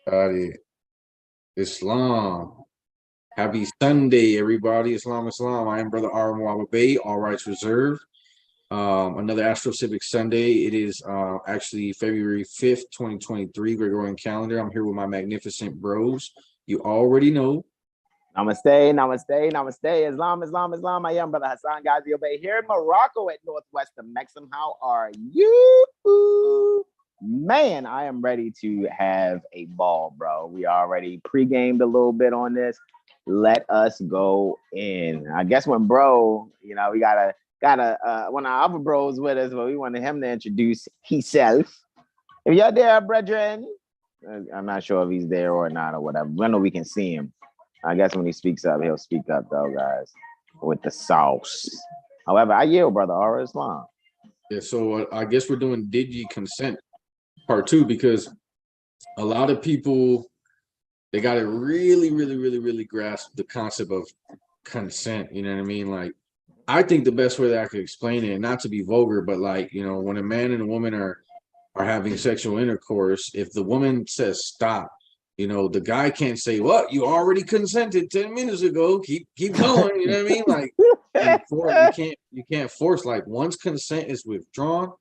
Got it. Islam. Happy Sunday, everybody. Islam, Islam. I am Brother Hasan Bey, all rights reserved. Another AstroCivics Sunday. It is actually February 5th, 2023, Gregorian calendar. I'm here with my magnificent bros. You already know. Namaste, namaste, namaste. Islam, Islam, Islam. I am Brother Hasan Ghaziel Bey here in Morocco at Northwest of Mexham. How are you? Man, I am ready to have a ball, bro. We already pre-gamed a little bit on this. Let us go in. I guess when bro, we gotta one of our other bros with us, but we wanted him to introduce himself. If you're there, brethren, I'm not sure if he's there or not or whatever. I know we can see him. I guess when he speaks up, he'll speak up though, guys, with the sauce. However, I yield, Brother Islam. Yeah, so I guess we're doing Did Ye Consent part 2 because a lot of people, they got to really grasp the concept of consent. You know what I mean? Like, I think the best way that I could explain it, not to be vulgar, but like, when a man and a woman are having sexual intercourse, if the woman says stop, the guy can't say, "What? You already consented 10 minutes ago. Keep going." You know what I mean? Like, you can't force. Like, once consent is withdrawn,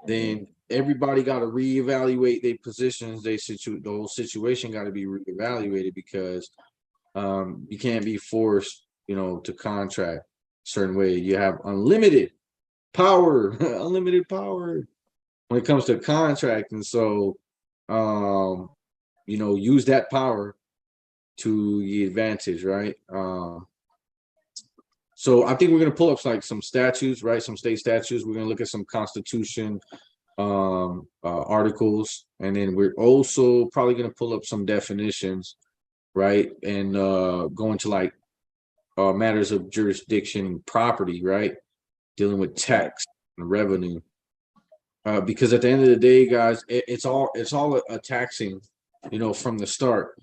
then everybody got to reevaluate their positions. The whole situation got to be reevaluated because you can't be forced, to contract a certain way. You have unlimited power, unlimited power when it comes to contract, and so use that power to the advantage, right? So I think we're going to pull up like some statutes, right? Some state statutes. We're going to look at some constitution articles, and then we're also probably going to pull up some definitions, right? And go into like matters of jurisdiction, property, right? Dealing with tax and revenue. Because at the end of the day, guys, it's all a taxing, from the start.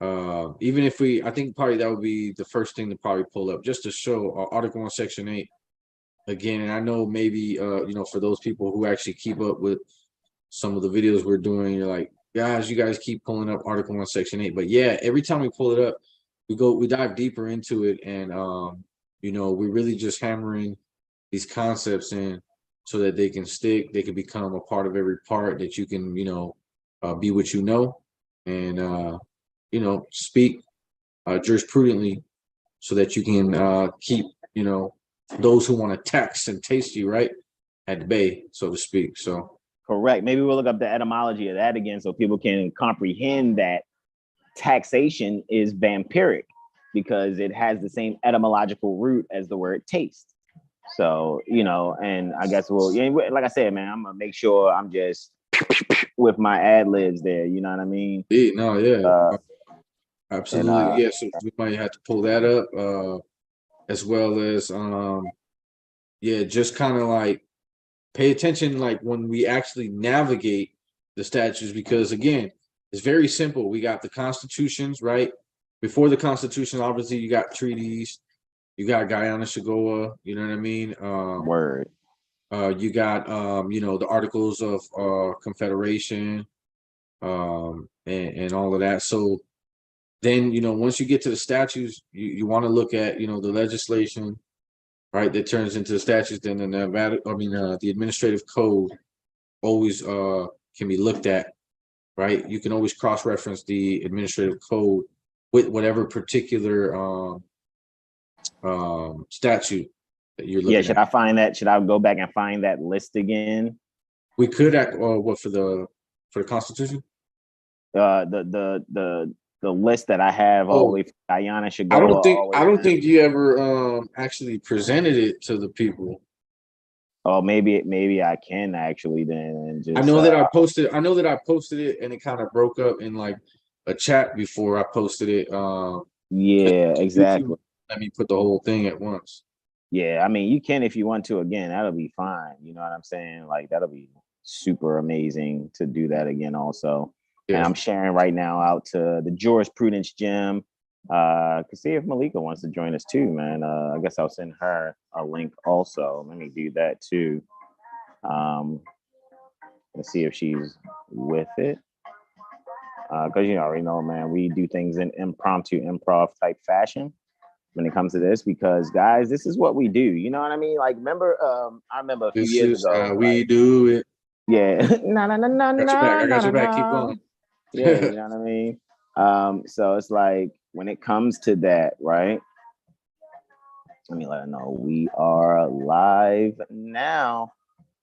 Even if I think probably that would be the first thing to probably pull up just to show Article 1, Section 8 again. And I know maybe for those people who actually keep up with some of the videos we're doing, you're like, guys, you guys keep pulling up Article 1, Section 8. But yeah, every time we pull it up, we dive deeper into it, and we're really just hammering these concepts in so that they can stick, they can become a part of every part, that you can, be what you know, and speak jurisprudently so that you can keep, those who want to tax and taste you, right, at bay, so to speak. So correct. Maybe we'll look up the etymology of that again so people can comprehend that taxation is vampiric because it has the same etymological root as the word taste. So, and I guess like I said, man, I'm gonna make sure I'm just with my ad libs there. You know what I mean? Yeah. Absolutely. Yeah. So we might have to pull that up, as well as, just kind of like pay attention, like when we actually navigate the statutes, because again, it's very simple. We got the constitutions, right? Before the Constitution, obviously, you got treaties. You got Guyana Shigoa, you know what I mean? Word. You got the Articles of Confederation, and all of that. So then, once you get to the statutes, you want to look at, the legislation, right, that turns into the statutes. Then the administrative code always can be looked at, right? You can always cross-reference the administrative code with whatever particular statute that you're looking at. Should I find that? Should I go back and find that list again? We could act what for the Constitution? The list that I have all the way from Guyana should go. I don't think you ever actually presented it to the people. Oh, maybe I can actually then. Just, I know that I posted it, and it kind of broke up in like a chat before I posted it. Yeah, exactly. Let me put the whole thing at once. Yeah, I mean, you can if you want to. Again, that'll be fine. You know what I'm saying? Like, that'll be super amazing to do that again also. Yeah. And I'm sharing right now out to the jurisprudence gym. Could see if Malika wants to join us too, man. I guess I'll send her a link also. Let me do that too. Let's see if she's with it. because you already know, man, we do things in impromptu, improv type fashion when it comes to this, because guys, this is what we do. You know what I mean? Like, remember, I remember a few This years is ago, how we like, do it. yeah, no, no, no, no, Got your back. no, I got no, your back. Keep no. going. Yeah, you know what I mean? So it's like when it comes to that, right? Let me let her know we are live now,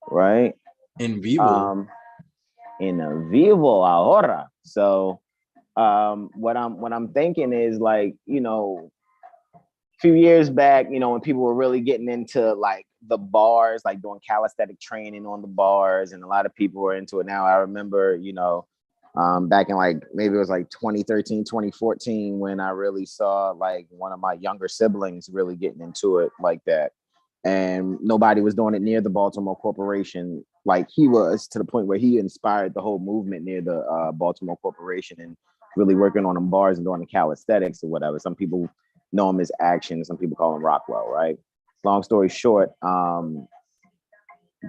right? In vivo. In vivo ahora. So what I'm thinking is, like, you know, a few years back, you know, when people were really getting into like the bars, like doing calisthenic training on the bars, and a lot of people were into it. Now I remember, you know, back in like maybe it was like 2013, 2014, when I really saw like one of my younger siblings really getting into it like that. And nobody was doing it near the Baltimore Corporation like he was, to the point where he inspired the whole movement near the Baltimore Corporation, and really working on them bars and doing the calisthenics or whatever. Some people know him as Action, some people call him Rockwell, right? Long story short,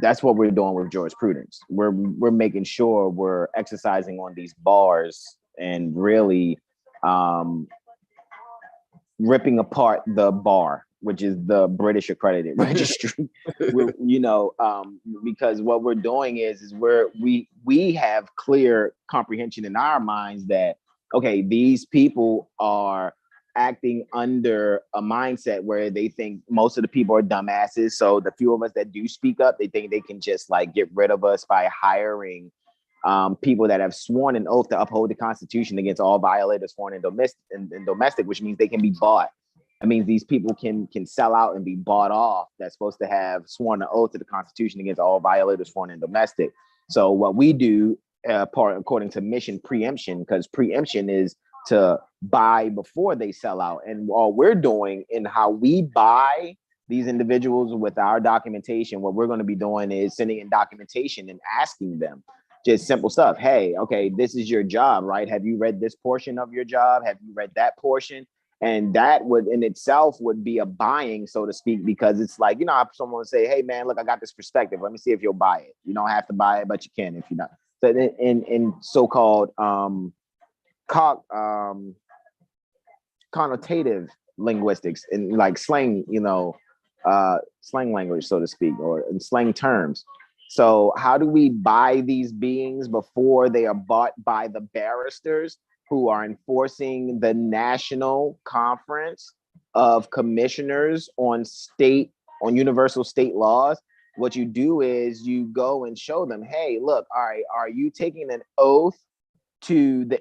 that's what we're doing with jurisprudence. We're making sure we're exercising on these bars and really ripping apart the bar, which is the British accredited registry. You know, because what we're doing is we have clear comprehension in our minds that, okay, these people are acting under a mindset where they think most of the people are dumbasses. So the few of us that do speak up, they think they can just like get rid of us by hiring people that have sworn an oath to uphold the Constitution against all violators, foreign and domestic, which means they can be bought. That means these people can sell out and be bought off. That's supposed to have sworn an oath to the Constitution against all violators, foreign and domestic. So what we do, according to mission preemption, because preemption is to buy before they sell out. And all we're doing in how we buy these individuals with our documentation, what we're going to be doing is sending in documentation and asking them just simple stuff. Hey, okay, this is your job, right? Have you read this portion of your job? Have you read that portion? And that would in itself would be a buying, so to speak, because it's like, you know, if someone would say, hey man, look, I got this perspective. Let me see if you'll buy it. You don't have to buy it, but you can if you're not. So in so-called connotative linguistics, and like slang, you know, slang language, so to speak, or in slang terms. So how do we buy these beings before they are bought by the barristers who are enforcing the National Conference of Commissioners on universal state laws? What you do is you go and show them, hey, look, all right, are you taking an oath to the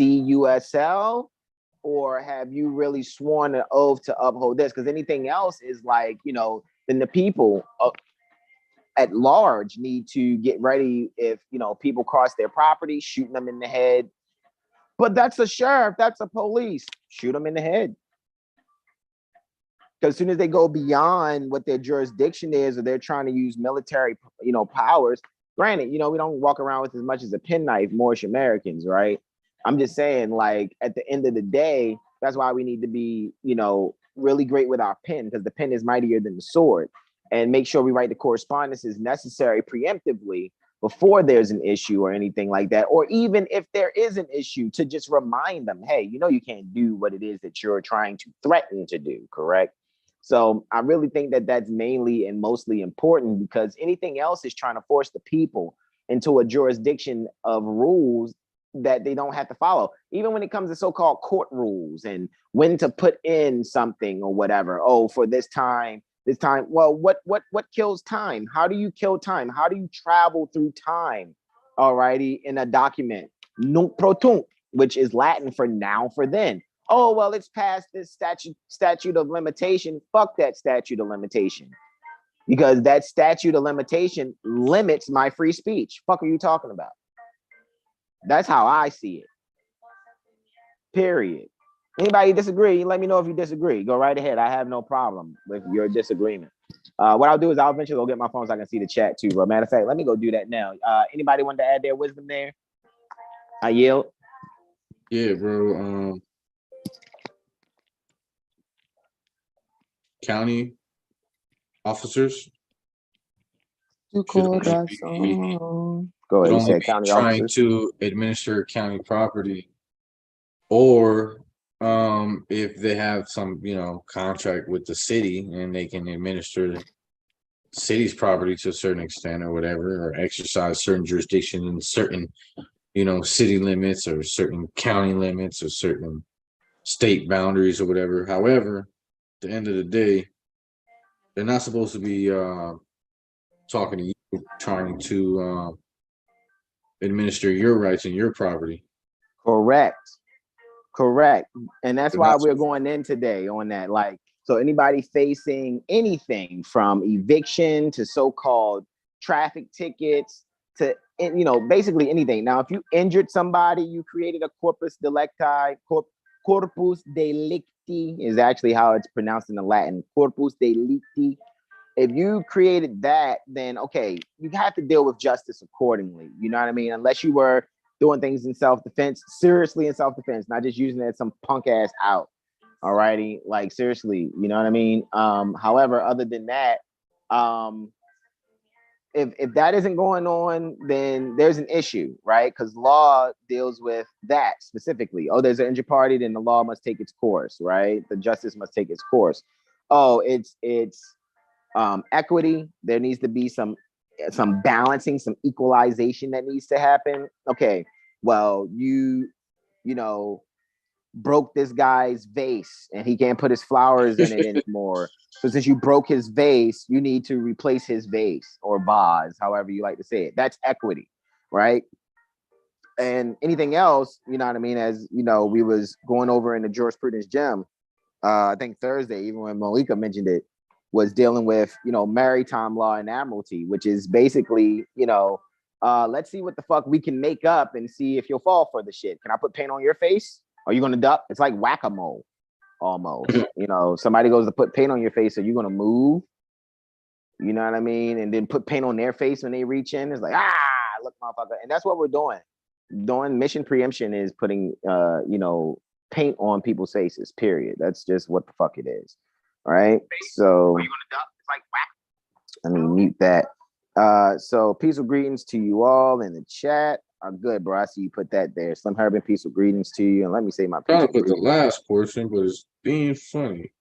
NCCUSL, or have you really sworn an oath to uphold this? Because anything else is like, you know, then the people at large need to get ready. If, you know, people cross their property, shooting them in the head. But that's a sheriff, that's a police, shoot them in the head. Because as soon as they go beyond what their jurisdiction is, or they're trying to use military, you know, powers, granted, you know, we don't walk around with as much as a penknife, Moorish Americans, right? I'm just saying, like, at the end of the day, that's why we need to be, you know, really great with our pen, because the pen is mightier than the sword, and make sure we write the correspondences necessary preemptively before there's an issue or anything like that. Or even if there is an issue, to just remind them, hey, you know, you can't do what it is that you're trying to threaten to do, correct? So I really think that that's mainly and mostly important, because anything else is trying to force the people into a jurisdiction of rules that they don't have to follow. Even when it comes to so-called court rules and when to put in something or whatever. Oh, for this time. Well, what kills time? How do you kill time? How do you travel through time? Alrighty, in a document, nunc pro tunc, which is Latin for now for then. Oh, well, it's past this statute of limitation. Fuck that statute of limitation, because that statute of limitation limits my free speech. Fuck are you talking about? That's how I see it. Period. Anybody disagree? Let me know if you disagree. Go right ahead. I have no problem with your disagreement. What I'll do is I'll eventually go get my phone so I can see the chat too, bro. Matter of fact, let me go do that now. Anybody want to add their wisdom there? I yield. Yeah, bro. County officers. should only be Go ahead. should You only said be county trying officers. to administer county property, or if they have some, contract with the city and they can administer the city's property to a certain extent or whatever, or exercise certain jurisdiction in certain, city limits or certain county limits or certain state boundaries or whatever. However, at the end of the day, they're not supposed to be talking to you, trying to administer your rights and your property. Correct. And that's They're why not we're going in today on that. Like, so anybody facing anything from eviction to so-called traffic tickets to, basically anything. Now, if you injured somebody, you created a corpus delicti, corpus delicti is actually how it's pronounced in the Latin, corpus delicti. If you created that, then okay, you have to deal with justice accordingly. You know what I mean? Unless you were doing things in self-defense, seriously in self-defense, not just using it as some punk ass out. Alrighty, like seriously, you know what I mean? However, other than that, if that isn't going on, then there's an issue, right? Because law deals with that specifically. Oh, there's an injured party, then the law must take its course, right? The justice must take its course. Oh, it's equity. There needs to be some balancing, some equalization that needs to happen. Okay, well, you broke this guy's vase and he can't put his flowers in it anymore. So since you broke his vase, you need to replace his vase or vase, however you like to say it. That's equity, right? And anything else, you know what I mean? As we was going over in the jurisprudence gym, I think Thursday, even when Malika mentioned it, was dealing with, maritime law and admiralty, which is basically, let's see what the fuck we can make up and see if you'll fall for the shit. Can I put paint on your face? Are you going to duck? It's like whack-a-mole almost. Somebody goes to put paint on your face. Are you going to move? You know what I mean? And then put paint on their face when they reach in. It's like, look, motherfucker. And that's what we're doing. Doing mission preemption is putting, paint on people's faces, period. That's just what the fuck it is. Right? So, are you gonna duck? It's like whack. Let me mute that. So peaceful greetings to you all in the chat. Good, bro. I see you put that there. Slim Herb and peaceful greetings to you. And let me say my trying to put the last portion, but it's being funny.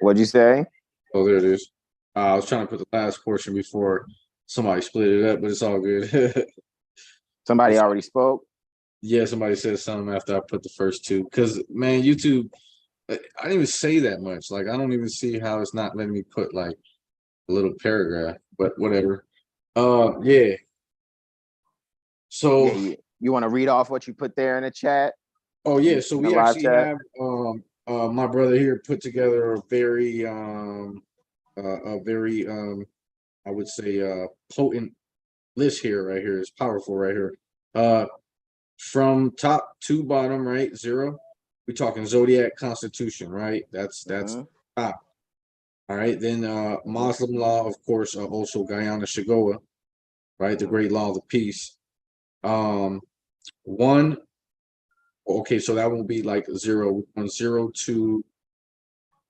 What'd you say? Oh, there it is. I was trying to put the last portion before somebody split it up, but it's all good. Somebody already spoke? Yeah, somebody said something after I put the first two. Because, man, YouTube, I didn't even say that much. Like, I don't even see how it's not letting me put, like, a little paragraph. But whatever. Yeah. So you want to read off what you put there in the chat? Oh yeah, so we actually have my brother here put together a very I would say potent list here, right here. It's powerful right here. From top to bottom, right? Zero. We're talking zodiac constitution, right? That's top. All right, then Muslim law, of course, also Guyana Shigoa, right? The great law of the peace. One, okay, so that will be like zero. We're going 0 to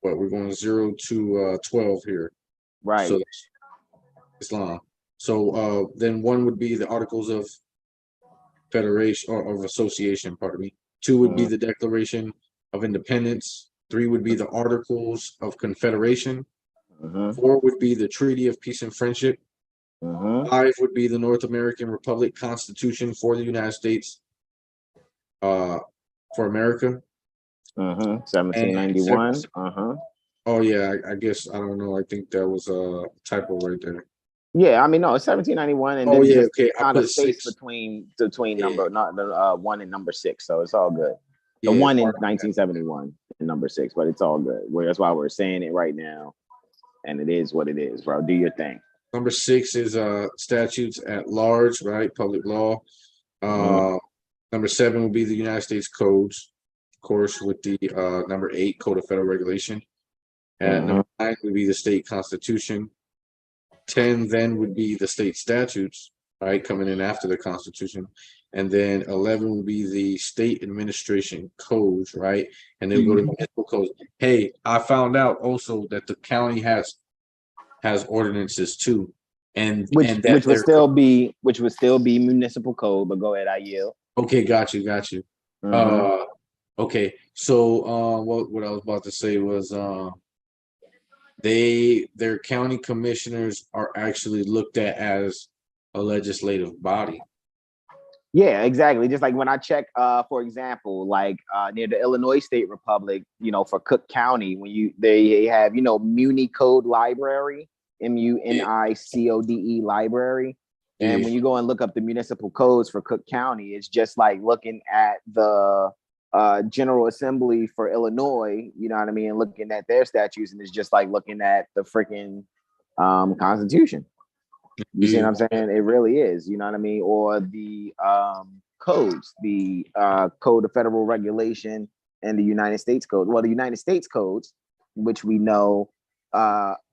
what? We're going 0 to 12 here. Right. So Islam. So then one would be the Articles of Federation or of Association, pardon me. Two would be the Declaration of Independence. Three would be the Articles of Confederation. Four would be the Treaty of Peace and Friendship. Five would be the North American Republic Constitution for the United States, for America. 1791. Oh yeah, I guess I don't know. I think that was a typo right there. Yeah, I mean no, it's 1791, and oh then yeah, just okay. kind of space between number not the 1 and number 6, so it's all good. The yeah, 1 in 1971 and number 6, but it's all good. That's why we're saying it right now, and it is what it is, bro. Do your thing. Number 6 is statutes at large, right? Public law. Number 7 would be the United States codes, of course, with the number 8 Code of Federal Regulation. And number 9 would be the state constitution. 10 then would be the state statutes, right, coming in after the Constitution. And then 11 would be the state administration codes, right? And then go to municipal codes. Hey, I found out also that the county has ordinances too. which would still be municipal code. But go ahead, I yield. Okay, got you. Mhm. Okay, so what I was about to say was their county commissioners are actually looked at as a legislative body. Yeah, exactly. Just like when I check, for example, like near the Illinois State Republic, for Cook County, when they have, Muni Code Library, MUNICODE Library. And when you go and look up the municipal codes for Cook County, it's just like looking at the General Assembly for Illinois, you know what I mean, and looking at their statutes, and it's just like looking at the freaking Constitution. You see what I'm saying? It really is, you know what I mean? Or the codes, the Code of Federal Regulation and the United States Code. Well, the United States codes, which we know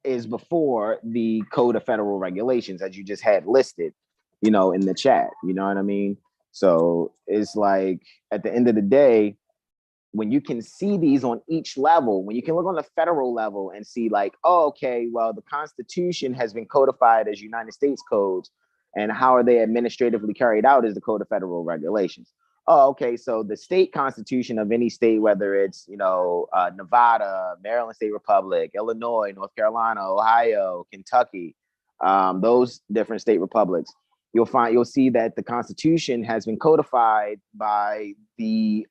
is before the Code of Federal Regulations, as you just had listed, in the chat, you know what I mean? So it's like, at the end of the day, when you can see these on each level, when you can look on the federal level and see like, oh, okay, well, the Constitution has been codified as United States codes, and how are they administratively carried out is the Code of Federal Regulations. Oh, okay, so the state constitution of any state, whether it's, Nevada, Maryland State Republic, Illinois, North Carolina, Ohio, Kentucky, those different state republics, you'll see that the Constitution has been codified by the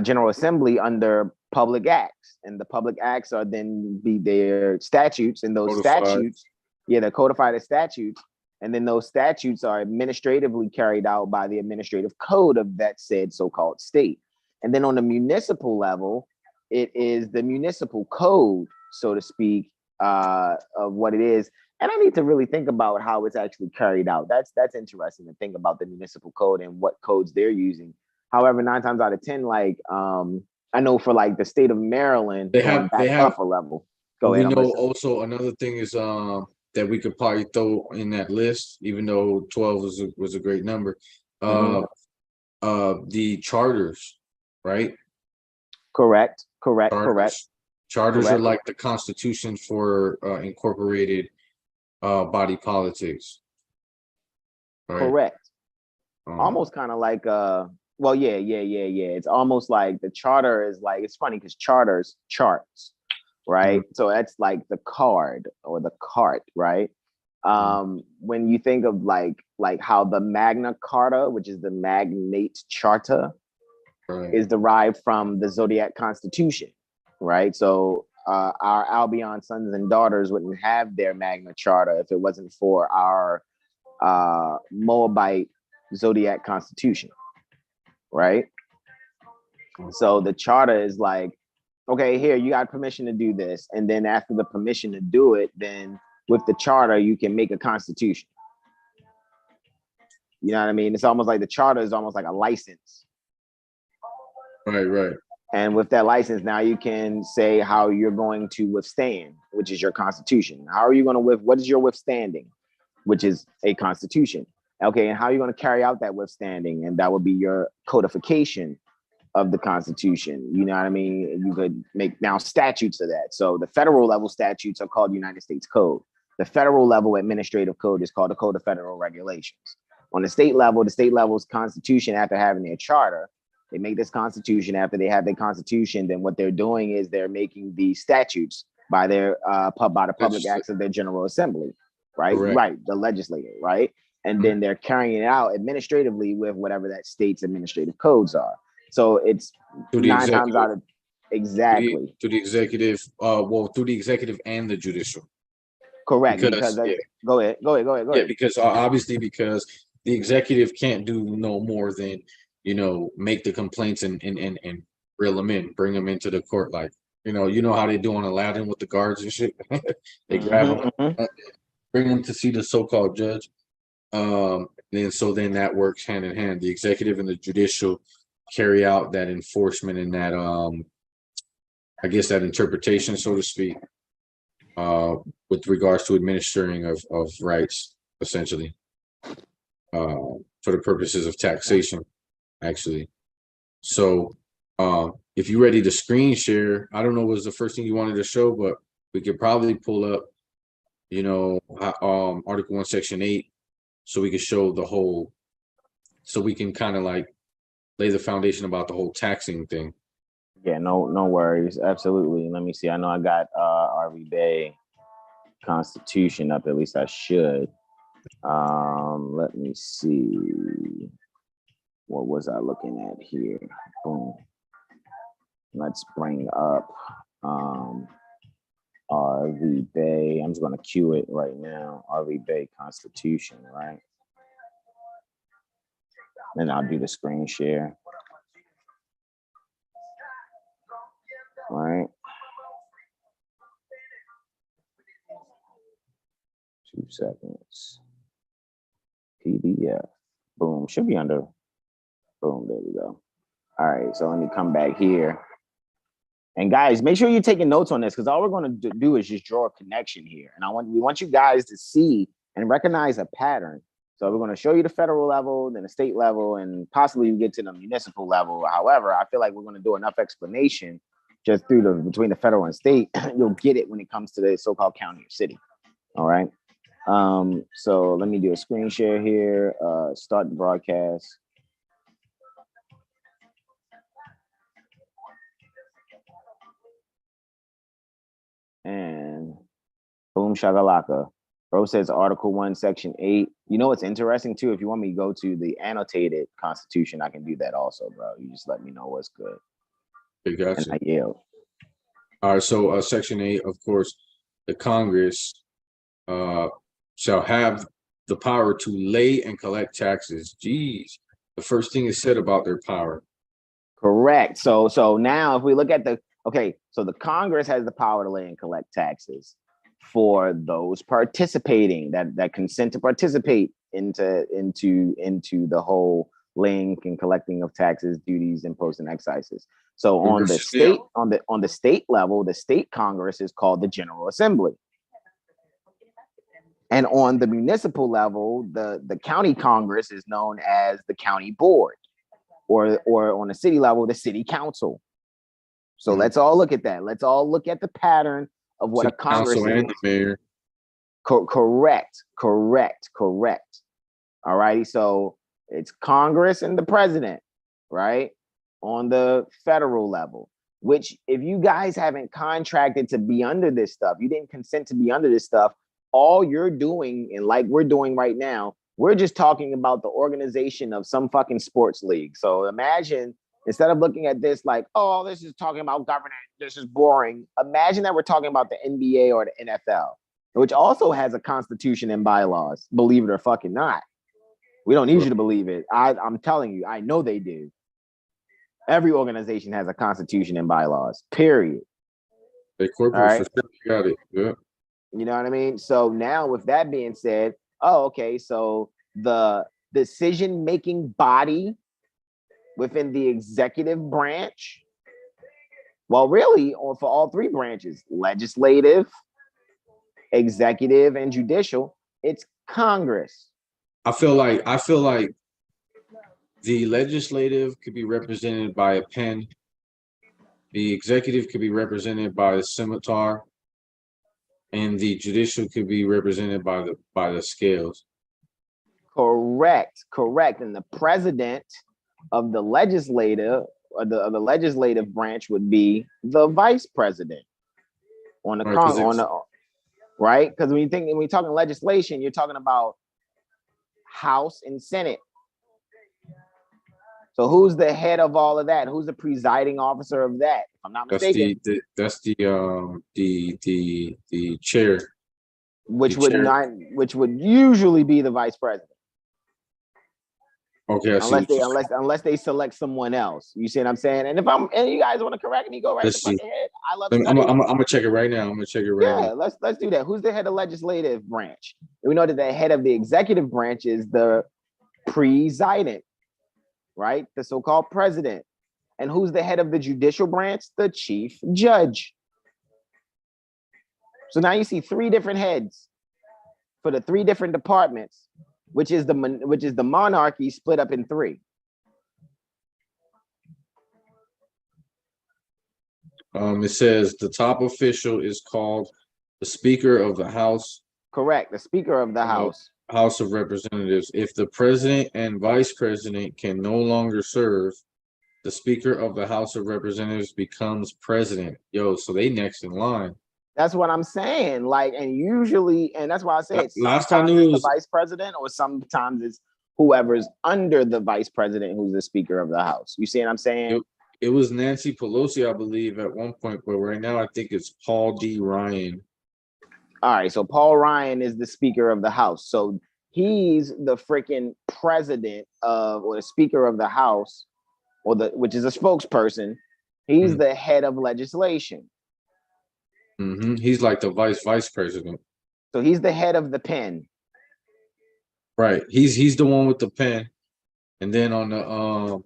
General Assembly under public acts, and the public acts are then their statutes, and those statutes, they're codified as statutes, and then those statutes are administratively carried out by the administrative code of that said so-called state. And then on the municipal level, it is the municipal code, so to speak, of what it is. And I need to really think about how it's actually carried out. That's interesting to think about the municipal code and what codes they're using. However, 9 times out of 10, like I know for like the state of Maryland, they have upper level. Go ahead. We know also another thing is that we could probably throw in that list, even though 12 was a great number. The charters, right? Correct. Charters are like the constitution for incorporated body politics. Right? Correct. Almost kind of like well, yeah. It's almost like the charter is like, it's funny because charters charts, right? So that's like the card or the cart, right? When you think of like how the Magna Carta, which is the Magnate Charta, is derived from the Zodiac Constitution, right? So our Albion sons and daughters wouldn't have their Magna Charta if it wasn't for our Moabite Zodiac Constitution, right? So the charter is like, okay, here, you got permission to do this. And then after the permission to do it, then with the charter, you can make a constitution. You know what I mean? It's almost like the charter is almost like a license. Right. And with that license, now you can say how you're going to withstand, which is your constitution. How are you going to what is your withstanding, which is a constitution? Okay, and how are you going to carry out that withstanding? And that would be your codification of the Constitution. You know what I mean? You could make now statutes of that. So the federal level statutes are called United States Code. The federal level administrative code is called the Code of Federal Regulations. On the state level's constitution, after having their charter, they make this constitution. After they have their constitution, then what they're doing is they're making the statutes by the public acts of their General Assembly, right? Correct. Right, the legislature, right? And then they're carrying it out administratively with whatever that state's administrative codes are. So it's 9 times out of exactly to the executive, through the executive and the judicial. Correct. Because go ahead. Yeah, because obviously, because the executive can't do no more than make the complaints and reel them in, bring them into the court, like you know how they do on Aladdin with the guards and shit. They grab them, bring them to see the so-called judge. Then that works hand in hand. The executive and the judicial carry out that enforcement and that I guess that interpretation, so to speak, with regards to administering of rights, essentially, for the purposes of taxation, actually. So if you're ready to screen share, I don't know what was the first thing you wanted to show, but we could probably pull up you know, Article 1, Section 8, so we can show the whole, so we can kind of like lay the foundation about the whole taxing thing. Yeah, no worries. Absolutely. Let me see. I know I got RV Bay Constitution up, at least I should. Let me see. What was I looking at here? Boom. Let's bring up RV Bay. I'm just going to cue it right now. RV Bay Constitution, right? Then I'll do the screen share. All right. 2 seconds. PDF. Boom. Should be under. Boom. There we go. All right. So let me come back here. And guys, make sure you're taking notes on this, because all we're going to do is just draw a connection here. And we want you guys to see and recognize a pattern. So we're going to show you the federal level, then the state level, and possibly we get to the municipal level. However, I feel like we're going to do enough explanation just through between the federal and state. You'll get it when it comes to the so-called county or city. All right. So let me do a screen share here. Start the broadcast. And boom shakalaka. Bro says Article 1, Section 8. You know what's interesting too? If you want me to go to the annotated Constitution, I can do that also, bro. You just let me know what's good. You got you. And I yield. All right, so Section 8, of course, the Congress shall have the power to lay and collect taxes. The first thing is said about their power. Correct. So now if we look at so the Congress has the power to lay and collect taxes for those participating that consent to participate into the whole laying and collecting of taxes, duties, imposts, and excises. So on the state level, the state Congress is called the General Assembly. And on the municipal level, the county Congress is known as the county board, or on the city level, the city council. So let's all look at that. Let's all look at the pattern of what a Congress is. And the mayor. Correct. All righty. So it's Congress and the president, right? On the federal level, which if you guys haven't contracted to be under this stuff, you didn't consent to be under this stuff, all you're doing, and like we're doing right now, we're just talking about the organization of some fucking sports league. So imagine, instead of looking at this like, oh, this is talking about governance, this is boring. Imagine that we're talking about the NBA or the NFL, which also has a constitution and bylaws, believe it or fucking not. We don't need you to believe it. I'm telling you, I know they do. Every organization has a constitution and bylaws, period. They corporate for sure, got it. Yeah. You know what I mean? So now with that being said, okay, so the decision-making body within the executive branch, well, really, for all three branches, legislative, executive, and judicial, it's Congress. I feel like the legislative could be represented by a pen. The executive could be represented by the scimitar, and the judicial could be represented by the scales. Correct. And the president of the legislative or the legislative branch would be the vice president on the right? Because when you're talking legislation, you're talking about House and Senate. So who's the head of all of that? Who's the presiding officer of that? If I'm not mistaken, that's the chair, which would usually be the vice president. Okay, unless they select someone else. You see what I'm saying? And and you guys want to correct me, go right ahead. I love. I'm gonna check it right now. Yeah, let's do that. Who's the head of legislative branch? We know that the head of the executive branch is the president, right? The so-called president. And who's the head of the judicial branch? The chief judge. So now you see three different heads for the three different departments, which is the monarchy split up in three. It says the top official is called the Speaker of the House Correct. The Speaker of the House. House of Representatives. If the president and vice president can no longer serve, the Speaker of the House of Representatives becomes president. Yo, so they next in line. That's what I'm saying. Like, and usually, and that's why I said Last I sometimes knew it it's was the vice president, or sometimes it's whoever's under the vice president who's the Speaker of the House. You see what I'm saying? it was Nancy Pelosi, I believe, at one point, but right now I think it's Paul D. Ryan. All right, so Paul Ryan is the Speaker of the House. So he's the freaking president of, or the Speaker of the House, or which is a spokesperson. He's the head of legislation. He's like the vice president. So he's the head of the pen. Right. He's the one with the pen, and then on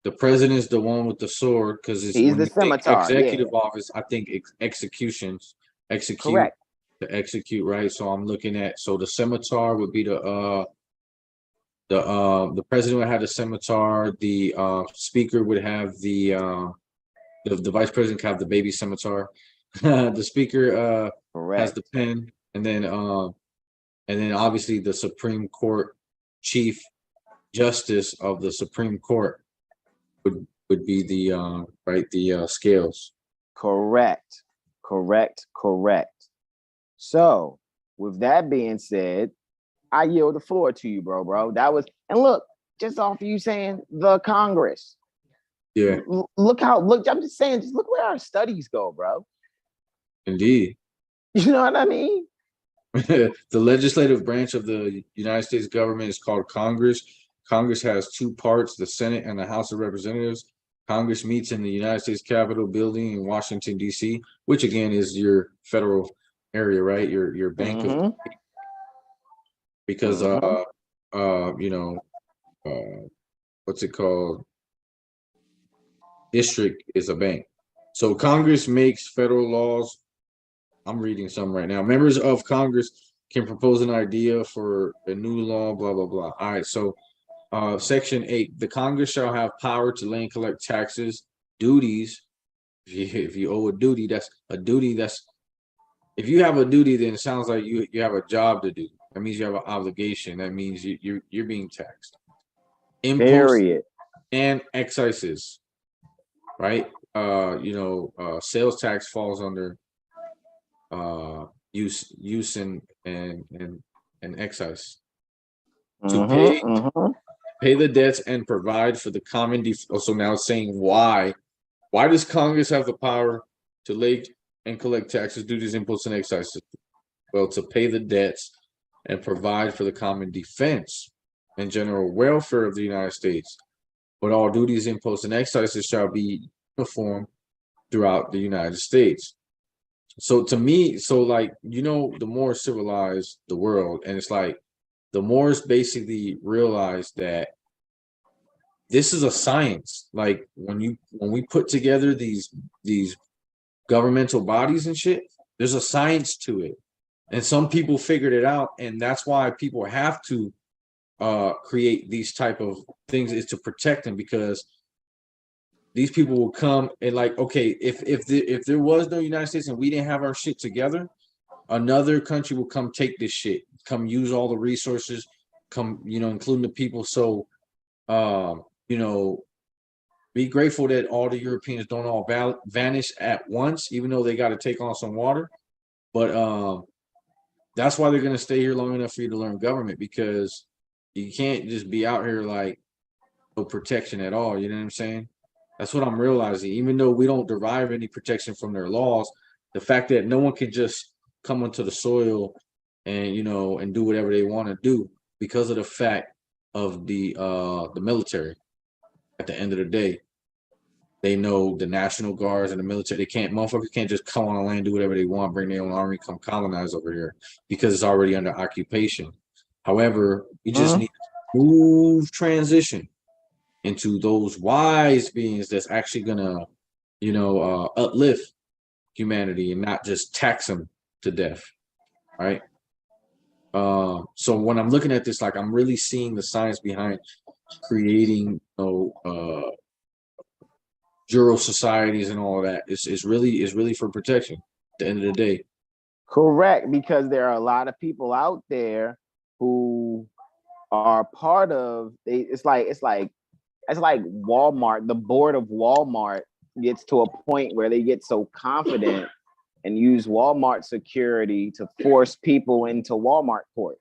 the president's the one with the sword, because he's the scimitar. Executive office, I think executions execute. Correct. To execute, right? So I'm looking at, so the scimitar would be the president would have the scimitar, the speaker would have the vice president could have the baby scimitar. The speaker has the pen, and then obviously the Supreme Court chief justice of the Supreme Court would be the the scales. Correct. So, with that being said, I yield the floor to you, bro. That was, and look, just off of you saying the Congress. Yeah. I'm just saying, just look where our studies go, bro. Indeed. You know what I mean? The legislative branch of the United States government is called Congress. Congress has two parts, the Senate and the House of Representatives. Congress meets in the United States Capitol building in Washington, D.C., which again is your federal area, right? Your bank of, because what's it called? District is a bank. So Congress makes federal laws. I'm reading some right now. Members of Congress can propose an idea for a new law, blah, blah, blah. All right. So Section 8, the Congress shall have power to lay and collect taxes, duties. If you owe a duty, that's a duty. If you have a duty, then it sounds like you have a job to do. That means you have an obligation. That means you're being taxed. Imposts and excises, right? Sales tax falls under use and excise. To pay the debts and provide for the common so now it's saying why does Congress have the power to lay and collect taxes, duties, imposts, and excises? Well, to pay the debts and provide for the common defense and general welfare of the United States. But all duties, imposts, and excises shall be uniform throughout the United States. So to me, the more civilized the world, and it's like the Moors basically realize that this is a science. Like when we put together these governmental bodies and shit, there's a science to it, and some people figured it out, and that's why people have to create these type of things, is to protect them, because these people will come and if there was no United States and we didn't have our shit together, another country will come take this shit, come use all the resources, come including the people. So be grateful that all the Europeans don't all vanish at once, even though they got to take on some water. But that's why they're going to stay here long enough for you to learn government, because you can't just be out here like no protection at all. You know what I'm saying? That's what I'm realizing. Even though we don't derive any protection from their laws, the fact that no one can just come onto the soil and and do whatever they want to do because of the fact of the military. At the end of the day, they know the National Guards and the military. Motherfuckers can't just come on the land, do whatever they want, bring their own army, come colonize over here, because it's already under occupation. However, we just need a smooth transition into those wise beings that's actually gonna, uplift humanity and not just tax them to death, right? So when I'm looking at this, like I'm really seeing the science behind creating, jural societies and all of that. It's really for protection at the end of the day. Correct, because there are a lot of people out there who are part of it's like Walmart. The board of Walmart gets to a point where they get so confident and use Walmart security to force people into Walmart court.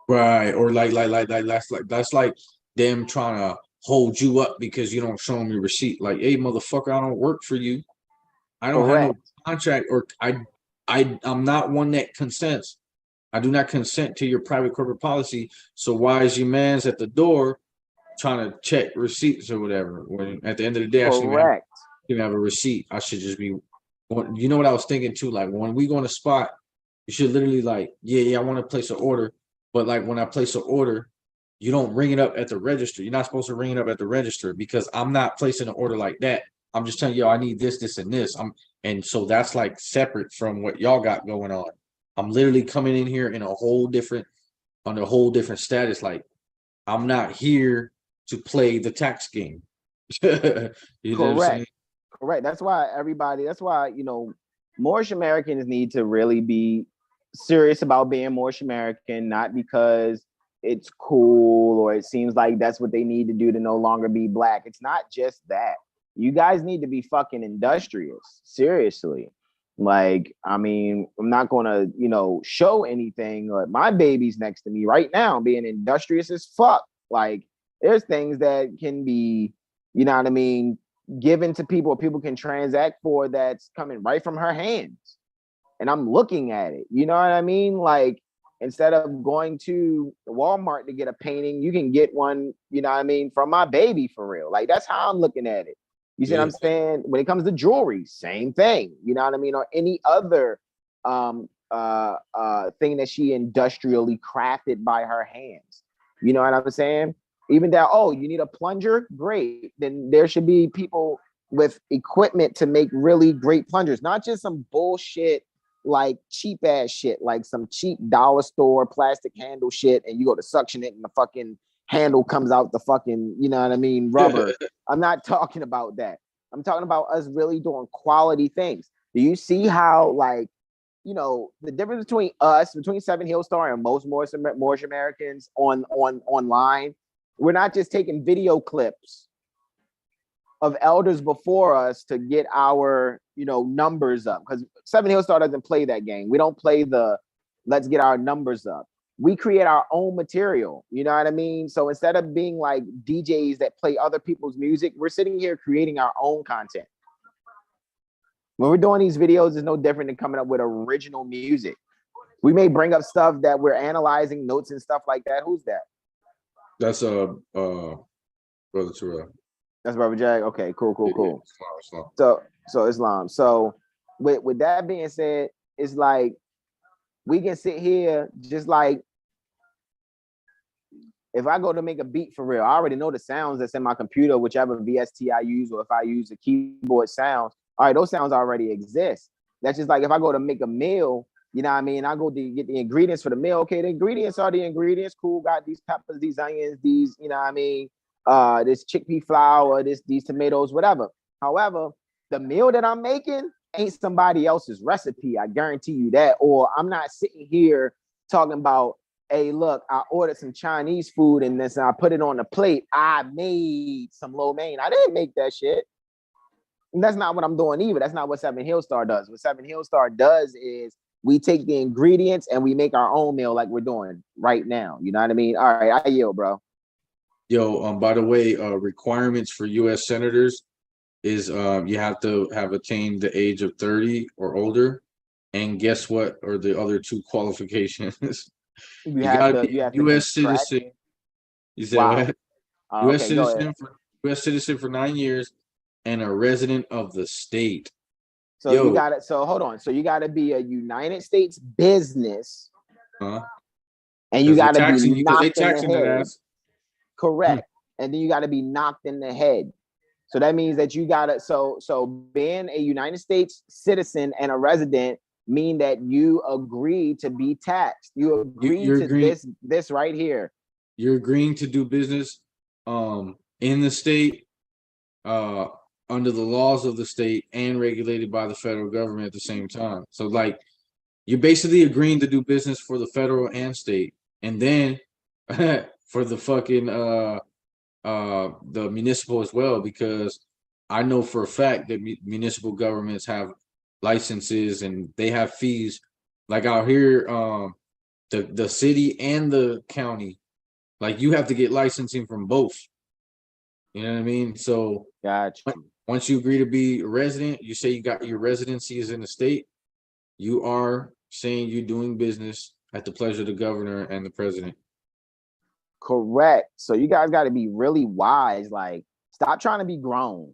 Right. Or that's like them trying to hold you up because you don't show them your receipt. Like, hey, motherfucker, I don't work for you. I don't have no contract, or I'm not one that consents. I do not consent to your private corporate policy. So why is your man's at the door trying to check receipts or whatever? When at the end of the day, I shouldn't even have a receipt. I should just be. You know what I was thinking too? Like when we go on a spot, you should literally like, yeah, I want to place an order, but like when I place an order, you don't ring it up at the register. You're not supposed to ring it up at the register because I'm not placing an order like that. I'm just telling you, I need this, this, and this. And so that's like separate from what y'all got going on. I'm literally coming in here in a whole different status. Like I'm not here to play the tax game. You know what I'm saying? Correct. That's why, you know, Moorish Americans need to really be serious about being Moorish American, not because it's cool or it seems like that's what they need to do to no longer be black. It's not just that. You guys need to be fucking industrious. Seriously. Like, I mean, I'm not gonna, you know, show anything. Like my baby's next to me right now, being industrious as fuck. Like, there's things that can be, you know what I mean, given to people, people can transact for, that's coming right from her hands. And I'm looking at it. You know what I mean? Like, instead of going to Walmart to get a painting, you can get one, you know what I mean, from my baby for real. Like, that's how I'm looking at it. You see what I'm saying? When it comes to jewelry, same thing. You know what I mean? Or any other thing that she industrially crafted by her hands. You know what I'm saying? Even that, oh, you need a plunger? Great. Then there should be people with equipment to make really great plungers, not just some bullshit, like cheap ass shit, like some cheap dollar store plastic handle shit, and you go to suction it and the fucking handle comes out the fucking, you know what I mean, rubber. I'm not talking about that. I'm talking about us really doing quality things. Do you see how, like, you know, the difference between us, between Seven Hill Star and most Moorish Americans online? We're not just taking video clips of elders before us to get our, you know, numbers up, because Seven Hill Star doesn't play that game. We don't play the let's get our numbers up. We create our own material. You know what I mean? So instead of being like DJs that play other people's music, we're sitting here creating our own content. When we're doing these videos, it's no different than coming up with original music. We may bring up stuff that we're analyzing, notes and stuff like that. Who's that? That's Brother Terrell. That's Brother Jag. Okay, cool. Islam. So Islam. So with that being said, it's like we can sit here just like, if I go to make a beat for real, I already know the sounds that's in my computer, whichever VST I use, or if I use a keyboard sounds, all right, those sounds already exist. That's just like if I go to make a meal, you know what I mean? I go to get the ingredients for the meal. Okay, the ingredients are the ingredients. Cool, got these peppers, these onions, these, you know what I mean? This chickpea flour, these tomatoes, whatever. However, the meal that I'm making ain't somebody else's recipe. I guarantee you that. Or I'm not sitting here talking about, hey, look, I ordered some Chinese food and this, and I put it on the plate. I made some lo mein. I didn't make that shit. And that's not what I'm doing either. That's not what Seven Hill Star does. What Seven Hill Star does is we take the ingredients and we make our own meal like we're doing right now. You know what I mean? All right, I yield, bro. Yo, by the way, requirements for U.S. senators is you have to have attained the age of 30 or older. And guess what are the other two qualifications? You gotta be a U.S. citizen. You said what? U.S. citizen U.S. citizen for 9 years and a resident of the state. So you got it. So hold on. So you got to be a United States business, and you got to be knocked in the head. Correct. And then you got to be knocked in the head. So that means that you got to. So being a United States citizen and a resident mean that you agree to be taxed. You agree to this right here. You're agreeing to do business in the state under the laws of the state and regulated by the federal government at the same time. So like you're basically agreeing to do business for the federal and state, and then for the fucking the municipal as well, because I know for a fact that municipal governments have licenses and they have fees. Like out here, the city and the county, like you have to get licensing from both. You know what I mean? So Gotcha. once you agree to be a resident, you say you got your residencies in the state, you are saying you're doing business at the pleasure of the governor and the president. Correct. So you guys got to be really wise. Like, stop trying to be grown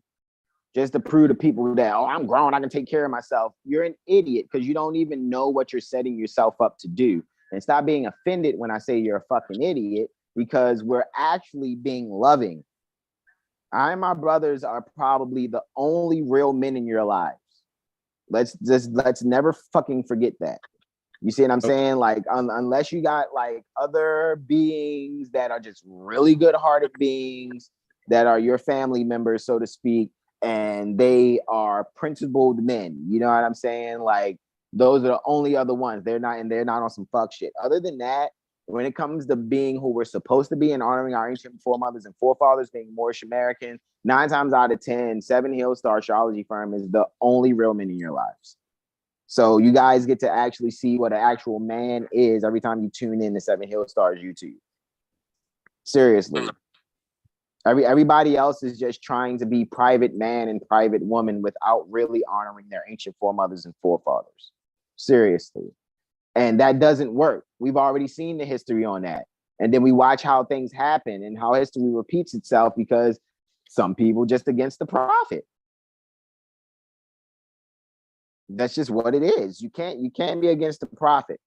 just to prove to people that, oh, I'm grown, I can take care of myself. You're an idiot because you don't even know what you're setting yourself up to do. And stop being offended when I say you're a fucking idiot, because we're actually being loving. I and my brothers are probably the only real men in your lives. Let's never fucking forget that. You see what I'm saying? Like, unless you got like other beings that are just really good-hearted beings that are your family members, so to speak, and they are principled men. You know what I'm saying? Like, those are the only other ones. They're not on some fuck shit. Other than that, when it comes to being who we're supposed to be and honoring our ancient foremothers and forefathers, being Moorish American, 9 times out of 10, Seven Hill Star Astrology Firm is the only real men in your lives. So you guys get to actually see what an actual man is every time you tune in to Seven Hill Stars YouTube. Seriously. Everybody else is just trying to be private man and private woman without really honoring their ancient foremothers and forefathers. Seriously. And that doesn't work. We've already seen the history on that. And then we watch how things happen and how history repeats itself because some people just against the prophet. That's just what it is. You can't be against the prophet.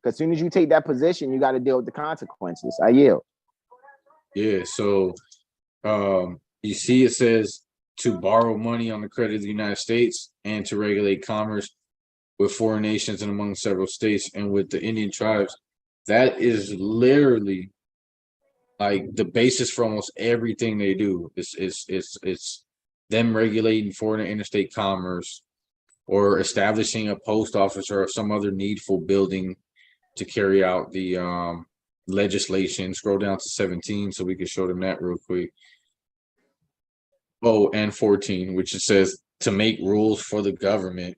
Because as soon as you take that position, you got to deal with the consequences. I yield. Yeah, so you see it says to borrow money on the credit of the United States and to regulate commerce with foreign nations and among several states and with the Indian tribes. That is literally like the basis for almost everything they do. It's them regulating foreign and interstate commerce, or establishing a post office or some other needful building to carry out the legislation. Scroll down to 17 so we can show them that real quick. Oh, and 14, which it says to make rules for the government,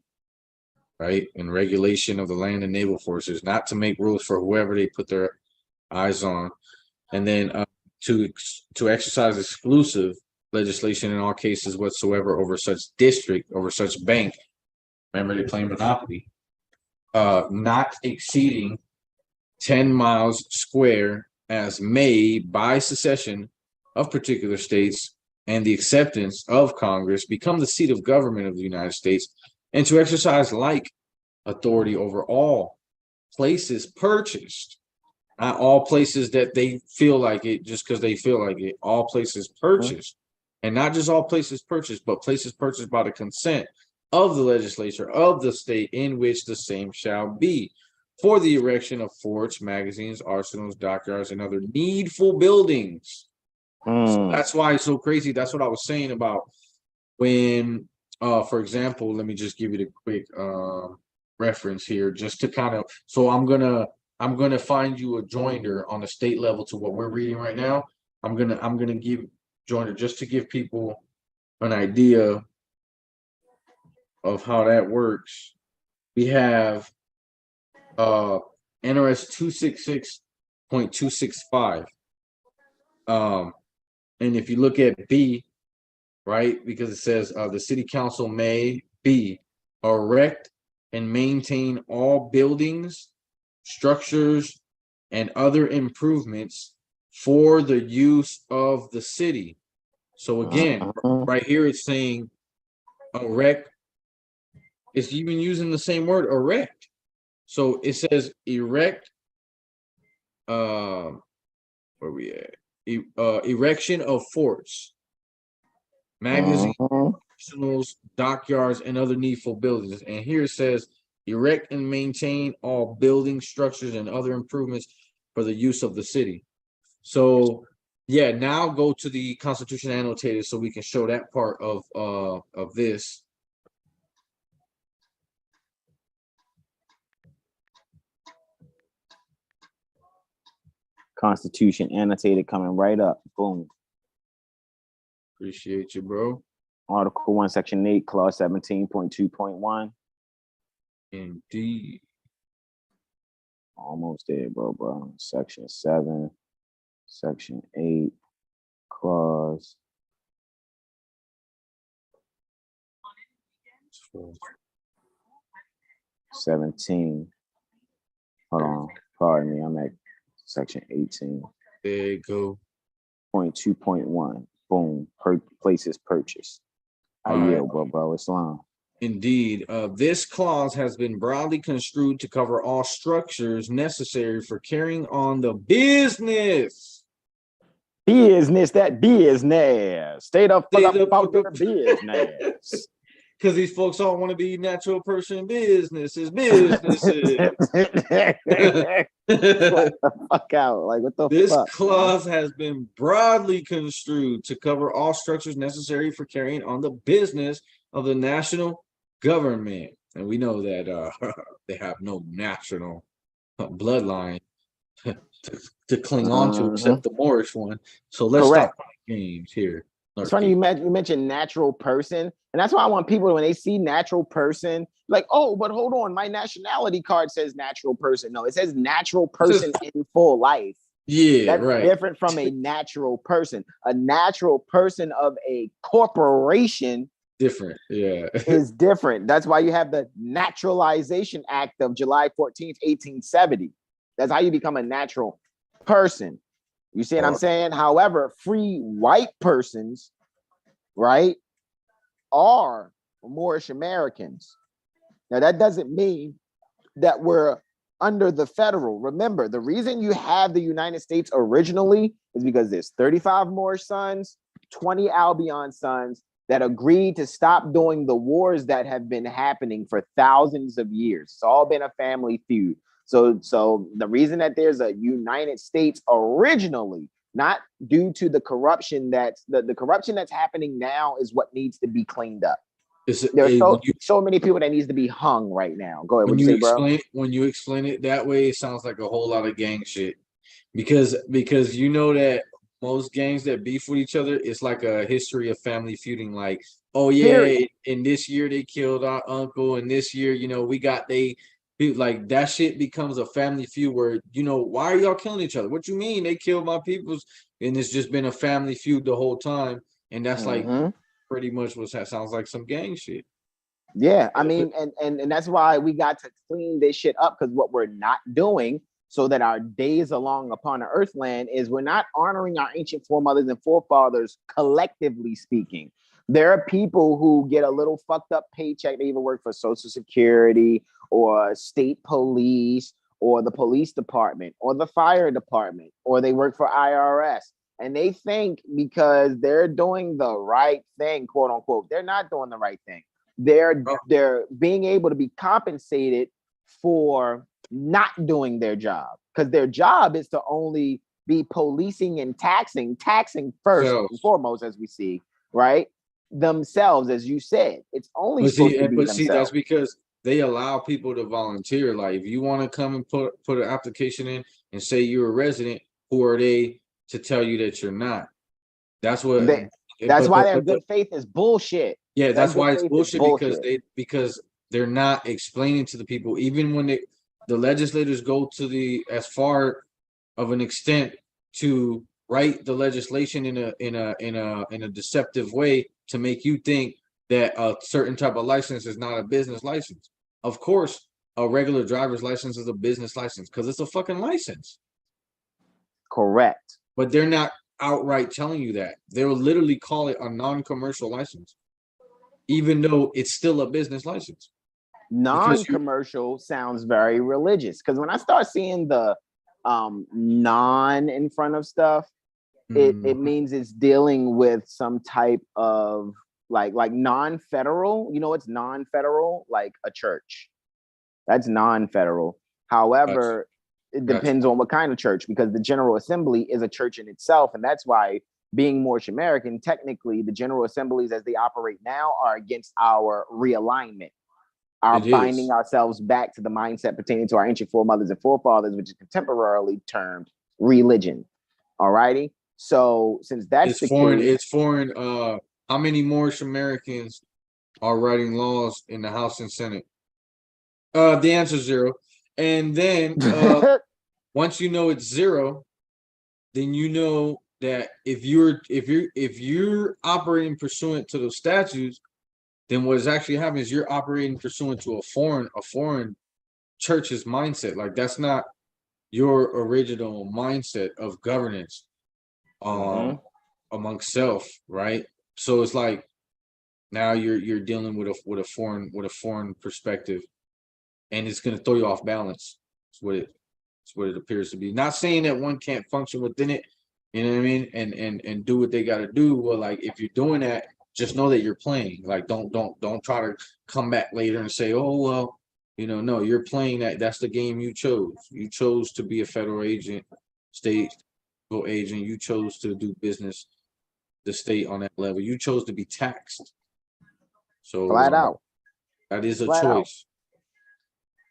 right? And regulation of the land and naval forces, not to make rules for whoever they put their eyes on. And then to exercise exclusive legislation in all cases whatsoever over such district, over such bank. Remember, they play monopoly. Not exceeding 10 miles square as may, by secession of particular states and the acceptance of Congress, become the seat of government of the United States, and to exercise like authority over all places purchased. Not all places that they feel like it just because they feel like it. All places purchased. And not just all places purchased, but places purchased by the consent of the legislature of the state in which the same shall be, for the erection of forts, magazines, arsenals, dockyards, and other needful buildings. So that's why it's so crazy. That's what I was saying about when, for example, let me just give you the quick reference here, just to kind of. So I'm gonna find you a joinder on the state level to what we're reading right now. I'm gonna give joinder just to give people an idea of how that works. We have NRS 266.265. And if you look at B, right, because it says the city council may B, erect and maintain all buildings, structures, and other improvements for the use of the city. So again, right here it's saying erect. It's even using the same word, erect. So it says erect. Where we at? Erection of forts, magazines, arsenals, dockyards, and other needful buildings. And here it says erect and maintain all buildings, structures, and other improvements for the use of the city. So yeah, now go to the Constitution annotated so we can show that part of this. Constitution annotated coming right up. Boom. Appreciate you, bro. Article 1, Section 8, Clause 17.2.1. Indeed. Almost there, bro. Section 7, Section 8, Clause 17. Hold on. Pardon me. I'm at Section 18. There you go. 2.1. Boom. Places purchased. I yield, bro. Islam. Indeed. This clause has been broadly construed to cover all structures necessary for carrying on the business. Business, that business. Stay the fuck up about the business. Because these folks all want to be natural person businesses. Like, the fuck out. Like, what the this fuck? This clause has been broadly construed to cover all structures necessary for carrying on the business of the national government. And we know that they have no national bloodline to cling on to except the Moorish one. So let's stop playing games here. It's funny you mentioned natural person, and that's why I want people, when they see natural person, like, oh, but hold on, my nationality card says natural person. No, it says natural person in full life. Yeah, that's right. Different from a natural person. A natural person of a corporation, different, yeah, is different. That's why you have the Naturalization Act of July 14th, 1870. That's how you become a natural person. You see what I'm saying? However, free white persons, right, are Moorish Americans. Now, that doesn't mean that we're under the federal. Remember, the reason you have the United States originally is because there's 35 Moorish sons, 20 Albion sons that agreed to stop doing the wars that have been happening for thousands of years. It's all been a family feud. So the reason that there's a United States originally, not due to the corruption that's the corruption that's happening now, is what needs to be cleaned up. There's so many people that needs to be hung right now. Go ahead. What you say, bro? When you explain it that way, it sounds like a whole lot of gang shit. Because you know that most gangs that beef with each other, it's like a history of family feuding. Like, oh yeah, in this year they killed our uncle, and this year, you know, we got like that shit becomes a family feud where, you know, why are y'all killing each other? What you mean they killed my peoples? And it's just been a family feud the whole time. And that's like pretty much what that sounds like, some gang shit. Yeah, I mean, and that's why we got to clean this shit up, because what we're not doing so that our days along upon the earthland is we're not honoring our ancient foremothers and forefathers, collectively speaking. There are people who get a little fucked up paycheck. They even work for Social Security or state police or the police department or the fire department, or they work for IRS. And they think because they're doing the right thing, quote unquote, they're not doing the right thing. They're being able to be compensated for not doing their job, because their job is to only be policing and taxing first and foremost, as we see, right? Themselves, as you said, it's only supposed to be themselves. That's because they allow people to volunteer. Like, if you want to come and put an application in and say you're a resident, who are they to tell you that you're not? That's what. That's why their good faith is bullshit. Yeah, that's why it's bullshit, because they're not explaining to the people. Even when the legislators go to as far of an extent to write the legislation in a deceptive way to make you think that a certain type of license is not a business license. Of course, a regular driver's license is a business license because it's a fucking license. Correct. But they're not outright telling you that. They'll literally call it a non-commercial license, even though it's still a business license. Non-commercial sounds very religious, because when I start seeing the non in front of stuff, it means it's dealing with some type of like non-federal. You know, it's non-federal, like a church. That's non-federal. However, it depends on what kind of church, because the General Assembly is a church in itself, and that's why, being Moorish American, technically the General Assemblies as they operate now are against our realignment, our binding ourselves back to the mindset pertaining to our ancient foremothers and forefathers, which is contemporarily termed religion. All righty. So since that's It's the foreign. case, It's foreign. How many Moorish Americans are writing laws in the House and Senate? The answer is 0. And then once you know it's 0, then you know that if you're operating pursuant to those statutes, then what is actually happening is you're operating pursuant to a foreign church's mindset. Like that's not your original mindset of governance amongst self, right? So it's like now you're dealing with a foreign perspective, and it's going to throw you off balance. It's what it appears to be. Not saying that one can't function within it, you know what I mean, and do what they got to do. Well, like if you're doing that, just know that you're playing. Like don't try to come back later and say, oh well, no, you're playing that. That's the game you chose. You chose to be a federal agent, state agent. You chose to do business the state on that level. You chose to be taxed. So flat out, that is a flat choice. Out.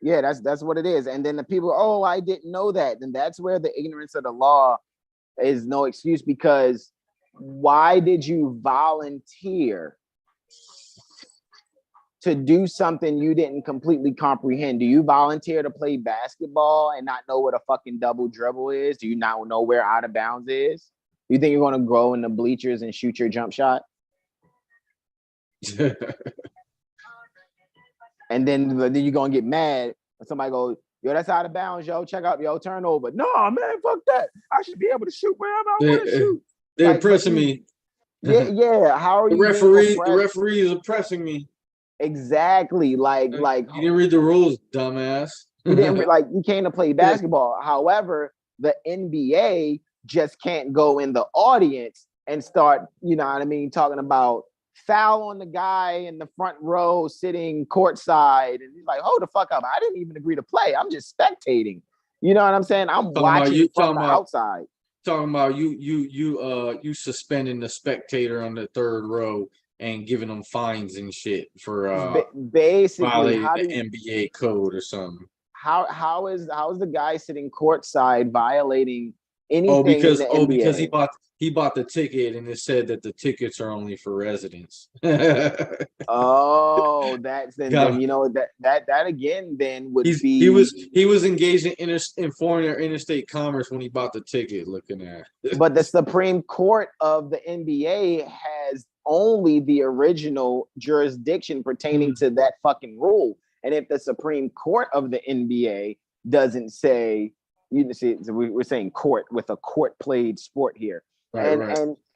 Yeah, that's what it is. And then the people, oh, I didn't know that. And that's where the ignorance of the law is no excuse, because why did you volunteer to do something you didn't completely comprehend? Do you volunteer to play basketball and not know what a fucking double dribble is? Do you not know where out of bounds is? You think you're going to go in the bleachers and shoot your jump shot? And then you're going to get mad when somebody goes, yo, that's out of bounds, yo. Check out, yo, turnover. No, man, fuck that. I should be able to shoot wherever I want to shoot. They're oppressing me. Yeah. How are the you? The referee is oppressing me. Exactly. Like you didn't read the rules, dumbass. You didn't you came to play basketball. However, the NBA just can't go in the audience and start, talking about foul on the guy in the front row sitting courtside, and he's like, hold the fuck up, I didn't even agree to play, I'm just spectating. You know what I'm saying? I'm watching from the outside. Talking about you suspending the spectator on the third row and giving them fines and shit for basically violating the NBA code or something. How is the guy sitting courtside violating anything in the NBA? Because he bought the ticket and it said that the tickets are only for residents. Oh, that's then that again then would be he was engaged in foreign or interstate commerce when he bought the ticket. Looking at but the Supreme Court of the NBA has only the original jurisdiction pertaining to that fucking rule. And if the Supreme Court of the NBA doesn't say, we're saying court with a court played sport here. Right.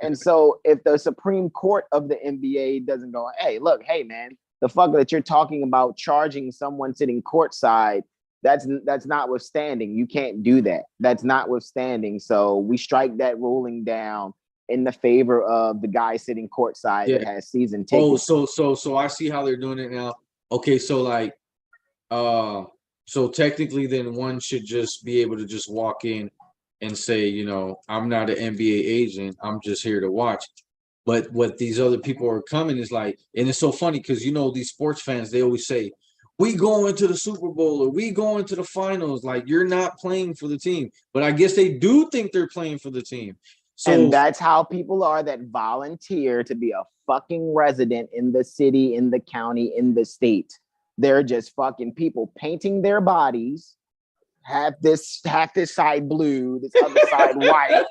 And so if the Supreme Court of the NBA doesn't go, hey, look, hey, man, the fuck that you're talking about charging someone sitting courtside, that's notwithstanding. You can't do that. That's notwithstanding. So we strike that ruling down in the favor of the guy sitting courtside that has season tickets. So I see how they're doing it now. Okay, so like, so technically, then one should just be able to just walk in and say, I'm not an NBA agent. I'm just here to watch. But what these other people are coming is like, and it's so funny because these sports fans, they always say, we go into the Super Bowl or we go into the finals. Like you're not playing for the team, but I guess they do think they're playing for the team. So, and that's how people are that volunteer to be a fucking resident in the city, in the county, in the state. They're just fucking people painting their bodies, half this side blue, this other side white,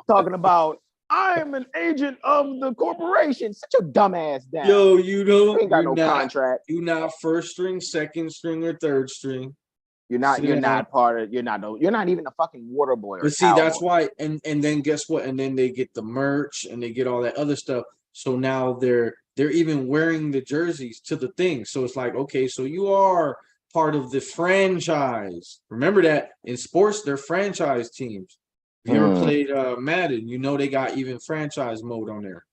talking about, I'm an agent of the corporation. Sit your dumb ass down. Yo, you ain't got no contract. You're not first string, second string, or third string. You're not even a fucking water boy. But see, that's why, and then guess what? And then they get the merch and they get all that other stuff. So now they're even wearing the jerseys to the thing. So it's like, okay, so you are part of the franchise. Remember that in sports, they're franchise teams. If you ever played Madden, they got even franchise mode on there.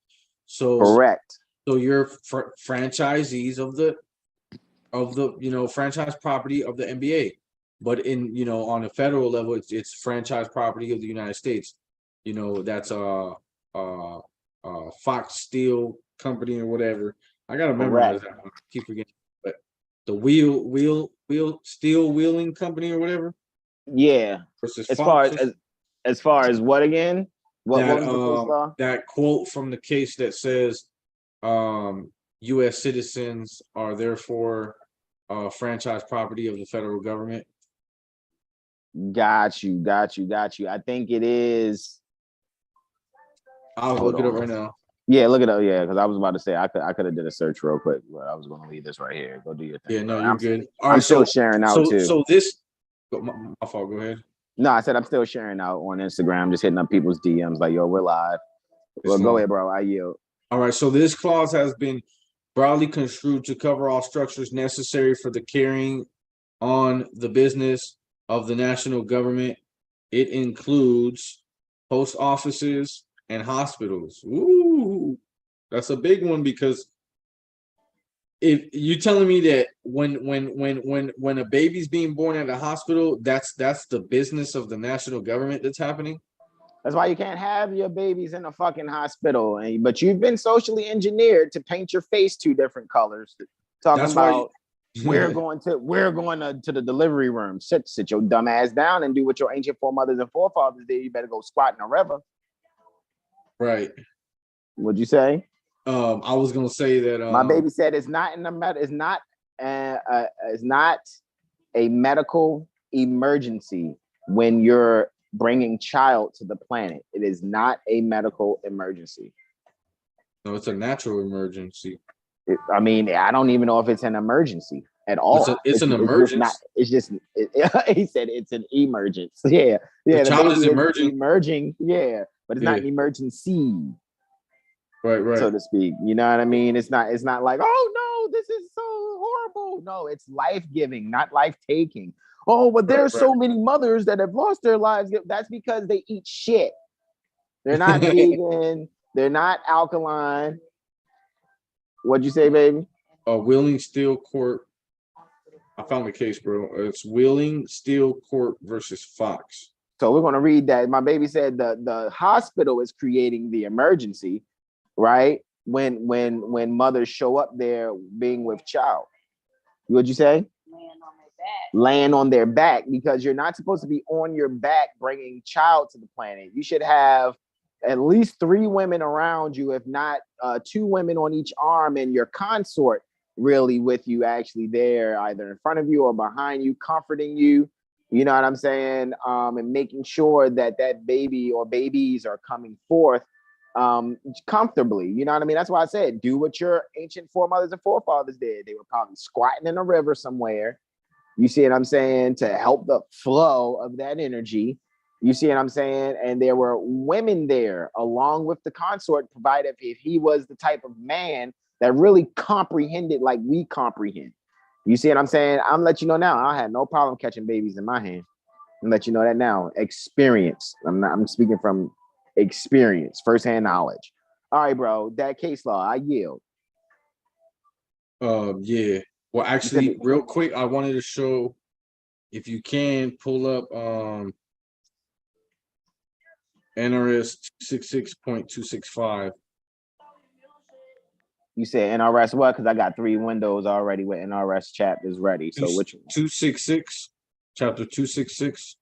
So correct. So you're franchisees of the franchise property of the NBA. But in on a federal level, it's franchise property of the United States. That's Fox Steel Company or whatever. I gotta memorize that one. I keep forgetting. But the wheel steel wheeling company or whatever. Yeah. Versus as Fox far As far as what again? What was the case law? That quote from the case that says U.S. citizens are therefore franchise property of the federal government. Got you. I think it is. I'll look it up right now. Yeah, look it up. Yeah, because I was about to say I could have did a search real quick, but I was going to leave this right here. Go do your thing. Yeah, no, you're good. All right, I'm still sharing out too. So this, my fault. Go ahead. No, I said I'm still sharing out on Instagram, just hitting up people's DMs like, yo, we're live. Well, go ahead, bro. I yield. All right. So this clause has been broadly construed to cover all structures necessary for the carrying on the business of the national government. It includes post offices and hospitals. Ooh, that's a big one, because if you're telling me that when a baby's being born at a hospital, that's the business of the national government that's happening. That's why you can't have your babies in a fucking hospital. But you've been socially engineered to paint your face 2 different colors. Talking that's about we're going to the delivery room. Sit your dumb ass down and do what your ancient foremothers and forefathers did. You better go squat in a river. Right. What'd you say? I was gonna say that my baby said it's not a medical emergency when you're bringing child to the planet. It is not a medical emergency. No, it's a natural emergency. I mean, I don't even know if it's an emergency at all. It's an emergency. He said it's an emergency. Yeah. The child is emerging. Yeah, but it's not an emergency. Right. So to speak. You know what I mean? It's not like, oh no, this is so horrible. No, it's life-giving, not life-taking. Oh, but there's so many mothers that have lost their lives. That's because they eat shit. They're not vegan. They're not alkaline. What'd you say, baby? Wheeling Steel Court. I found the case, bro. It's Wheeling Steel Court versus Fox. So we're gonna read that. My baby said the hospital is creating the emergency, right? When mothers show up there being with child. What'd you say? Laying on their back, because you're not supposed to be on your back bringing child to the planet. You should have at least 3 women around you, if not 2 women on each arm, and your consort really with you, actually there, either in front of you or behind you, comforting you. You know what I'm saying? And making sure that baby or babies are coming forth comfortably. You know what I mean? That's why I said, do what your ancient foremothers and forefathers did. They were probably squatting in a river somewhere. You see what I'm saying? To help the flow of that energy. You see what I'm saying? And there were women there along with the consort, provided if he was the type of man that really comprehended like we comprehend. You see what I'm saying? I'm letting you know now, I had no problem catching babies in my hand. I'm let you know that now. Experience. I'm speaking from experience, firsthand knowledge. All right, bro. That case law, I yield. Yeah. Well, actually, real quick, I wanted to show, if you can pull up NRS 266.265. You said NRS what? Because I got 3 windows already with NRS chapters ready. So which one? 266, chapter 266.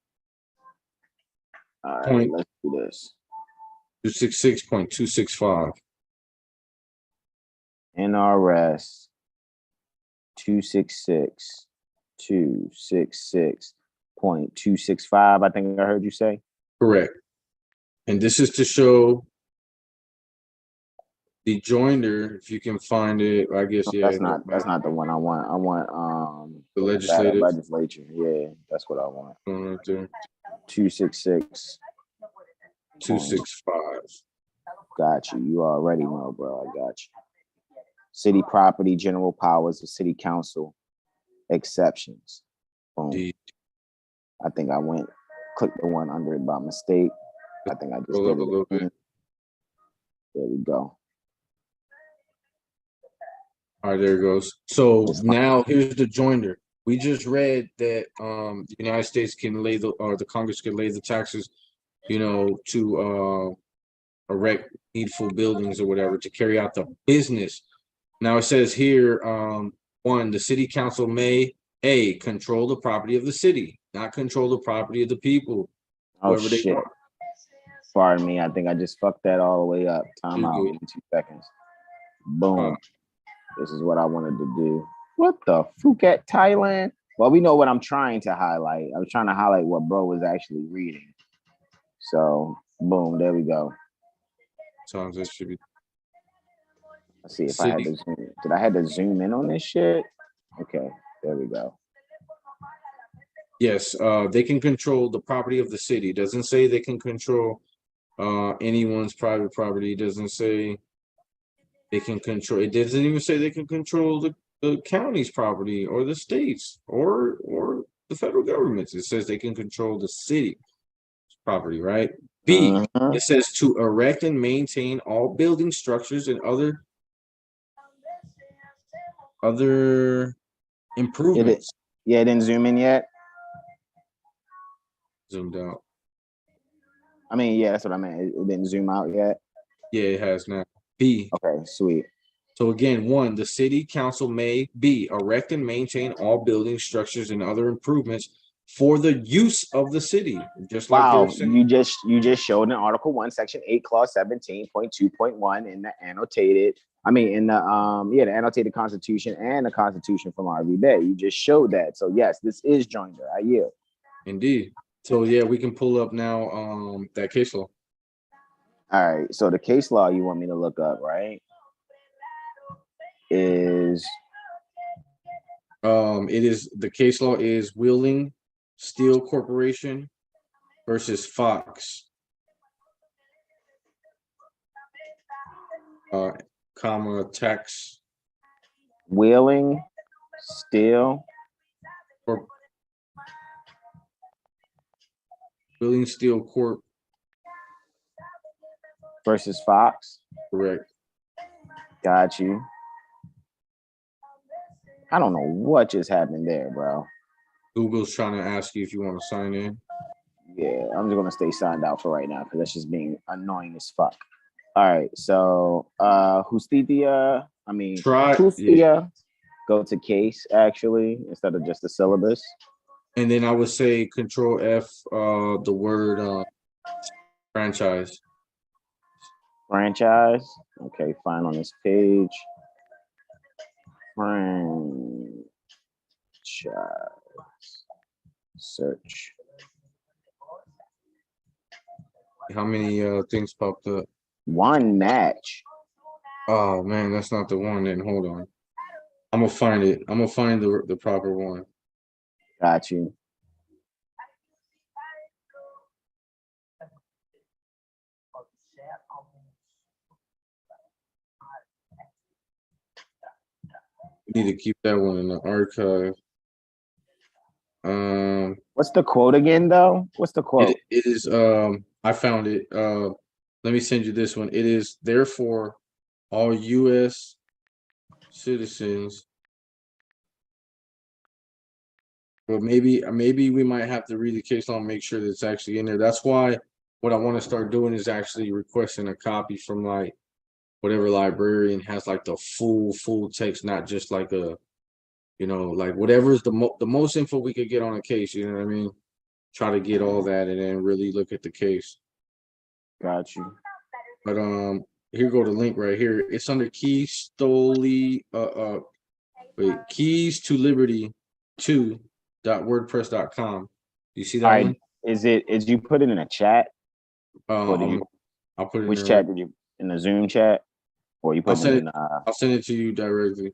All right, let's do this. 266.265. NRS 266.265. I think I heard you say. Correct. And this is to show the joinder, if you can find it. I guess that's not the one I want. I want the legislature. Yeah, that's what I want. Right there. 266. 265. Got you. You already know, bro. I got you. City property, general powers of city council, exceptions. Boom. I think I clicked the one under it by mistake. I think I just did it. A little bit. There we go. All right, there it goes. So now here's the joinder. We just read that the United States can lay the Congress can lay the taxes, to erect needful buildings or whatever to carry out the business. Now it says here, 1, the city council may control the property of the city, not control the property of the people. Oh shit! Pardon me. I think I just fucked that all the way up. Time You're out. good. Give me 2 seconds. Boom. This is what I wanted to do. What the Phuket, Thailand? Well, we know what I'm trying to highlight. I was trying to highlight what bro was actually reading. So, boom, there we go. Sounds this should be. Let's see if I had to zoom in. Did I have to zoom in on this shit? Okay, there we go. Yes, they can control the property of the city. It doesn't say they can control anyone's private property. It doesn't say they can control. It doesn't even say they can control the county's property or the states or the federal government. It says they can control the city property, right? B, it says to erect and maintain all building structures and other improvements. It didn't zoom in yet. Zoomed out. I mean, yeah, that's what I meant. It didn't zoom out yet. Yeah, it has now. B. Okay, sweet. So again, 1, the city council may B, erect and maintain all building structures and other improvements for the use of the city. Just like wow, you just showed in Article 1, Section 8, Clause 17.2.1 in the annotated. I mean, in the the annotated Constitution and the Constitution from RV Bay. You just showed that. So yes, this is joinder. I yield. Indeed. So yeah, we can pull up now that case law. All right. So the case law you want me to look up, right? Is the case law is Wheeling Steel Corporation versus Fox. Tax. Wheeling Steel. Wheeling Steel Corp. Versus Fox. Correct. Got you. I don't know what just happened there, bro. Google's trying to ask you if you want to sign in. Yeah, I'm just gonna stay signed out for right now because that's just being annoying as fuck. All right, so Justitia, go to case actually instead of just the syllabus. And then I would say Control F the word franchise. Franchise. Okay, fine on this page. Franchise. Search. How many things popped up? One match. Oh man, that's not the one. Then hold on. I'm gonna find it. I'm gonna find the proper one. Got you. We need to keep that one in the archive. What's the quote again, though? What's the quote? It is. I found it. Let me send you this one. It is therefore all U.S. citizens. Well, maybe we might have to read the case law and make sure that it's actually in there. That's why what I want to start doing is actually requesting a copy from like whatever librarian has like the full text, not just like a, like whatever is the most info we could get on a case. You know what I mean? Try to get all that and then really look at the case. Got you. But here go the link right here. It's under Keys to Liberty 2.wordpress.com. You see that one? Is you put it in a chat? I'll put it which chat did you in the Zoom chat? Or you put it in I'll send it to you directly.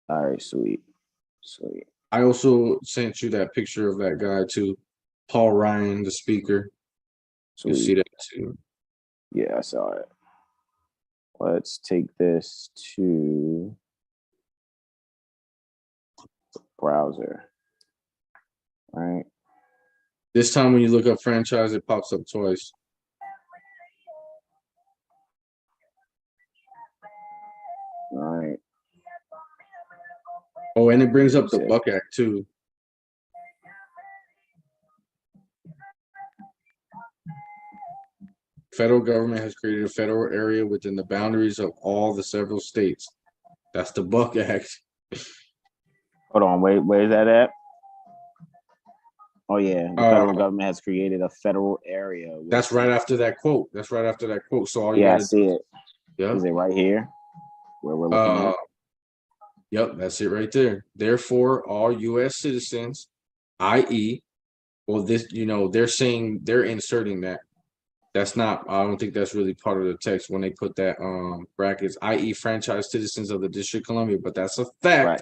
All right, sweet. I also sent you that picture of that guy too. Paul Ryan, the speaker. Sweet. You see that too. Yeah, I saw it. Let's take this to the browser. All right. This time when you look up franchise, it pops up twice. All right. Oh, and it brings up the Buck Act too. Federal government has created a federal area within the boundaries of all the several states. That's the Buck Act. Hold on, wait, where is that at? Oh yeah, the federal government has created a federal area. That's right after that quote. That's right after that quote. So all you Yeah, I gotta see it. Yeah. Is it right here where we're looking at? Yep, that's it right there. Therefore, all U.S. citizens, i.e., well, this, they're inserting that. That's not, I don't think that's really part of the text when they put that brackets, i.e., franchise citizens of the District of Columbia, but that's a fact Right.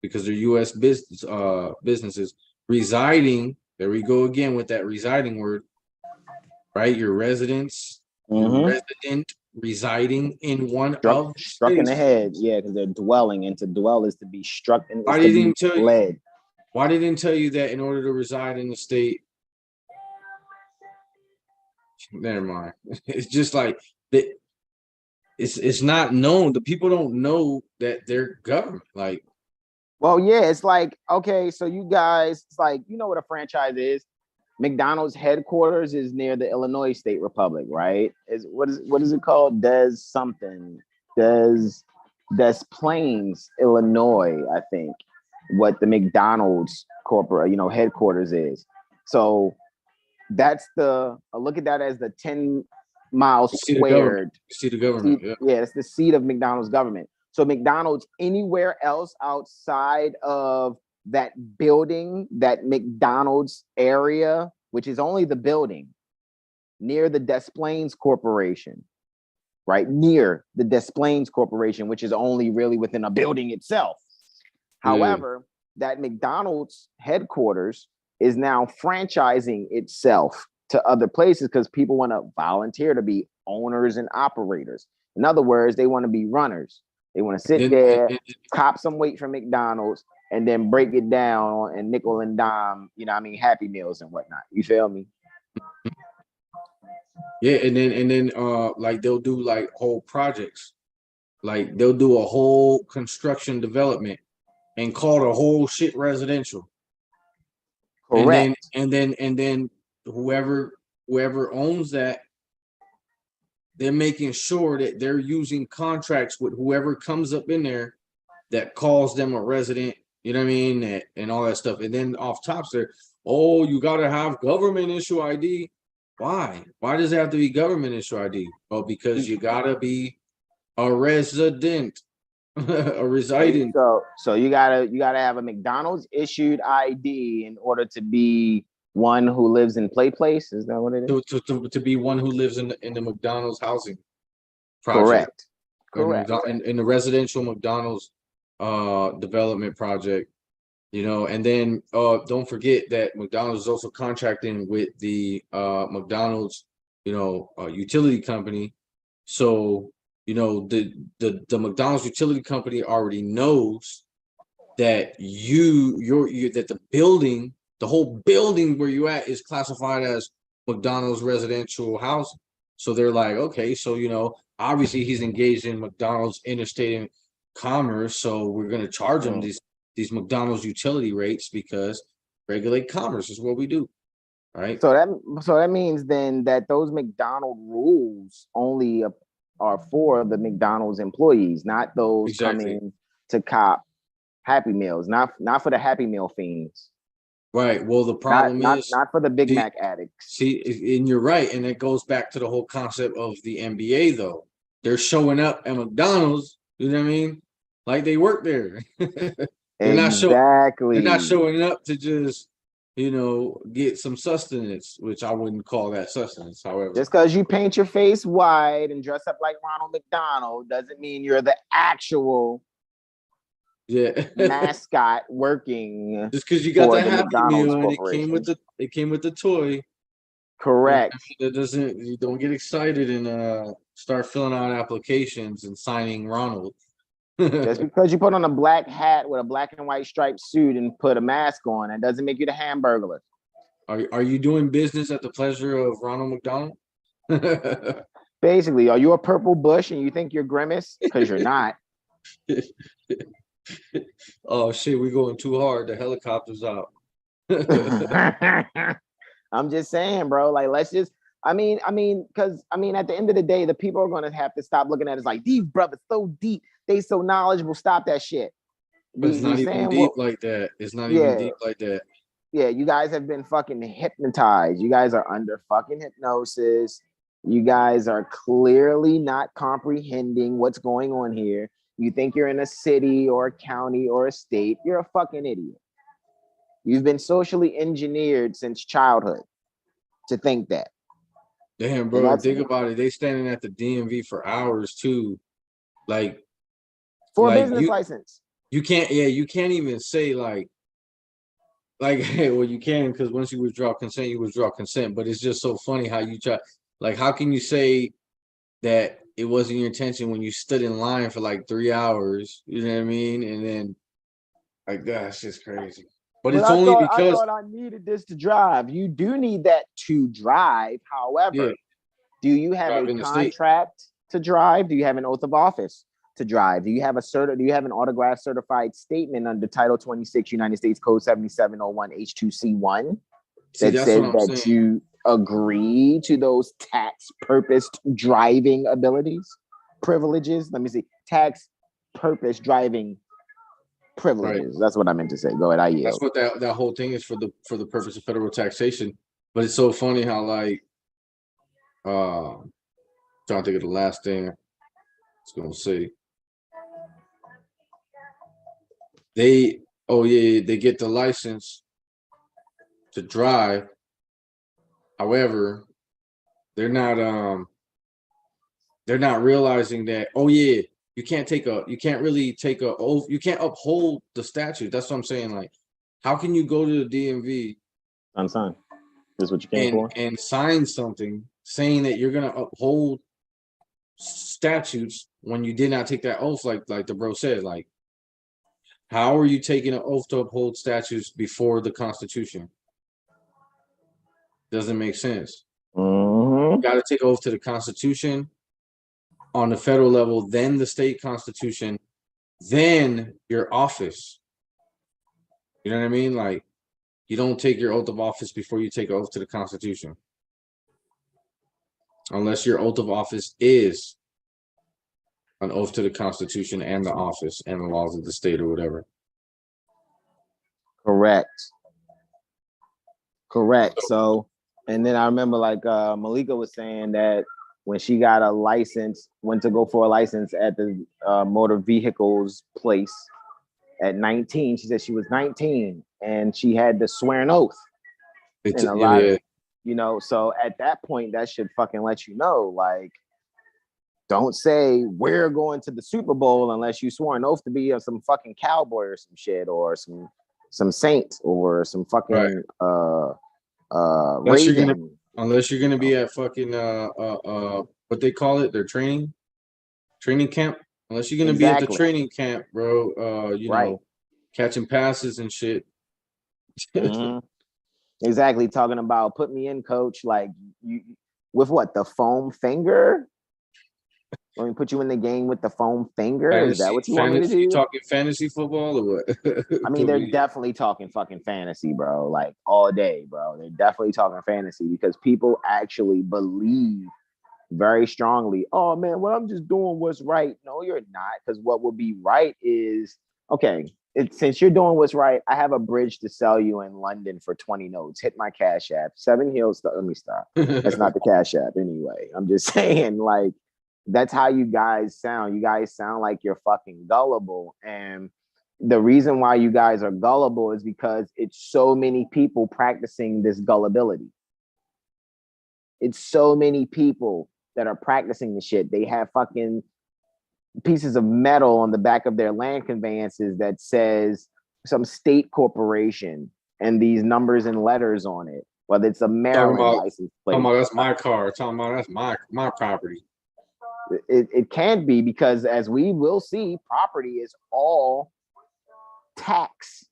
because they're U.S. businesses residing. There we go again with that residing word, right? Your residence, your resident residing in one of the Struck in the states. head, yeah, because they're dwelling, and to dwell is to be struck and Why they didn't tell you? Why they didn't tell you that in order to reside in the state? Never mind. It's just like that. It's not known. The people don't know that they're government. Like, well, yeah, it's like, okay, so you guys, it's like, you know what a franchise is? McDonald's headquarters is near the Illinois State Republic, right? What is it called? Des Plains, Illinois, I think. What the McDonald's corporate, headquarters is. So that's look at that as the 10 miles squared. You see the government. Yeah, it's the seat of McDonald's government. So McDonald's anywhere else outside of that building, that McDonald's area, which is only the building near the Des Plaines Corporation, right? Near the Des Plaines Corporation, which is only really within a building itself. However, that McDonald's headquarters is now franchising itself to other places because people want to volunteer to be owners and operators. In other words, they want to be runners. They want to sit there, cop some weight from McDonald's, and then break it down and nickel and dime, Happy Meals and whatnot. You feel me? Yeah, and then like they'll do like whole projects. Like they'll do a whole construction development and call the whole shit residential. Correct. And then whoever owns that, they're making sure that they're using contracts with whoever comes up in there that calls them a resident, you know what I mean, and all that stuff. And then off tops there, oh, you got to have government issue ID. Why? Why does it have to be government issue ID? Oh, because you got to be a resident, a residing. So you gotta have a McDonald's issued ID in order to be one who lives in Play Place. Is that what it is? To be one who lives in the McDonald's housing project. Correct. In the residential McDonald's development project, and then don't forget that McDonald's is also contracting with the McDonald's, utility company. So, the McDonald's utility company already knows that that the building, the whole building where you at is classified as McDonald's residential housing. So they're like, okay, so obviously he's engaged in McDonald's interstate commerce, so we're going to charge him these McDonald's utility rates because regulate commerce is what we do, right? So that means then that those McDonald's rules only are for the McDonald's employees, not those coming to cop Happy Meals, not for the Happy Meal fiends. Right. Well, the problem is not for the Big Mac addicts. See, and you're right, and it goes back to the whole concept of the NBA. Though they're showing up at McDonald's, you know what I mean? Like they work there. They're not showing up to just get some sustenance, which I wouldn't call that sustenance. However, just because you paint your face white and dress up like Ronald McDonald doesn't mean you're the actual mascot working. Just because you got the Happy Meal and it came with the toy. Correct. You don't get excited and start filling out applications and signing Ronald. Just because you put on a black hat with a black and white striped suit and put a mask on, that doesn't make you the Hamburglar. Are you doing business at the pleasure of Ronald McDonald? Basically, are you a purple bush and you think you're Grimace? Because you're not. Oh shit, we're going too hard. The helicopter's out. I'm just saying, bro. Like, let's just. At the end of the day, the people are going to have to stop looking at us like these brothers so deep, they so knowledgeable. Stop that shit. But it's not even deep like that. It's not even deep like that. Yeah, you guys have been fucking hypnotized. You guys are under fucking hypnosis. You guys are clearly not comprehending what's going on here. You think you're in a city or a county or a state. You're a fucking idiot. You've been socially engineered since childhood to think that. Damn, bro, think about it. They standing at the DMV for hours too. Like for a business license. You can't even say like, well, you can, because once you withdraw consent, you withdraw consent. But it's just so funny how you try, like, how can you say that it wasn't your intention when you stood in line for like 3 hours? You know what I mean? And then, like, that's just crazy. But it's only because I thought I needed this to drive. You do need that to drive. However, do you have a contract to drive? Do you have an oath of office to drive? Do you have do you have an autographed certified statement under Title 26 United States Code 7701 H2C1 that says that you agree to those tax purposed driving privileges? Let me see. Tax purpose driving privileges. Right. That's what I meant to say. Go ahead. I yield. That's what that whole thing is for the purpose of federal taxation. But it's so funny how like trying to think of the last thing I was gonna say. They get the license to drive. However, they're not realizing that, you can't really take a oath, you can't uphold the statute. That's what I'm saying. Like, how can you go to the DMV unsigned? This is what you came for? And sign something saying that you're gonna uphold statutes when you did not take that oath, like the bro said. Like, how are you taking an oath to uphold statutes before the Constitution? Doesn't make sense. You got to take oath to the Constitution on the federal level, then the state constitution, then your office. You know what I mean? Like, you don't take your oath of office before you take oath to the Constitution, unless your oath of office is an oath to the Constitution and the office and the laws of the state or whatever. Correct. So, and then I remember like Malika was saying that when she got a license, went to go for a license at the motor vehicles place at 19. She said she was 19 and she had to swear an oath. And a lot of, you know, so at that point, that should fucking let you know, like, don't say we're going to the Super Bowl unless you swore an oath to be some fucking cowboy or some shit or some saint or some fucking unless you're gonna be at fucking what they call it, their training camp. Unless you're gonna be at the training camp, bro, you know, catching passes and shit. Exactly. Talking about put me in, coach, like you with what, the foam finger? Let me put you in the game with the foam finger. Is that what you want me to do? You talking fantasy football or what? I mean, they're definitely talking fucking fantasy, bro. Like all day, bro. They're definitely talking fantasy because people actually believe very strongly, oh man, well, I'm just doing what's right. No, you're not, because what will be right is, okay, since you're doing what's right, I have a bridge to sell you in London for 20 notes. Hit my Cash App. 7 Hills. Let me stop. That's not the Cash App anyway. I'm just saying, like, that's how you guys sound. You guys sound like you're fucking gullible. And the reason why you guys are gullible is because it's so many people practicing this gullibility. It's so many people that are practicing the shit. They have fucking pieces of metal on the back of their land conveyances that says some state corporation and these numbers and letters on it, whether it's a Maryland license plate. Talking about that's my car. Talking about that's my property. It can't be, because as we will see, property is all tax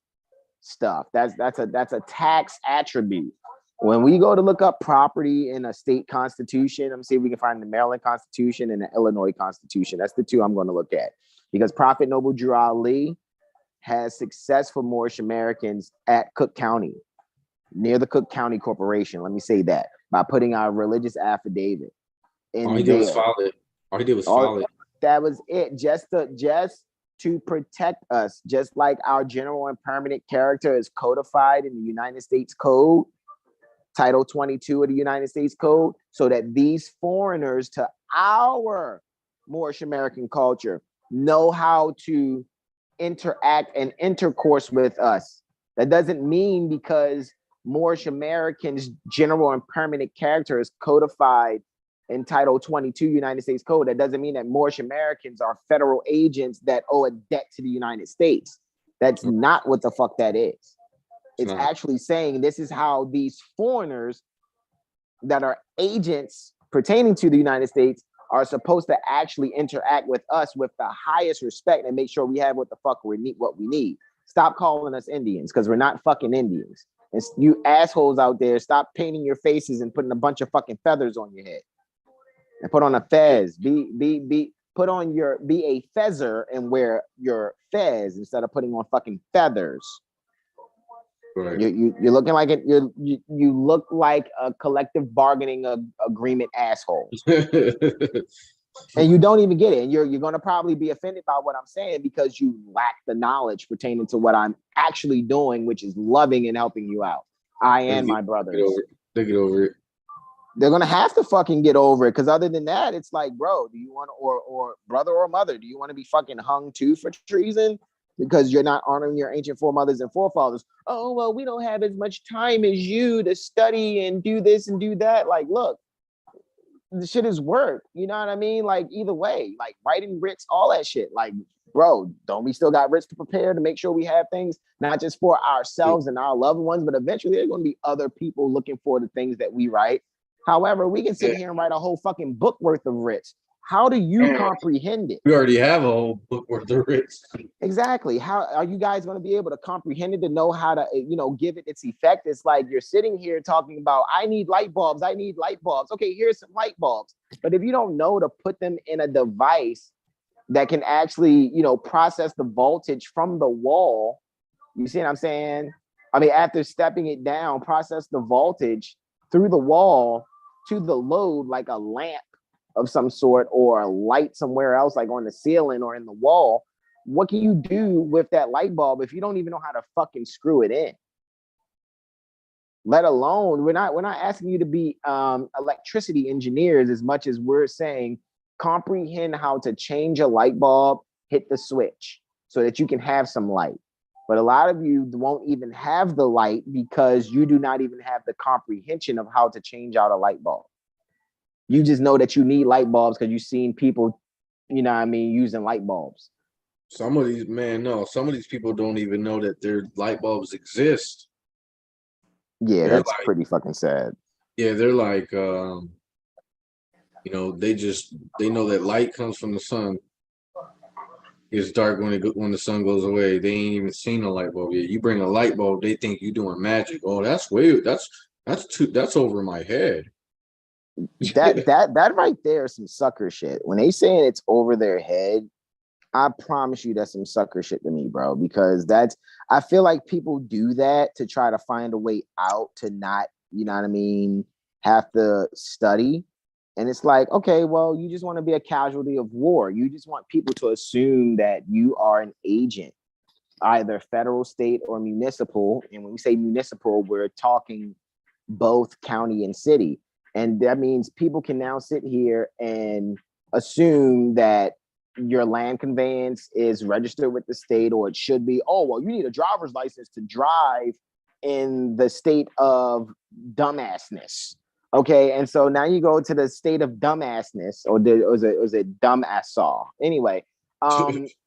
stuff. That's a tax attribute. When we go to look up property in a state constitution, I'm gonna see if we can find the Maryland Constitution and the Illinois Constitution. That's the two I'm going to look at, because Prophet Noble Drew Ali has success for Moorish Americans at Cook County, near the Cook County Corporation. Let me say that, by putting our religious affidavit in. All he did was file it. All he did was file it. That was it. Just to protect us, just like our general and permanent character is codified in the United States Code, Title 22 of the United States Code, so that these foreigners to our Moorish American culture know how to interact and intercourse with us. That doesn't mean because Moorish Americans' general and permanent character is codified in Title 22 United States Code. That doesn't mean that Moorish Americans are federal agents that owe a debt to the United States. That's not what the fuck that is. It's actually saying this is how these foreigners that are agents pertaining to the United States are supposed to actually interact with us with the highest respect and make sure we have what the fuck we need. Stop calling us Indians, because we're not fucking Indians. And you assholes out there, stop painting your faces and putting a bunch of fucking feathers on your head. And put on a fez. Be a feather and wear your fez instead of putting on fucking feathers. Right. You're looking like it. You look like a collective bargaining agreement asshole. And you don't even get it. And you're gonna probably be offended by what I'm saying because you lack the knowledge pertaining to what I'm actually doing, which is loving and helping you out. I and my brothers. They get over it. They're gonna have to fucking get over it, because other than that, it's like, bro, do you want or brother or mother, do you want to be fucking hung too for treason because you're not honoring your ancient foremothers and forefathers? Oh well, we don't have as much time as you to study and do this and do that. Like, look, the shit is work. You know what I mean? Like, either way, like writing writs, all that shit. Like, bro, don't we still got writs to prepare to make sure we have things not just for ourselves and our loved ones, but eventually there's going to be other people looking for the things that we write. However, we can sit here and write a whole fucking book worth of writs. How do you comprehend it? We already have a whole book worth of writs. Exactly. How are you guys going to be able to comprehend it, to know how to, give it its effect? It's like you're sitting here talking about, I need light bulbs. I need light bulbs. Okay, here's some light bulbs. But if you don't know to put them in a device that can actually, process the voltage from the wall, you see what I'm saying? I mean, after stepping it down, process the voltage through the wall to the load, like a lamp of some sort or a light somewhere else, like on the ceiling or in the wall. What can you do with that light bulb if you don't even know how to fucking screw it in? Let alone, we're not asking you to be electricity engineers as much as we're saying comprehend how to change a light bulb, hit the switch so that you can have some light. But a lot of you won't even have the light because you do not even have the comprehension of how to change out a light bulb. You just know that you need light bulbs because you've seen people, using light bulbs. Some of these people don't even know that their light bulbs exist. Yeah, that's like, pretty fucking sad. Yeah, they're like, they know that light comes from the sun. It's dark when the sun goes away. They ain't even seen a light bulb yet. You bring a light bulb, they think you're doing magic. Oh, that's weird. That's over my head. that right there is some sucker shit. When they saying it's over their head, I promise you that's some sucker shit to me, bro. Because I feel like people do that to try to find a way out to not, have to study. And it's like, okay, well, you just want to be a casualty of war. You just want people to assume that you are an agent, either federal, state, or municipal. And when we say municipal, we're talking both county and city. And that means people can now sit here and assume that your land conveyance is registered with the state, or it should be. Oh, well, you need a driver's license to drive in the state of dumbassness. Okay, and so now you go to the state of dumbassness, or was it dumbassaw? Anyway,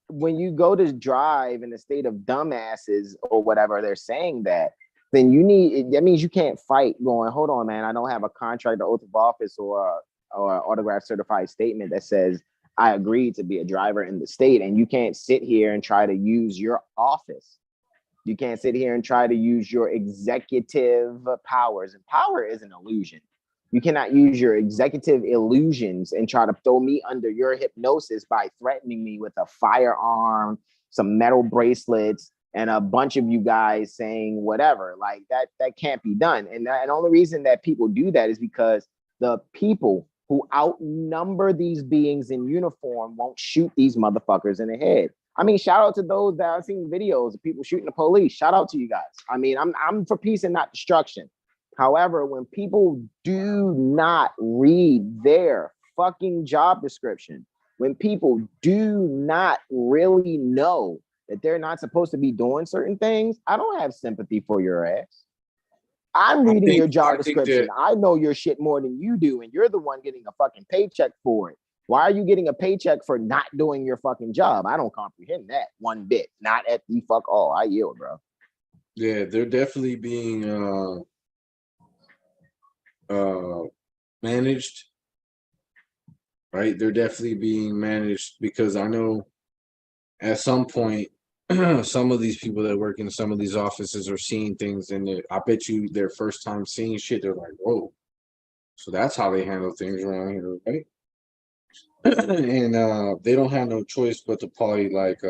when you go to drive in the state of dumbasses or whatever they're saying that, then that means you can't fight going, hold on, man, I don't have a contract or oath of office or autograph certified statement that says I agreed to be a driver in the state. And you can't sit here and try to use your office. You can't sit here and try to use your executive powers. And power is an illusion. You cannot use your executive illusions and try to throw me under your hypnosis by threatening me with a firearm, some metal bracelets, and a bunch of you guys saying whatever. Like that can't be done. And the only reason that people do that is because the people who outnumber these beings in uniform won't shoot these motherfuckers in the head. I mean, shout out to those that I've seen videos of people shooting the police. Shout out to you guys. I mean, I'm for peace and not destruction. However, when people do not read their fucking job description, when people do not really know that they're not supposed to be doing certain things, I don't have sympathy for your ass. I'm reading your job description. I know your shit more than you do, and you're the one getting a fucking paycheck for it. Why are you getting a paycheck for not doing your fucking job? I don't comprehend that one bit. Not at the fuck all. I yield, bro. Yeah, they're definitely being managed, right? They're definitely being managed because I know at some point some of these people that work in some of these offices are seeing things, and I bet you their first time seeing shit, they're like, whoa, so that's how they handle things around here, right? And they don't have no choice but to probably like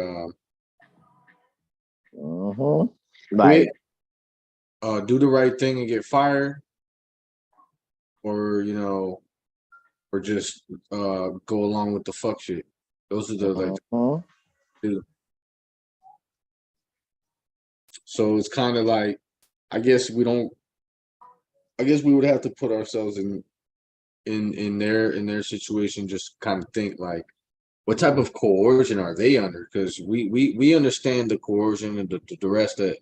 Like, do the right thing and get fired, or you know, or just go along with the fuck shit. Those are the like so it's kind of like, I guess we would have to put ourselves in their situation, just kind of think like, what type of coercion are they under? Because we understand the coercion and the rest that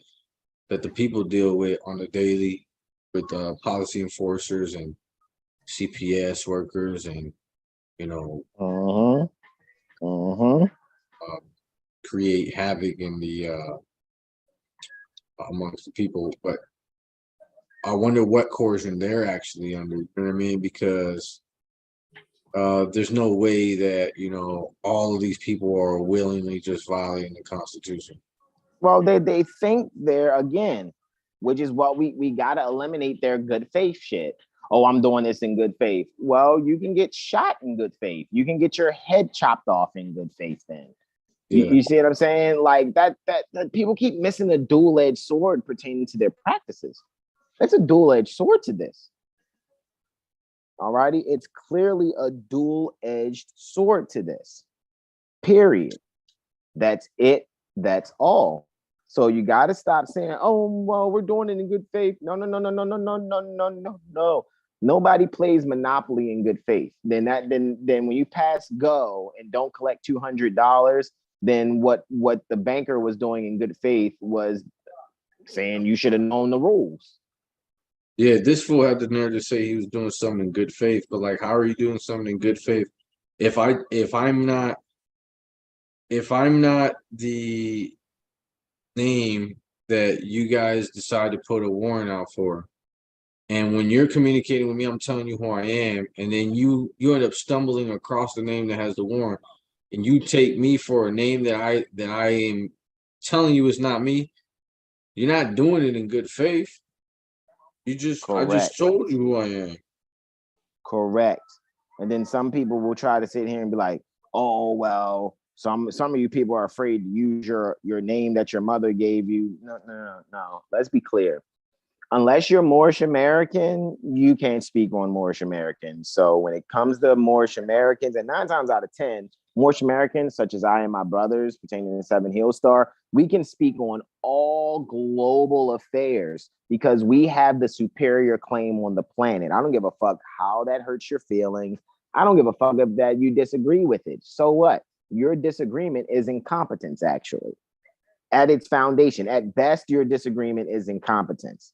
the people deal with on the daily with policy enforcers and CPS workers, and you know, create havoc in the amongst the people. But I wonder what coercion they're actually under. You know what I mean? Because there's no way that, you know, all of these people are willingly just violating the Constitution. Well, they think they're, again, which is what we gotta eliminate their good faith shit. Oh, I'm doing this in good faith. Well, you can get shot in good faith. You can get your head chopped off in good faith then. Yeah. You see what I'm saying? Like that people keep missing the dual-edged sword pertaining to their practices. That's a dual-edged sword to this. Alrighty, it's clearly a dual-edged sword to this. Period. That's it. That's all. So you got to stop saying, "Oh, well, we're doing it in good faith." No. Nobody plays Monopoly in good faith. Then when you pass go and don't collect $200, then what the banker was doing in good faith was saying you should have known the rules. Yeah, this fool had the nerve to say he was doing something in good faith, but like, how are you doing something in good faith if I'm not the name that you guys decide to put a warrant out for, and when you're communicating with me, I'm telling you who I am, and then you end up stumbling across the name that has the warrant, and you take me for a name that I am telling you is not me. You're not doing it in good faith. I just told you who I am. Correct. And then some people will try to sit here and be like, "Oh, well, some of you people are afraid to use your name that your mother gave you." No. Let's be clear. Unless you're Moorish American, you can't speak on Moorish Americans. So when it comes to Moorish Americans, and 9 times out of 10, Moorish Americans, such as I and my brothers pertaining to the 7 Hill Star, we can speak on all global affairs because we have the superior claim on the planet. I don't give a fuck how that hurts your feelings. I don't give a fuck if that you disagree with it. So what? Your disagreement is incompetence, actually. At its foundation, at best, your disagreement is incompetence.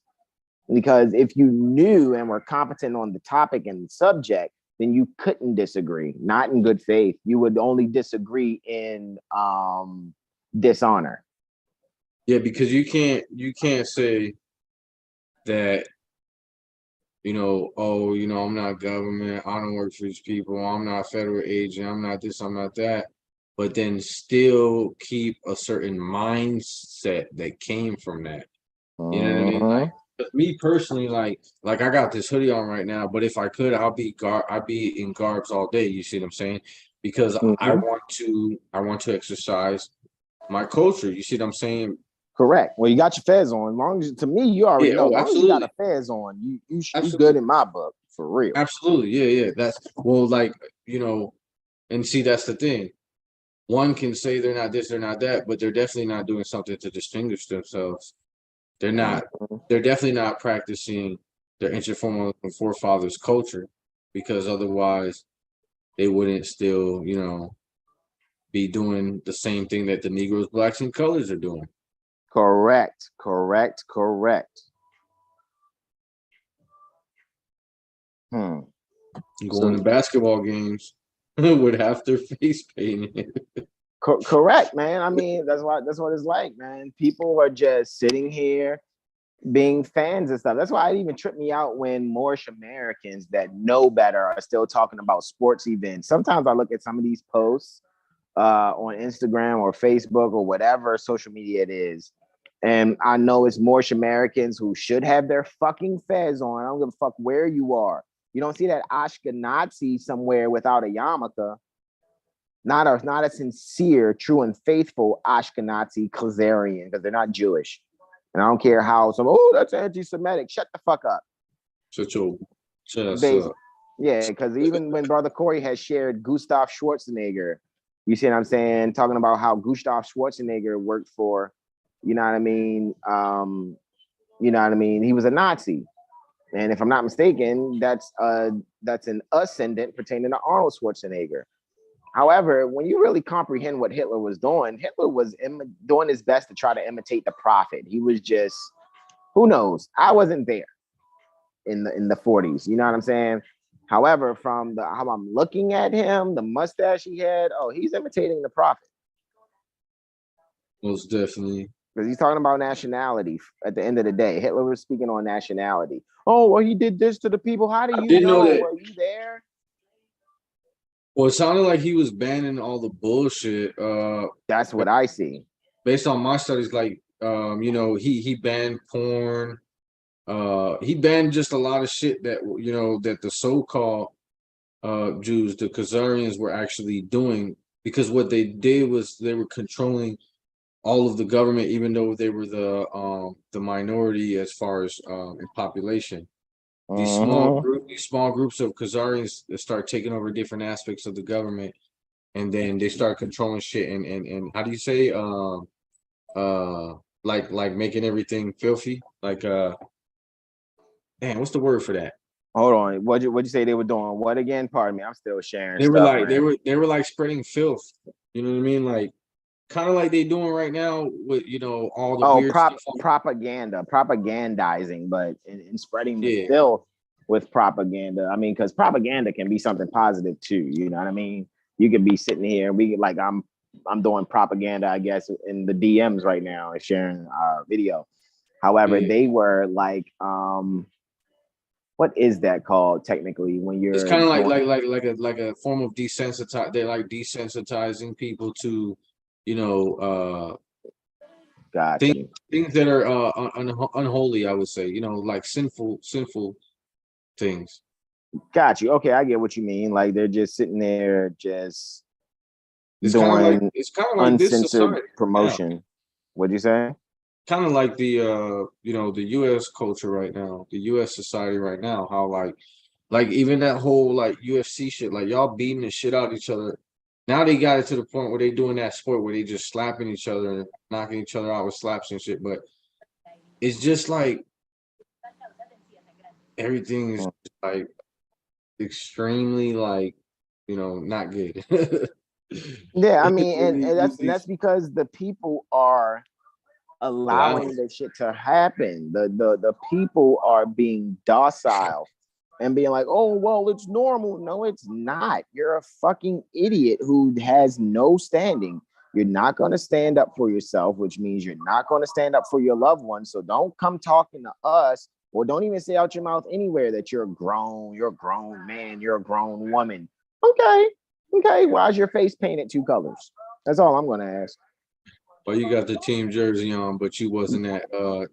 Because if you knew and were competent on the topic and the subject, then you couldn't disagree, not in good faith. You would only disagree in dishonor. Yeah, because you can't say that, you know, oh, you know, I'm not government, I don't work for these people, I'm not a federal agent, I'm not this, I'm not that, but then still keep a certain mindset that came from that. You know what I mean? Like, me personally, like I got this hoodie on right now, but if I could, I'd be in garbs all day. You see what I'm saying? Because I want to exercise my culture. You see what I'm saying? Correct. Well, you got your fez on. As long as, to me, you already know. As long as you got a fez on, you good in my book, for real. Absolutely. Yeah. That's, well, like, you know, and see, that's the thing. one can say they're not this, they're not that, but they're definitely not doing something to distinguish themselves. They're definitely not practicing their ancient forefathers' culture, because otherwise they wouldn't still, be doing the same thing that the Negroes, blacks, and colors are doing. Correct. Going to basketball games with half their face painted. Correct, man. I mean, that's what it's like, man. People are just sitting here being fans and stuff. That's why it even tripped me out when Moorish Americans that know better are still talking about sports events. Sometimes I look at some of these posts on Instagram or Facebook or whatever social media it is, and I know it's Moorish Americans who should have their fucking fez on. I don't give a fuck where you are. You don't see that Ashkenazi somewhere without a yarmulke. Not a sincere, true, and faithful Ashkenazi Khazarian, because they're not Jewish. And I don't care how that's anti-Semitic. Shut the fuck up. Shut your chest up. Yeah, because even when Brother Corey has shared Gustav Schwarzenegger, you see what I'm saying? Talking about how Gustav Schwarzenegger worked for, you know what I mean? He was a Nazi. And if I'm not mistaken, that's an ascendant pertaining to Arnold Schwarzenegger. However, when you really comprehend what Hitler was doing doing his best to try to imitate the prophet. He was just, who knows? I wasn't there in the 40s. You know what I'm saying? However, from how I'm looking at him, the mustache he had, he's imitating the prophet. Most definitely. Because he's talking about nationality at the end of the day. Hitler was speaking on nationality. Oh, well, he did this to the people. How do you know? Were you there? Well, it sounded like he was banning all the bullshit. That's what I see. Based on my studies, like he banned porn. He banned just a lot of shit that that the so-called Jews, the Khazarians, were actually doing, because what they did was they were controlling all of the government, even though they were the minority as far as in population. These small groups of Khazarians that start taking over different aspects of the government, and then they start controlling shit and how do you say like making everything filthy, like damn, what's the word for that? Hold on, what'd you say they were doing? What again? Pardon me, I'm still sharing. They were like spreading filth. You know what I mean? Like kind of like they doing right now with all the weird propagandizing, but in spreading the filth with propaganda. I mean, because propaganda can be something positive too. You know what I mean? You could be sitting here and I'm doing propaganda, I guess, in the DMs right now and sharing our video. However, they were like, what is that called technically? When you're, it's kind of like a form of desensitize. They're like desensitizing people to things that are unholy, I would say, like sinful things. Got you. Okay, I get what you mean. Like they're just sitting there just it's doing like uncensored promotion. Yeah. What'd you say? Kind of like the the US culture right now, the US society right now, how like even that whole like UFC shit, like y'all beating the shit out of each other. Now they got it to the point where they doing that sport where they just slapping each other and knocking each other out with slaps and shit. But it's just like everything is like extremely like not good. Yeah, I mean, and that's because the people are allowing this shit to happen. The people are being docile and being like, oh, well, it's normal. No, it's not. You're a fucking idiot who has no standing. You're not going to stand up for yourself, which means you're not going to stand up for your loved ones. So don't come talking to us, or don't even say out your mouth anywhere that you're a grown man, you're a grown woman. Okay. Why's your face painted two colors? That's all I'm going to ask. Well, you got the team jersey on, but you wasn't at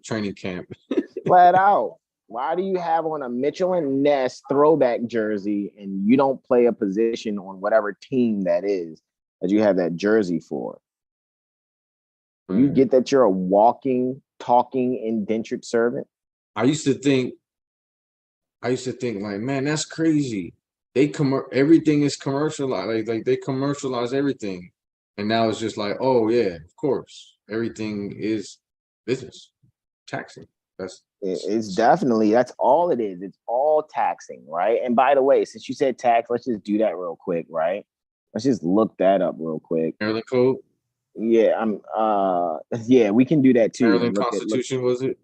training camp. Flat out. Why do you have on a Mitchell and Ness throwback jersey and you don't play a position on whatever team that is that you have that jersey for? You get that you're a walking, talking, indentured servant? I used to think like, man, that's crazy. Everything is commercialized. Like they commercialize everything. And now it's just like, oh yeah, of course, everything is business, taxing. It's definitely, that's all it is. It's all taxing, right? And by the way, since you said tax, let's just do that real quick, right? Let's just look that up real quick. Maryland Code. Yeah, yeah, we can do that too. Maryland Constitution, was it?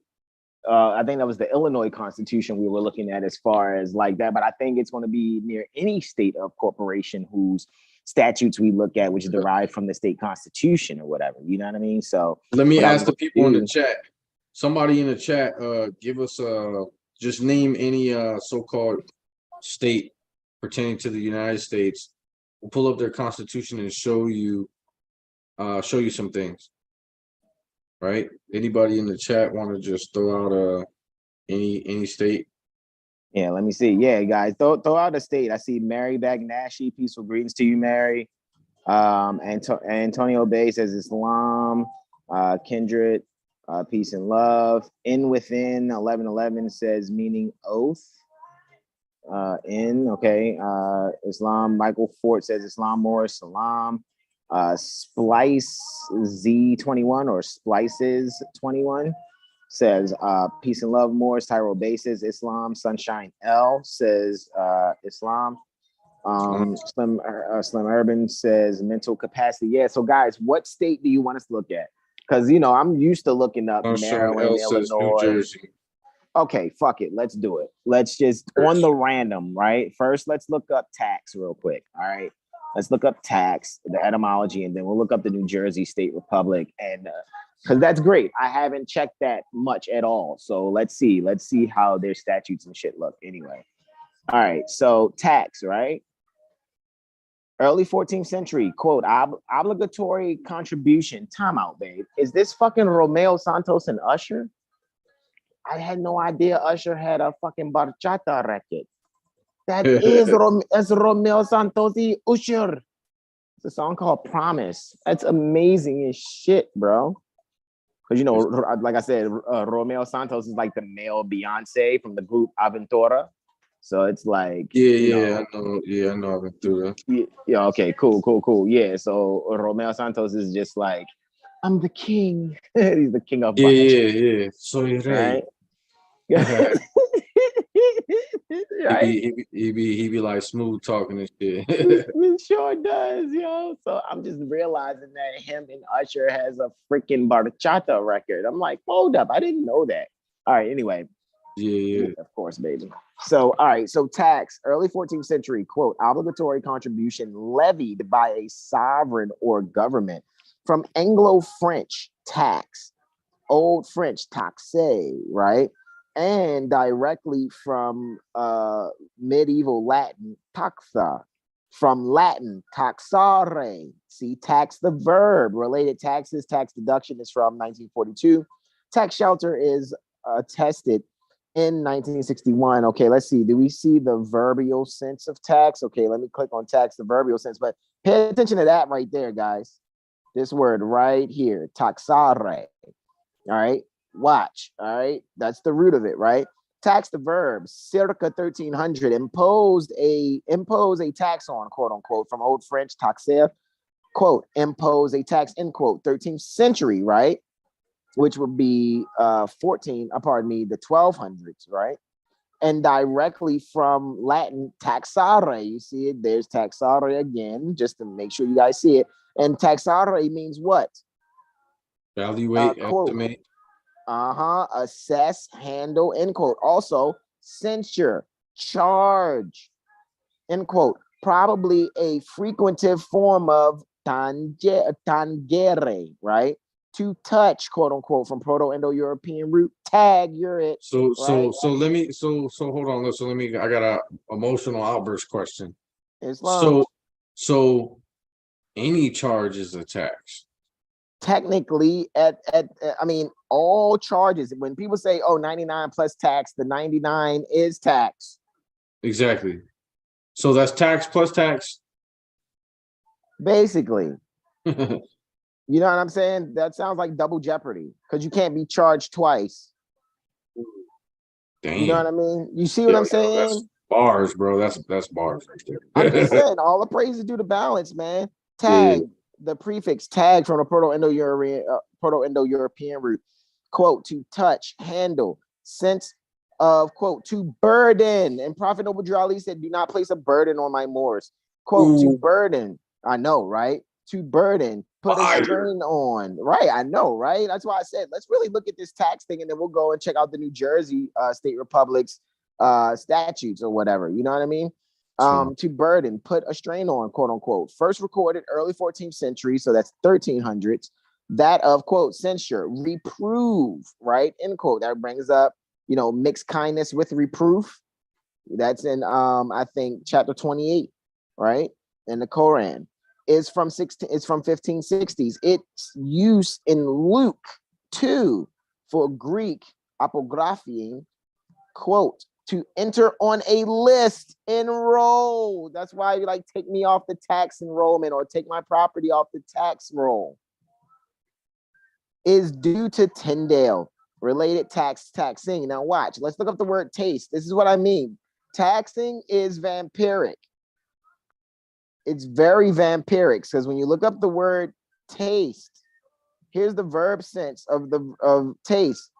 I think that was the Illinois Constitution we were looking at as far as like that, but I think it's going to be near any state of corporation whose statutes we look at, which is derived from the state constitution or whatever. You know what I mean? So let me ask the people in the chat. Somebody in the chat, give us just name any so-called state pertaining to the United States. We'll pull up their constitution and show you some things. Right? Anybody in the chat want to just throw out any state? Yeah, let me see. Yeah, guys, throw out a state. I see Mary Bagnashi. Peaceful greetings to you, Mary. Antonio Bay says Islam. Kindred, peace and love. In within 1111 says meaning oath. Okay. Islam. Michael Fort says Islam Moor Salam. Splice Z21 or Splices 21 says peace and love Moors. Tyrol Bases Islam. Sunshine L says Islam. Slim Urban says mental capacity. Yeah, so guys, what state do you want us to look at? Because you know I'm used to looking up Maryland, Illinois. Okay, fuck it, let's do it. Let's just on the random, right? First, let's look up tax real quick. All right. Let's look up tax, the etymology, and then we'll look up the New Jersey State Republic. And because that's great. I haven't checked that much at all. So let's see how their statutes and shit look anyway. All right, so tax, right? Early 14th century, quote, obligatory contribution. Time out, babe. Is this fucking Romeo Santos and Usher? I had no idea Usher had a fucking bachata record. That is Romeo Santos y Usher. It's a song called Promise. That's amazing as shit, bro. Because, you know, like I said, Romeo Santos is like the male Beyonce from the group Aventura. So it's like... I know Aventura. Yeah, okay, cool. Yeah, so Romeo Santos is just like, I'm the king. He's the king of bachata. Yeah. Soy rey. Right? Right? He be like smooth talking and shit. It sure does, yo. So I'm just realizing that him and Usher has a freaking bachata record. I'm like, hold up, I didn't know that. All right, anyway. Yeah, of course, baby. So, all right, so tax, early 14th century, quote, obligatory contribution levied by a sovereign or government. From Anglo-French, tax, Old French, taxe, right? And directly from medieval Latin, taxa, from Latin, taxare. See, tax the verb. Related taxes, tax deduction is from 1942. Tax shelter is attested in 1961. Okay, let's see. Do we see the verbial sense of tax? Okay, let me click on tax, the verbial sense. But pay attention to that right there, guys. This word right here, taxare. All right. Watch, all right, that's the root of it, right? Tax the verb, circa 1300, impose a tax on, quote unquote, from Old French taxer, quote, impose a tax, end quote, 13th century, right? Which would be the 1200s, right? And directly from Latin, taxare, you see it, there's taxare again, just to make sure you guys see it. And taxare means what? Evaluate, estimate. Assess, handle, end quote. Also, censure, charge, end quote. Probably a frequentive form of tangere, right? To touch, quote unquote, from Proto-Indo-European root, tag, you're it. So hold on. So I got a emotional outburst question. Islam. So any charge is a tax. Technically, I mean, all charges, when people say, oh, 99 plus tax, the 99 is tax. Exactly. So that's tax plus tax. Basically. You know what I'm saying? That sounds like double jeopardy because you can't be charged twice. Damn. You know what I mean? You see what I'm saying? That's bars, bro. That's bars right there. I'm just saying, all the praises due to balance, man. Tag. the prefix tag from the Proto-Indo-European root, quote, to touch, handle, sense of, quote, to burden. And Prophet Noble Drew Ali said, do not place a burden on my Moors. Quote, to burden. I know, right? To burden, put a strain on. Right, I know, right? That's why I said, let's really look at this tax thing, and then we'll go and check out the New Jersey State Republic's statutes or whatever. You know what I mean? To burden, put a strain on, quote unquote. First recorded early 14th century, so that's 1300s. That of, quote, censure, reprove, right? End quote. That brings up, you know, mixed kindness with reproof. That's in I think chapter 28, right? In the Quran. Is from 1560s. Its use in Luke 2 for Greek apography, quote, to enter on a list, enroll. That's why you like take me off the tax enrollment or take my property off the tax roll. Is due to Tyndale, related taxing. Now watch, let's look up the word taste. This is what I mean. Taxing is vampiric. It's very vampiric, because when you look up the word taste, here's the verb sense of taste.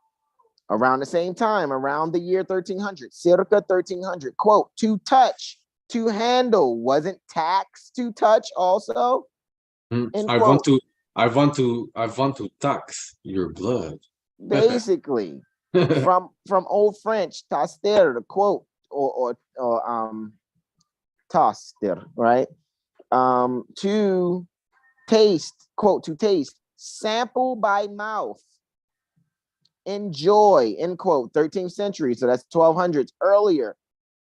Around the same time, around the year 1300, circa 1300, quote, to touch, to handle. Wasn't tax to touch also? I want to tax your blood. Basically, from Old French, taster, the quote, or taster, right? To taste, quote, to taste, sample by mouth, enjoy, end quote, 13th century, so that's 1200s earlier,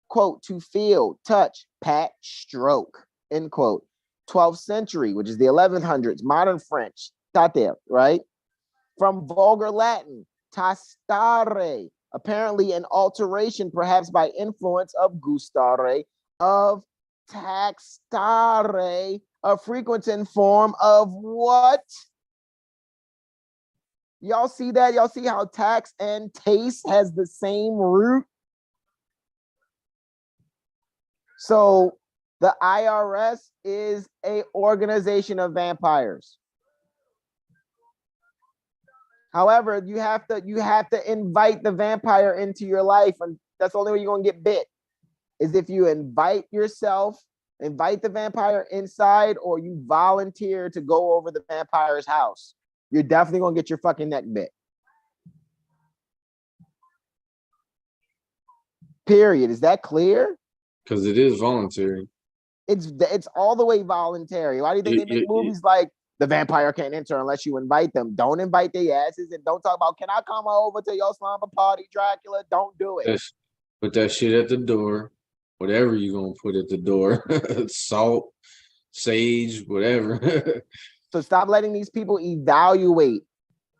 quote, to feel, touch, pat, stroke, end quote, 12th century, which is the 1100s, modern French, tate, right? From vulgar Latin, tastare, apparently an alteration, perhaps by influence of gustare, of taxare, a frequenting form of what? Y'all see that? Y'all see how tax and taste has the same root? So the IRS is an organization of vampires. However, you have to invite the vampire into your life, and that's the only way you're gonna get bit. Is if you invite the vampire inside, or you volunteer to go over the vampire's house. You're definitely gonna get your fucking neck bit. Period. Is that clear? Because it is voluntary. It's all the way voluntary. Why do you think they make movies like the vampire can't enter unless you invite them? Don't invite their asses, and don't talk about, can I come over to your slumber party, Dracula? Don't do it. Put that shit at the door. Whatever you're gonna put at the door. Salt, sage, whatever. So stop letting these people evaluate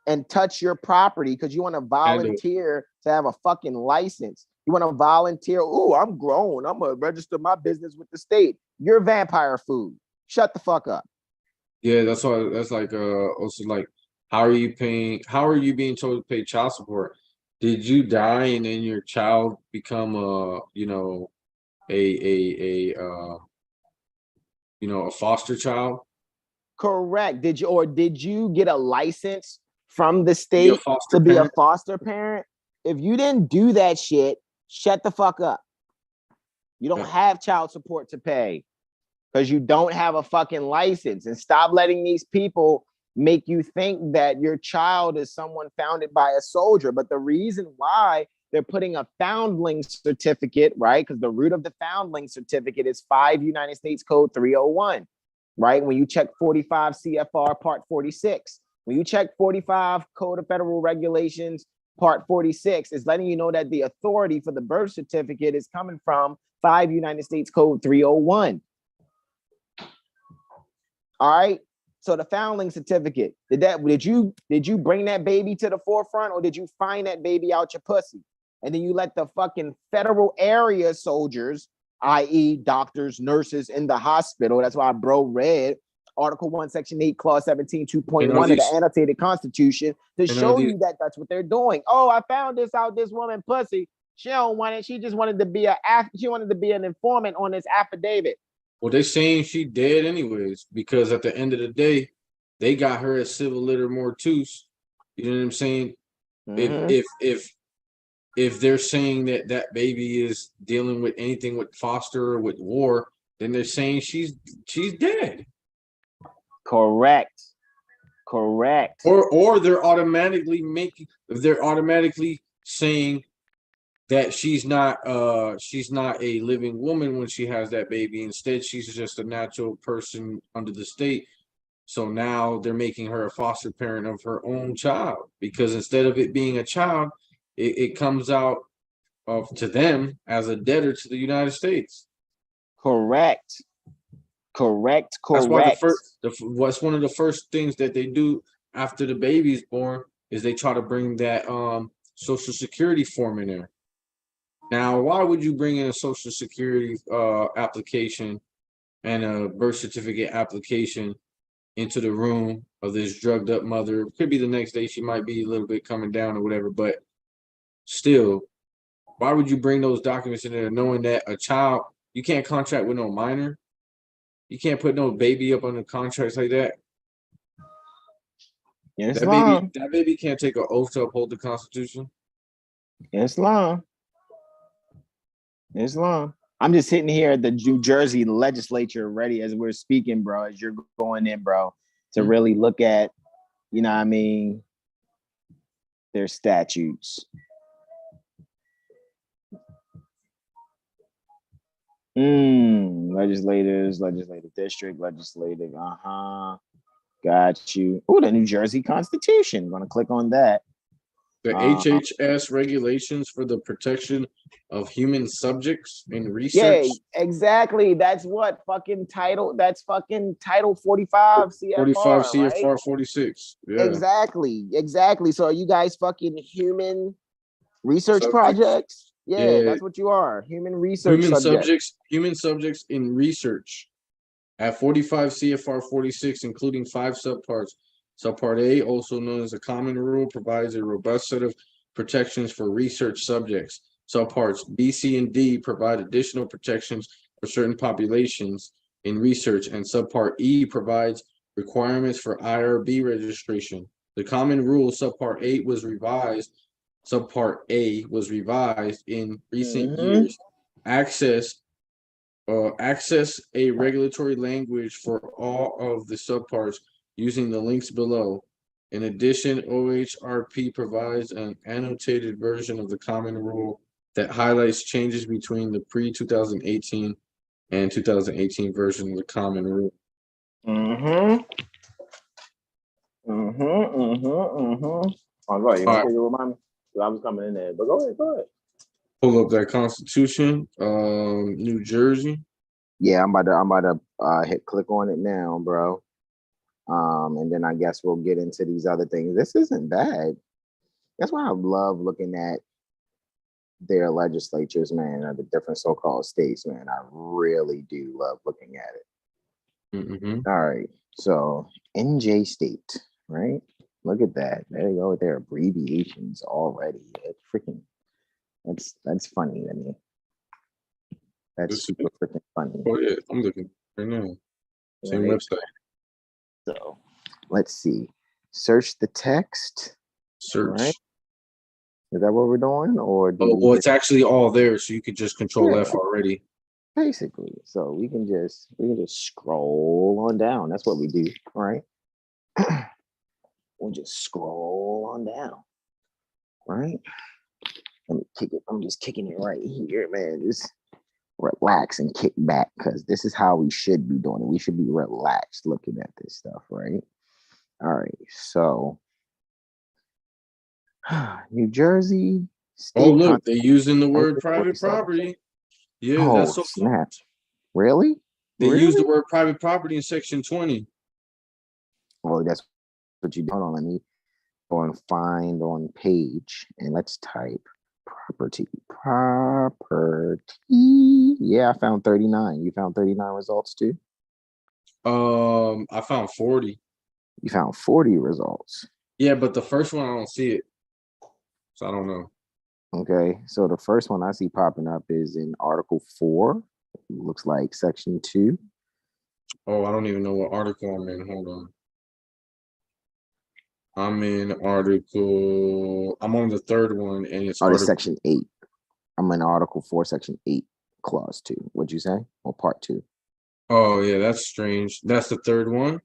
and touch your property because you want to volunteer to have a fucking license. You want to volunteer. Oh, I'm grown. I'm gonna register my business with the state. You're vampire food. Shut the fuck up. Yeah, that's why. That's like also like, how are you being told to pay child support? Did you die and then your child become a foster child? Correct. Did you get a license from the state to be a foster parent? If you didn't do that shit, shut the fuck up. You don't have child support to pay because you don't have a fucking license. And stop letting these people make you think that your child is someone founded by a soldier. But the reason why they're putting a foundling certificate, right? Because the root of the foundling certificate is 5 United States Code 301, right? When you check 45 CFR Part 46, when you check 45 Code of Federal Regulations Part 46, is letting you know that the authority for the birth certificate is coming from 5 United States Code 301. All right. So the foundling certificate, did you bring that baby to the forefront, or did you find that baby out your pussy? And then you let the fucking federal area soldiers, i.e. doctors, nurses in the hospital. That's why bro read Article 1, Section 8, Clause 17, 2.1 of the annotated Constitution to show you that that's what they're doing. Oh, I found this out this woman pussy. She don't want it. She just wanted to be an informant on this affidavit. Well, they're saying she dead anyways, because at the end of the day, they got her as civil litter mortuus. You know what I'm saying? Mhm. If they're saying that that baby is dealing with anything with foster or with war, then they're saying she's dead. Correct. Correct. Or they're automatically saying that she's not a living woman when she has that baby. Instead, she's just a natural person under the state. So now they're making her a foster parent of her own child, because instead of it being a child, it comes out of to them as a debtor to the United States. Correct. Correct. That's why Correct. what's one of the first things that they do after the baby's born is they try to bring that social security form in there. Now, why would you bring in a social security application and a birth certificate application into the room of this drugged up mother? It could be the next day she might be a little bit coming down or whatever, but still, why would you bring those documents in there knowing that a child, you can't contract with no minor? You can't put no baby up on the contracts like that. Islam. That baby can't take an oath to uphold the Constitution. Islam. Islam. I'm just sitting here at the New Jersey legislature ready as we're speaking, bro, as you're going in, bro, to really look at, you know what I mean, their statutes. Legislators, legislative district, legislative, got you. Oh, the New Jersey Constitution. Gonna click on that. The HHS regulations for the protection of human subjects in research. Yeah, exactly. That's what fucking title. That's fucking title 45 CFR. 45 CFR right? 46. Yeah. Exactly. Exactly. So are you guys fucking human research Subjects. projects? Yeah, that's what you are. Human research subjects. Human subjects in research at 45 CFR 46, including 5 subparts. Subpart A, also known as a common rule, provides a robust set of protections for research subjects. Subparts B, C, and D provide additional protections for certain populations in research, and subpart E provides requirements for IRB registration. The common rule, subpart 8, was revised. Subpart A was revised in recent years. Access a regulatory language for all of the subparts using the links below. In addition, OHRP provides an annotated version of the common rule that highlights changes between the pre-2018 and 2018 version of the common rule. All right, you want to remind me? I was coming in there, but go ahead. Pull up that Constitution, New Jersey. Yeah, I'm about to hit click on it now, bro. And then I guess we'll get into these other things. This isn't bad. That's why I love looking at their legislatures, man, or the different so-called states, man. I really do love looking at it. All right, so NJ State, right? Look at that. There you go with their abbreviations already. That's funny to me. That's super freaking funny. Oh yeah, I'm looking right now. Same website. So let's see. Search the text. Search. Right? Is that what we're doing? Or well, it's actually all there, so you could just control F already. Basically. So we can just scroll on down. That's what we do, right? We'll just scroll on down. Right? Let me kick it. I'm just kicking it right here, man. Just relax and kick back, because this is how we should be doing it. We should be relaxed looking at this stuff, right? All right, so New Jersey State. Oh, look, they're using the word private property. Yeah, that's so snap. Really? They use the word private property in section 20. Oh, that's what you do. Hold on, let me go and find on page, and let's type property. Yeah, I found 39. You found 39 results too? I found 40. You found 40 results. Yeah, but the first one I don't see it, so I don't know. Okay, so the first one I see popping up is in Article 4, Looks like section 2. Oh, I don't even know what article I'm in. Hold on. I'm in article. I'm on the third one, and it's Oh, it's article. section 8. I'm in Article 4, Section 8, Clause 2. What'd you say? Or Part 2? Oh yeah, that's strange. That's the third one.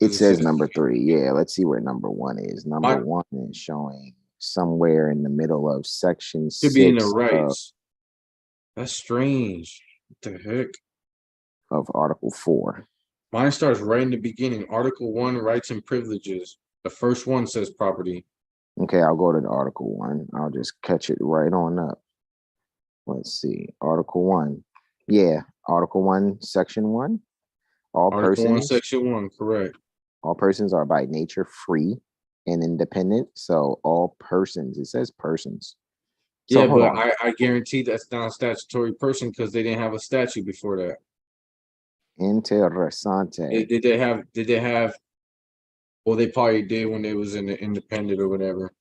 It It says says number 3. Yeah, let's see where number 1 is. Number 1 is showing somewhere in the middle of section should be in the 6 rights. That's strange. What the heck? of Article 4. Mine starts right in the beginning. Article 1, rights and privileges. The first one says property. Okay, I'll go to the Article 1. I'll just catch it right on up. Let's see. Article 1. Yeah, Article 1, Section 1. Article 1, Section 1, correct. All persons are by nature free and independent. So all persons, it says persons. So Yeah, but I guarantee that's not a statutory person because they didn't have a statute before that. Interessante. Did they have, well, they probably did when they was in the independent or whatever.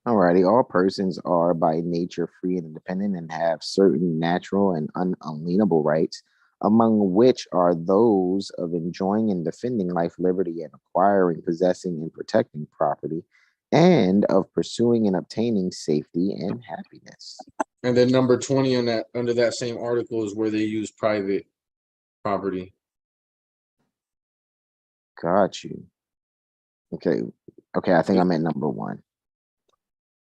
Alrighty, all persons are by nature free and independent and have certain natural and unalienable rights, among which are those of enjoying and defending life, liberty, and acquiring, possessing, and protecting property, and of pursuing and obtaining safety and happiness. And then number 20 on that under that same article is where they use private property. Got you. Okay. I think I'm at number 1.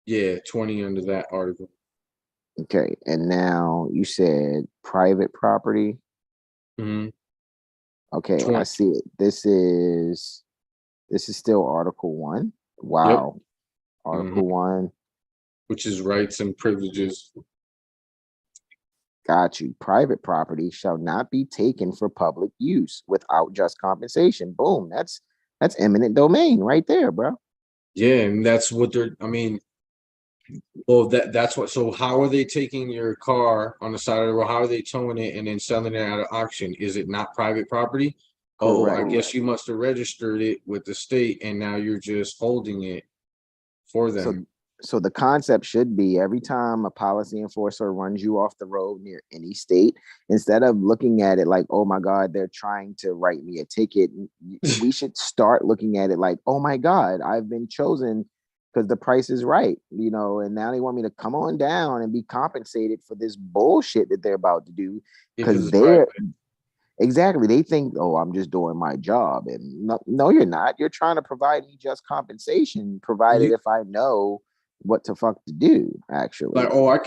Yeah, 20 under that article. Okay, and now you said private property. Mm-hmm. Okay, 20. I see it. This is still Article 1. Wow. Yep. Article 1. Which is rights and privileges. Got you. Private property shall not be taken for public use without just compensation. Boom. That's eminent domain right there, bro. Yeah, and that's what well, that's what. So how are they taking your car on the side of the road? How are they towing it and then selling it at an auction? Is it not private property? Correct. Oh, I guess you must have registered it with the state, and now you're just holding it for them. So the concept should be every time a policy enforcer runs you off the road near any state, instead of looking at it like, oh my God, they're trying to write me a ticket, we should start looking at it like, oh my God, I've been chosen because the price is right, and now they want me to come on down and be compensated for this bullshit that they're about to do because exactly, they think, oh, I'm just doing my job, and no, you're not. You're trying to provide me just compensation, provided if I know what the fuck to do, actually. Like, oh, I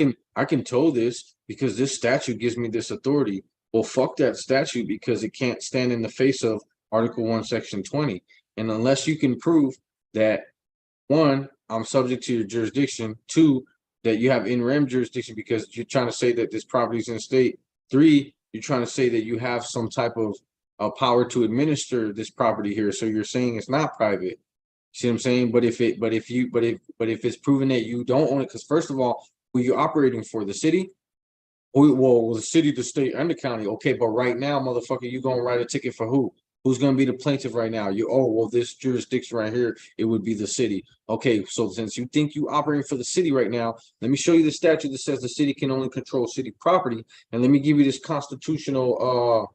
can tow this because this statute gives me this authority. Well, fuck that statute because it can't stand in the face of Article 1, Section 20. And unless you can prove that, 1, I'm subject to your jurisdiction, 2, that you have in rem jurisdiction because you're trying to say that this property is in the state, 3, you're trying to say that you have some type of power to administer this property here. So you're saying it's not private. See what I'm saying? But if it's proven that you don't own it, because first of all, who you're operating for, the city? Well, the city, the state, and the county. Okay, but right now, motherfucker, you gonna write a ticket for who? Who's gonna be the plaintiff right now? This jurisdiction right here, it would be the city. Okay, so since you think you operating for the city right now, let me show you the statute that says the city can only control city property, and let me give you this constitutional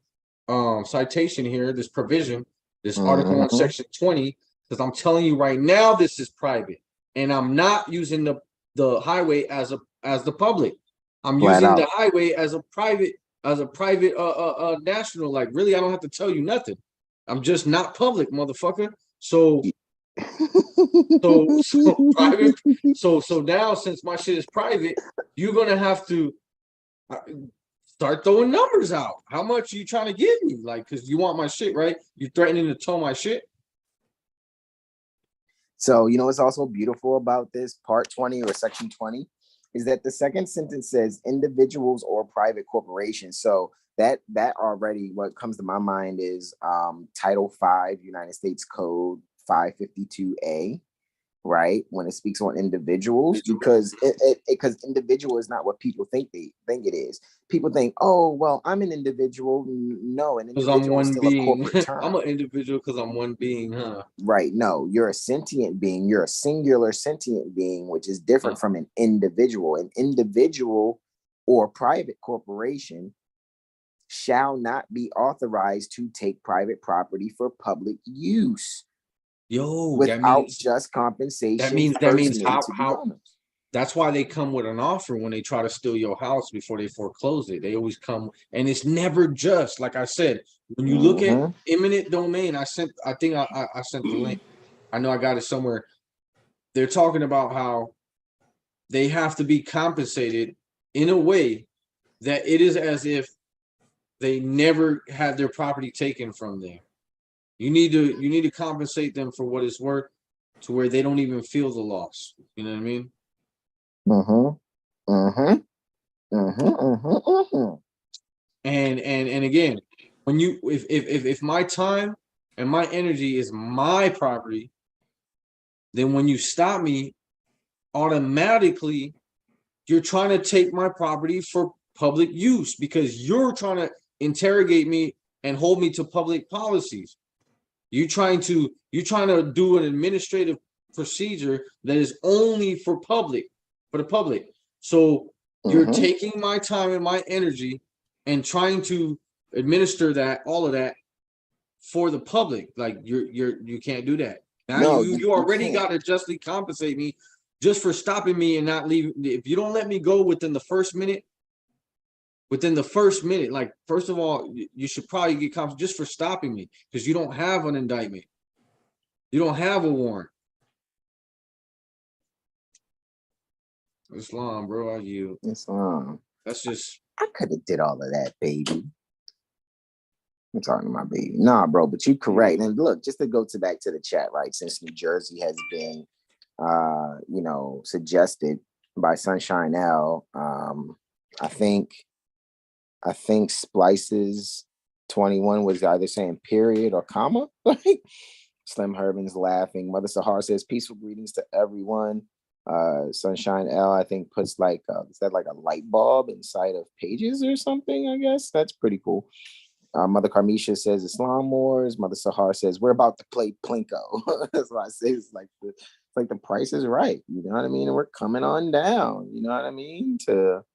citation here, this provision, this Article 1, Section 20. Because I'm telling you right now, this is private, and I'm not using the highway as the public. I'm using the highway as a private national. Like, really, I don't have to tell you nothing. I'm just not public, motherfucker. So private. So now, since my shit is private, you're gonna have to start throwing numbers out. How much are you trying to give me? Like, because you want my shit, right? You're threatening to tow my shit. So, what's also beautiful about this Part 20 or Section 20 is that the second sentence says individuals or private corporations. So that already, what comes to my mind is Title 5 United States Code 552A, right? When it speaks on individuals, because individual is not what people think it is. People think, oh, well, I'm an individual. No, an individual is still a corporate term. I'm an individual because I'm one being, huh? Right. No, you're a sentient being. You're a singular sentient being, which is different from an individual. An individual or private corporation shall not be authorized to take private property for public use Yo, without just compensation that means made to the how owners. that's why they come with an offer when they try to steal your house before they foreclose it. They always come, and it's never just like I said. When you look at eminent domain, I sent the link. I know I got it somewhere. They're talking about how they have to be compensated in a way that it is as if they never had their property taken from them. You need to compensate them for what it's worth to where they don't even feel the loss. You know what I mean? And again, when you if my time and my energy is my property, then when you stop me, automatically you're trying to take my property for public use because you're trying to interrogate me and hold me to public policies. You're trying to do an administrative procedure that is only for the public. So you're taking my time and my energy and trying to administer all of that for the public. Like you can't do that. Now No, you already got to justly compensate me just for stopping me and not leaving. If you don't let me go within the first minute, like first of all, you should probably get compensated just for stopping me because you don't have an indictment. You don't have a warrant. Islam, bro, Islam. That's just. I could have did all of that, baby. I'm talking to my baby. Nah, bro, but you correct. And look, just to go back to the chat, right? Since New Jersey has been, suggested by Sunshine L, I think Splices 21 was either saying period or comma. Like Slim Herman's laughing. Mother Sahar says peaceful greetings to everyone. Sunshine L, I think, puts is that like a light bulb inside of pages or something? I guess that's pretty cool. Mother Carmisha says Islam Wars. Mother Sahar says we're about to play Plinko. That's what I say. It's like the price is right. You know what I mean? And we're coming on down. You know what I mean? To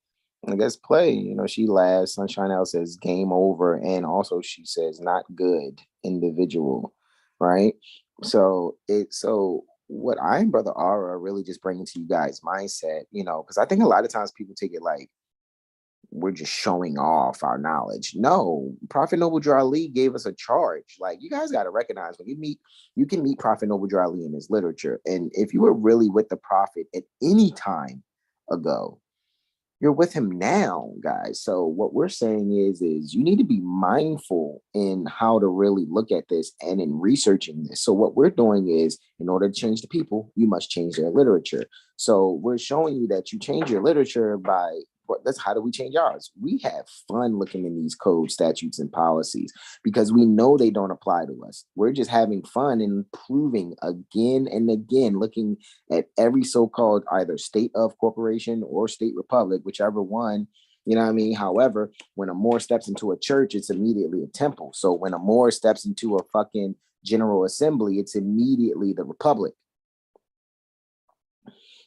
I guess play. She laughs. Sunshine L says game over, and also she says not good individual, right? So what I and Brother Ara are really just bringing to you guys mindset, because I think a lot of times people take it like we're just showing off our knowledge. No, Prophet Noble Drew Ali gave us a charge. Like you guys got to recognize when you can meet Prophet Noble Drew Ali in his literature. And if you were really with the Prophet at any time ago, you're with him now, guys. So what we're saying is you need to be mindful in how to really look at this and in researching this. So what we're doing is, in order to change the people, you must change their literature. So we're showing you that you change your literature that's how do we change ours? We have fun looking in these codes, statutes, and policies because we know they don't apply to us. We're just having fun and proving again and again, looking at every so-called either state of corporation or state republic, whichever one, you know what I mean? However, when a Moor steps into a church, it's immediately a temple. So when a Moor steps into a fucking general assembly, it's immediately the republic.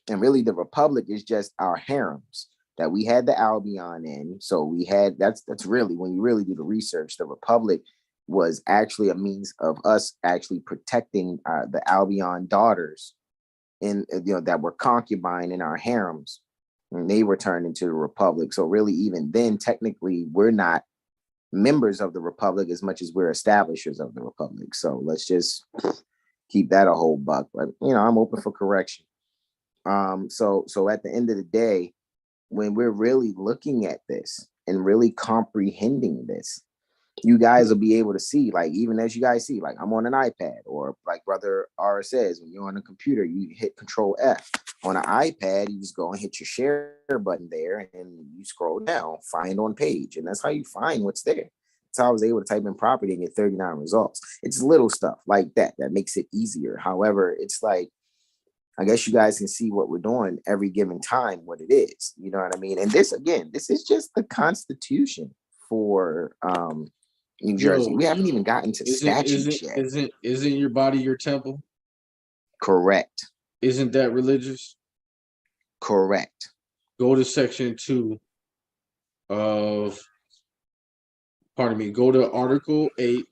And really the republic is just our harems that we had the Albion in. So we had, that's really, when you really do the research, the Republic was actually a means of us actually protecting the Albion daughters that were concubine in our harems. And they were turned into the Republic. So really, even then, technically, we're not members of the Republic as much as we're establishers of the Republic. So let's just keep that a whole buck. But, I'm open for correction. So at the end of the day, when we're really looking at this and really comprehending this, you guys will be able to see, like, even as you guys see, like I'm on an iPad, or like Brother R says, when you're on a computer, you hit Control F. On an iPad, you just go and hit your share button there and you scroll down, find on page. And that's how you find what's there. That's how I was able to type in property and get 39 results. It's little stuff like that makes it easier. However, it's like, I guess you guys can see what we're doing every given time, what it is. You know what I mean? And this is just the Constitution for New Jersey. We haven't even gotten to statutes yet. Isn't your body your temple? Correct. Isn't that religious? Correct. Go to section 2 of, pardon me, go to Article 8.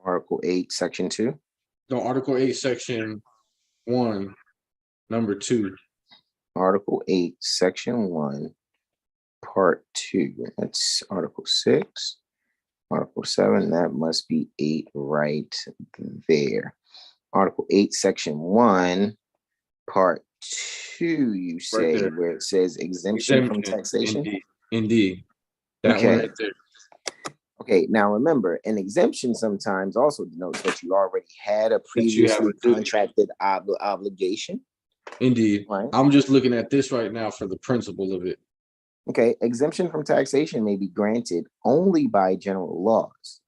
Article 8, Section 2. No, Article 8, Section 1, number 2. Article 8, Section 1, Part 2. That's Article 6. Article 7, that must be 8 right there. Article 8, Section 1, Part 2, you say, Right, where it says exemption from exemption. taxation? Indeed. That Okay. one right there. Okay, now remember, an exemption sometimes also denotes that you already had a previously contracted obligation. Indeed. Right. I'm just looking at this right now for the principle of it. Okay, exemption from taxation may be granted only by general laws.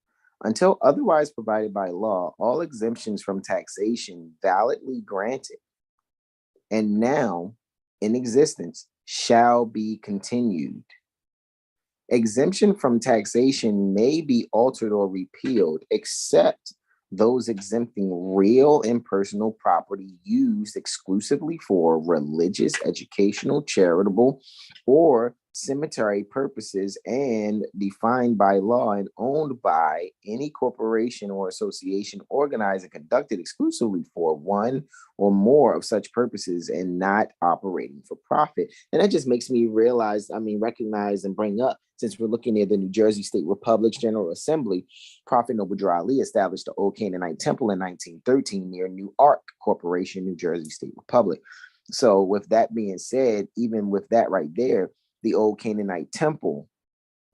Until otherwise provided by law, all exemptions from taxation validly granted and now in existence shall be continued. Exemption from taxation may be altered or repealed, except those exempting real and personal property used exclusively for religious, educational, charitable, or cemetery purposes and defined by law and owned by any corporation or association organized and conducted exclusively for one or more of such purposes and not operating for profit. And that just makes me recognize and bring up, since we're looking at the New Jersey State Republic's General Assembly, Prophet Noble Drew Ali established the Old Canaanite Temple in 1913 near New Ark Corporation, New Jersey State Republic. So with that being said, even with that right there, the Old Canaanite Temple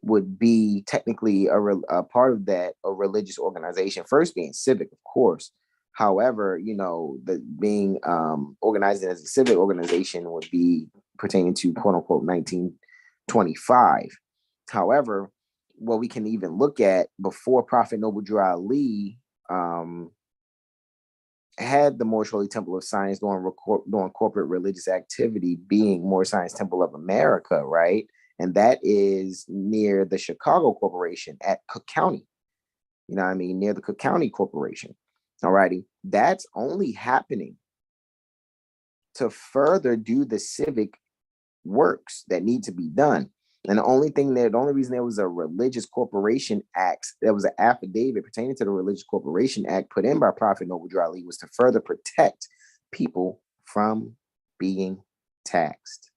would be technically a part of that, a religious organization, first being civic, of course. However, the being organized as a civic organization would be pertaining to quote unquote 1925. However, what we can even look at before Prophet Noble Drew Ali had the Moorish Holy Temple of Science doing corporate religious activity, being Moor Science Temple of America, right? And that is near the Chicago Corporation at Cook County. Near the Cook County Corporation. All righty. That's only happening to further do the civic works that need to be done. And the only reason there was a Religious Corporation Act, there was an affidavit pertaining to the Religious Corporation Act put in by Prophet Noble Drew Ali, was to further protect people from being taxed.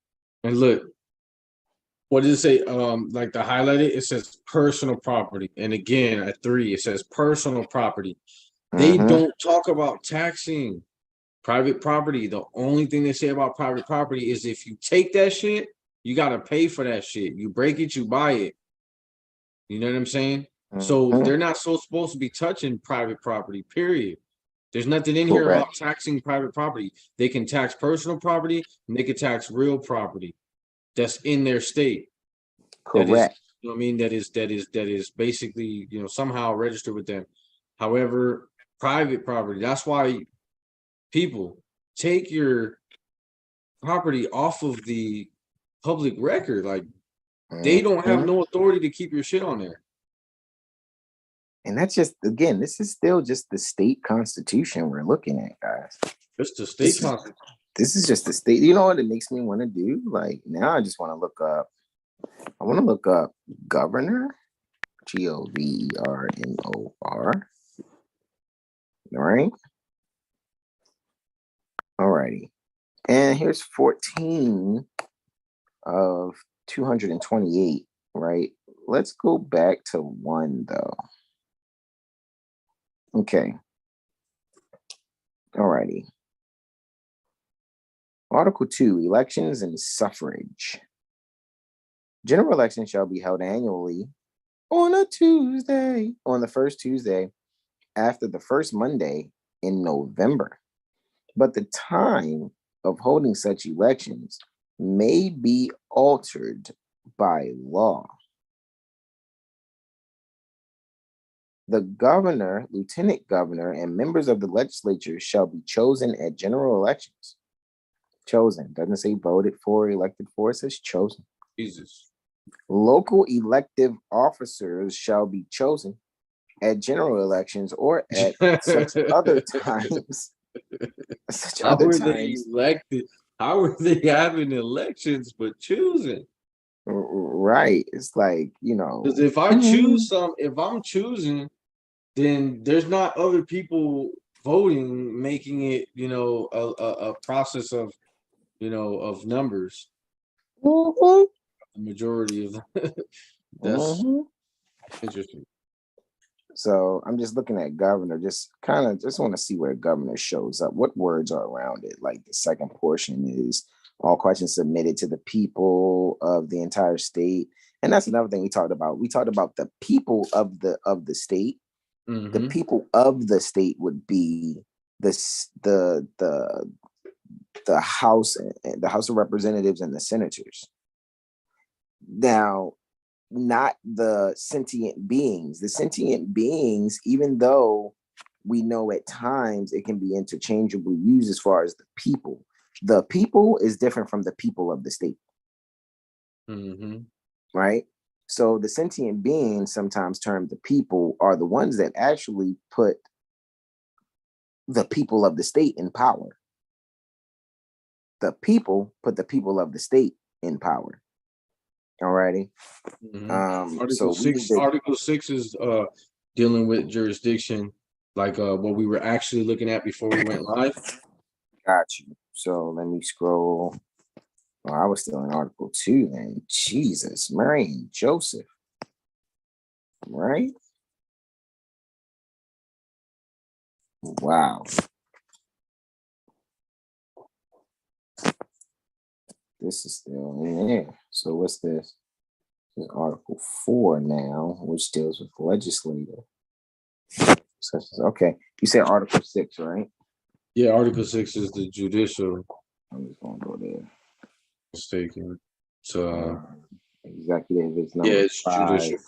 And look, what does it say? Like the highlighted, it says personal property. And again, at 3, it says personal property. They don't talk about taxing private property. The only thing they say about private property is if you take that shit, you got to pay for that shit. You break it, you buy it. You know what I'm saying? So they're not supposed to be touching private property, period. There's nothing in here about taxing private property. They can tax personal property and they can tax real property that's in their state. Correct. That is basically, somehow registered with them. However, private property, that's why people take your property off of the public record. Like, they don't have no authority to keep your shit on there. And that's just, again, this is still just the state constitution we're looking at, guys. Just the state constitution. This is just the state. You know what it makes me want to do? Like, now I just want to look up, governor, GOVERNOR. All right. Alrighty. And here's 14 of 228, right? Let's go back to 1 though. Okay. Alrighty. Article 2, elections and suffrage. General elections shall be held annually on the first Tuesday after the first Monday in November. But the time of holding such elections may be altered by law. The governor, lieutenant governor, and members of the legislature shall be chosen at general elections. Chosen. Doesn't say voted for, elected for, it says chosen. Jesus. Local elective officers shall be chosen at general elections or at such other times. How were they elected? how are they having elections but choosing? Right. It's like, you know, Because if I'm choosing, then there's not other people voting, making it, a process of, of numbers. mhm, The majority of that's mhm. interesting. So I'm just looking at governor, just want to see where governor shows up. What words are around it? Like the second portion is all questions submitted to the people of the entire state. And that's another thing we talked about. We talked about the people of the state. The Mm-hmm. people of the state would be the House and the House of Representatives and the senators. Now, not the sentient beings. The sentient beings, even though we know at times it can be interchangeably used as far as the people is different from the people of the state. Mm-hmm. Right? So the sentient beings, sometimes termed the people, are the ones that actually put the people of the state in power. The people put the people of the state in power. Alrighty. Mm-hmm. So we need to, Article 6 is dealing with jurisdiction, like what we were actually looking at before we went live. got you. So let me scroll. Oh, I was still in Article 2 then. Jesus, Mary and Joseph. Right? Wow. This is still in there. So what's this? This is Article 4 now, which deals with legislative. Okay. You said Article 6, right? Yeah, Article 6 is the judicial. I'm just gonna go there. Mistaken. So Executive is yeah, number it's 5. judicial.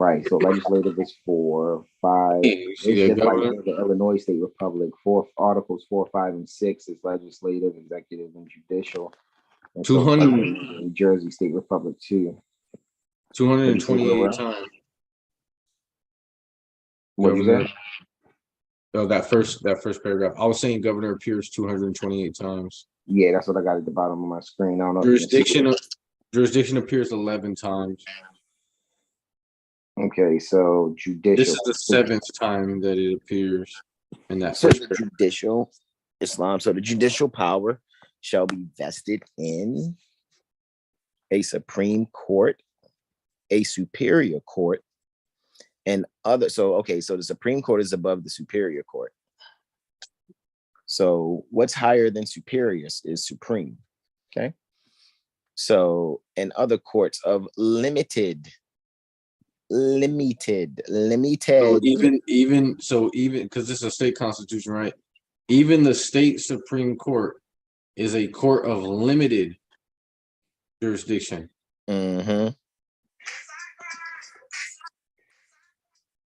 Right. So legislative is 4, 5. Yeah, you see It's that, just like Governor? the Illinois State Republic. 4 articles 4, 5, and 6 is legislative, executive, and judicial. And so 200, New Jersey State Republic too. 228 times. What you Governor. say? Oh, that first paragraph. I was saying governor appears 228 times. Yeah, that's what I got at the bottom of my screen. I don't know if you can see it. Jurisdiction appears 11 times. Okay, so judicial. This is the 7th time that it appears in that So first the paragraph. judicial Islam. So the judicial power shall be vested in a Supreme Court, a Superior Court, and other. So okay, so the Supreme Court is above the Superior Court. So what's higher than superior is supreme. Okay. So and other courts of limited. So even because this is a state constitution, right? Even the state Supreme Court is a court of limited jurisdiction. Mm-hmm.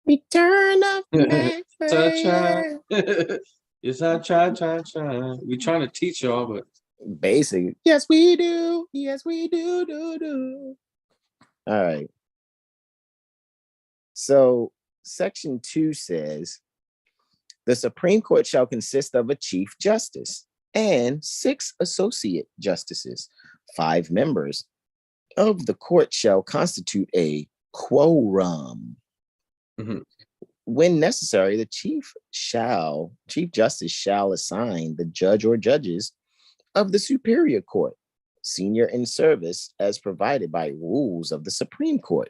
Return of Cha-cha. It's not cha-cha-cha. We're trying to teach y'all, but basically, yes, we do. Yes, we do. All right. So section 2 says the Supreme Court shall consist of a Chief Justice and 6 associate justices. 5 members of the court shall constitute a quorum. mm-hmm. When necessary, the Chief Justice shall assign the judge or judges of the Superior Court, senior in service as provided by rules of the Supreme Court,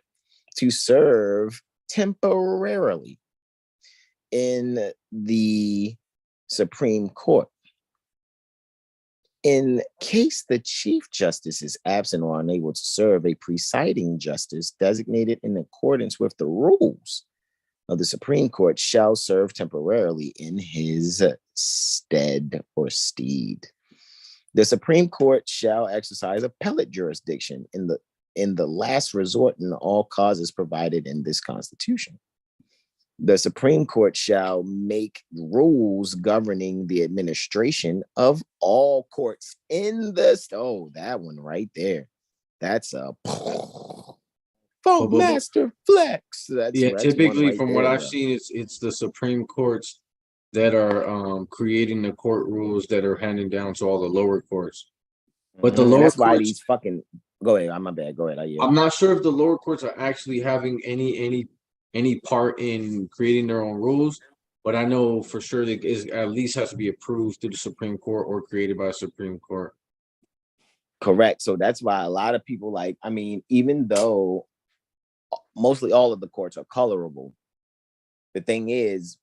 to serve temporarily in the Supreme Court. In case the Chief Justice is absent or unable to serve, a presiding justice designated in accordance with the rules of the Supreme Court shall serve temporarily in his stead or steed. The Supreme Court shall exercise appellate jurisdiction in the last resort in all causes provided in this Constitution. The Supreme Court shall make rules governing the administration of all courts in the that one right there. That's a master flex. That's typically right from there, what I've bro. seen, it's the Supreme Courts that are creating the court rules that are handing down to all the lower courts. But the And lower that's why courts, these fucking go ahead. I'm my bad. Go ahead. I'm not sure if the lower courts are actually having any part in creating their own rules, but I know for sure that is at least has to be approved through the Supreme Court or created by the Supreme Court. Correct. So that's why a lot of people like, I mean, even though mostly all of the courts are colorable, the thing is,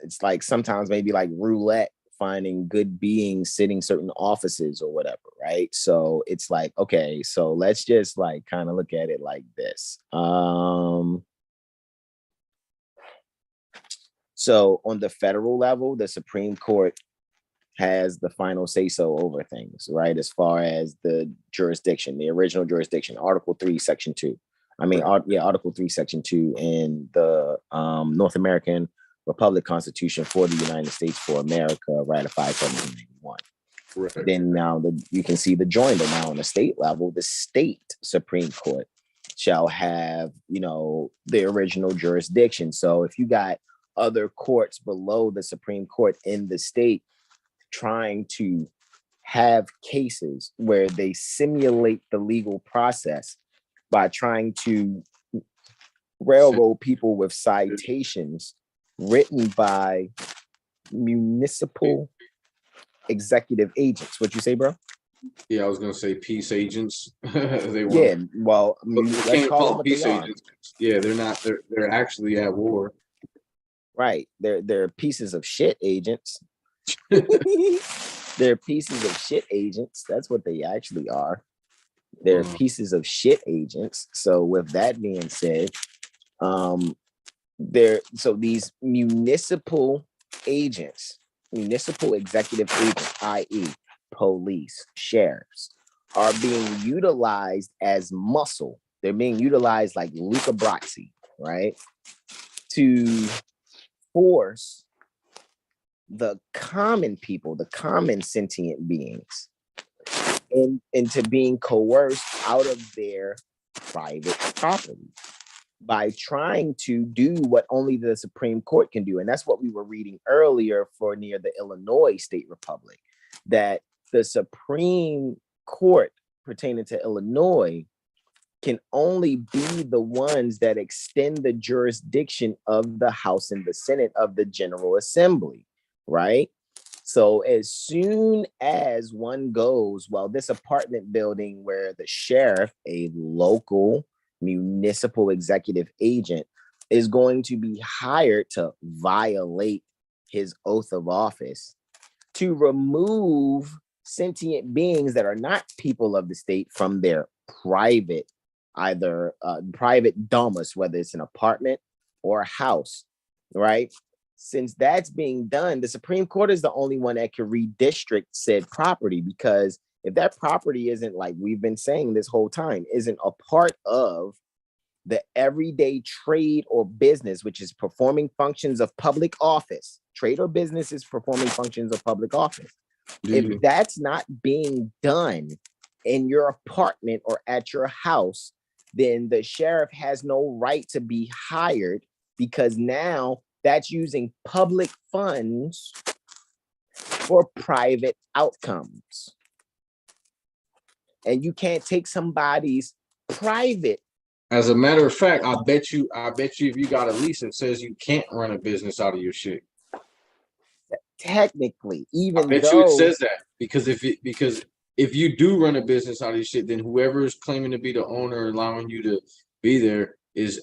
it's like sometimes maybe like roulette finding good beings sitting certain offices or whatever, right? So it's like, okay, so let's just like kind of look at it like this. So on the federal level, the Supreme Court has the final say so over things, right? As far as the jurisdiction, the original jurisdiction, Article 3, Section 2. I mean, Article 3, Section 2 in the North American Republic Constitution for the United States for America, ratified 1791. Right. Then now you can see the joinder. Now on the state level, the state Supreme Court shall have, the original jurisdiction. So if you got other courts below the Supreme Court in the state trying to have cases where they simulate the legal process by trying to railroad people with citations written by municipal executive agents. What'd you say, bro? Yeah, I was gonna say peace agents. They were. Yeah, well, let's call them peace agents. Yeah, they're not. They're actually at war. Right. They're pieces of shit agents. They're pieces of shit agents. That's what they actually are. They're pieces of shit agents. So with that being said, these municipal agents, municipal executive agents, i.e. police, sheriffs, are being utilized as muscle. They're being utilized like Luca Brasi, right? To force the common people, the common sentient beings, into being coerced out of their private property by trying to do what only the Supreme Court can do. And that's what we were reading earlier for near the Illinois State Republic, that the Supreme Court pertaining to Illinois can only be the ones that extend the jurisdiction of the House and the Senate of the General Assembly, right? So as soon as one goes, well, this apartment building where the sheriff, a local municipal executive agent, is going to be hired to violate his oath of office to remove sentient beings that are not people of the state from their private, either private domus, whether it's an apartment or a house, right? Since that's being done, the Supreme Court is the only one that can redistrict said property, because if that property isn't, like we've been saying this whole time, isn't a part of the everyday trade or business, which is performing functions of public office, trade or business is performing functions of public office. If that's not being done in your apartment or at your house, then the sheriff has no right to be hired, because now that's using public funds for private outcomes. And you can't take somebody's private. As a matter of fact, I bet you if you got a lease, it says you can't run a business out of your shit. Technically, even I bet you it says that, because if you do run a business out of your shit, then whoever is claiming to be the owner, allowing you to be there, is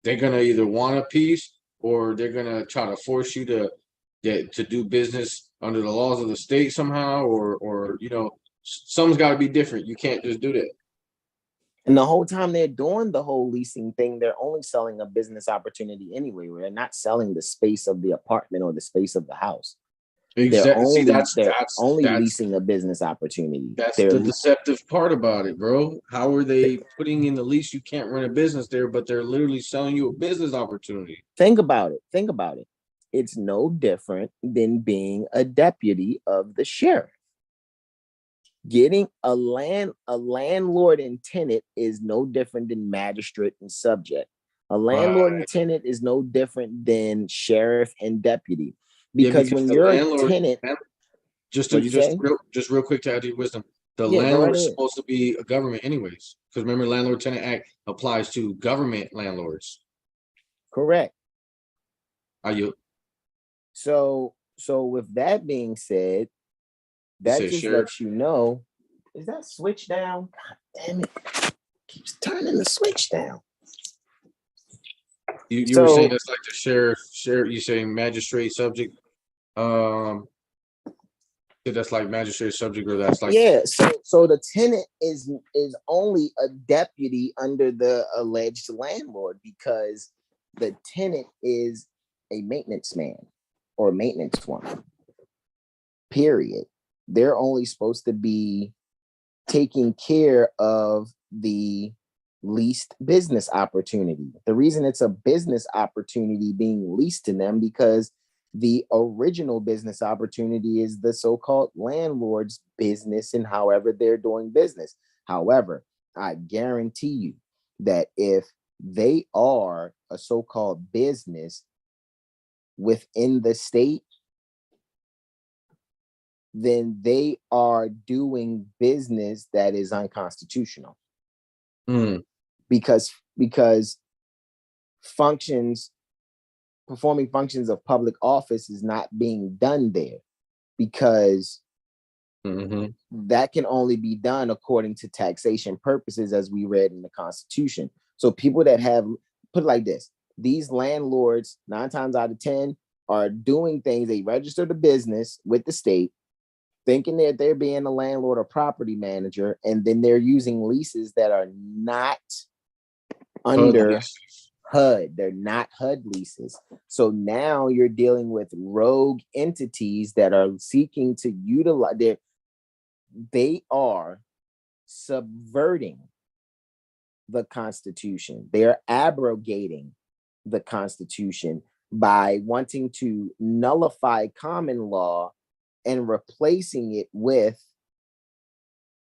they're gonna either want a piece, or they're gonna try to force you to do business under the laws of the state somehow, or something's got to be different. You can't just do that. And the whole time they're doing the whole leasing thing, they're only selling a business opportunity anyway. Where they're not selling the space of the apartment or the space of the house. Exactly. They're only leasing a business opportunity. That's the deceptive part about it, bro. How are they putting in the lease you can't run a business there, but they're literally selling you a business opportunity? Think about it. It's no different than being a deputy of the sheriff. Getting a landlord and tenant is no different than magistrate and subject. A landlord and tenant is no different than sheriff and deputy. Because when you're a tenant, just real quick to add to your wisdom, The Yeah, go landlord right is ahead. supposed to be a government anyways, because remember, Landlord Tenant Act applies to government landlords. Correct. Are you? So with that being said, that Said just sheriff. lets you know. Is that switch down? God damn it. Keeps turning the switch down. You were saying it's like the sheriff. You saying magistrate subject? That's like magistrate subject, or that's like yeah. So the tenant is only a deputy under the alleged landlord because the tenant is a maintenance man or maintenance woman. Period. They're only supposed to be taking care of the leased business opportunity. The reason it's a business opportunity being leased to them because the original business opportunity is the so-called landlord's business and however they're doing business. However, I guarantee you that if they are a so-called business within the state, then they are doing business that is unconstitutional. Because performing functions of public office is not being done there because that can only be done according to taxation purposes as we read in the Constitution. So people that have, put it like this, these landlords 9 times out of 10 are doing things. They register the business with the state thinking that they're being a landlord or property manager, and then they're using leases that are not under HUD. They're not HUD leases. So now you're dealing with rogue entities that are seeking to utilize they are subverting the Constitution. They are abrogating the Constitution by wanting to nullify common law and replacing it with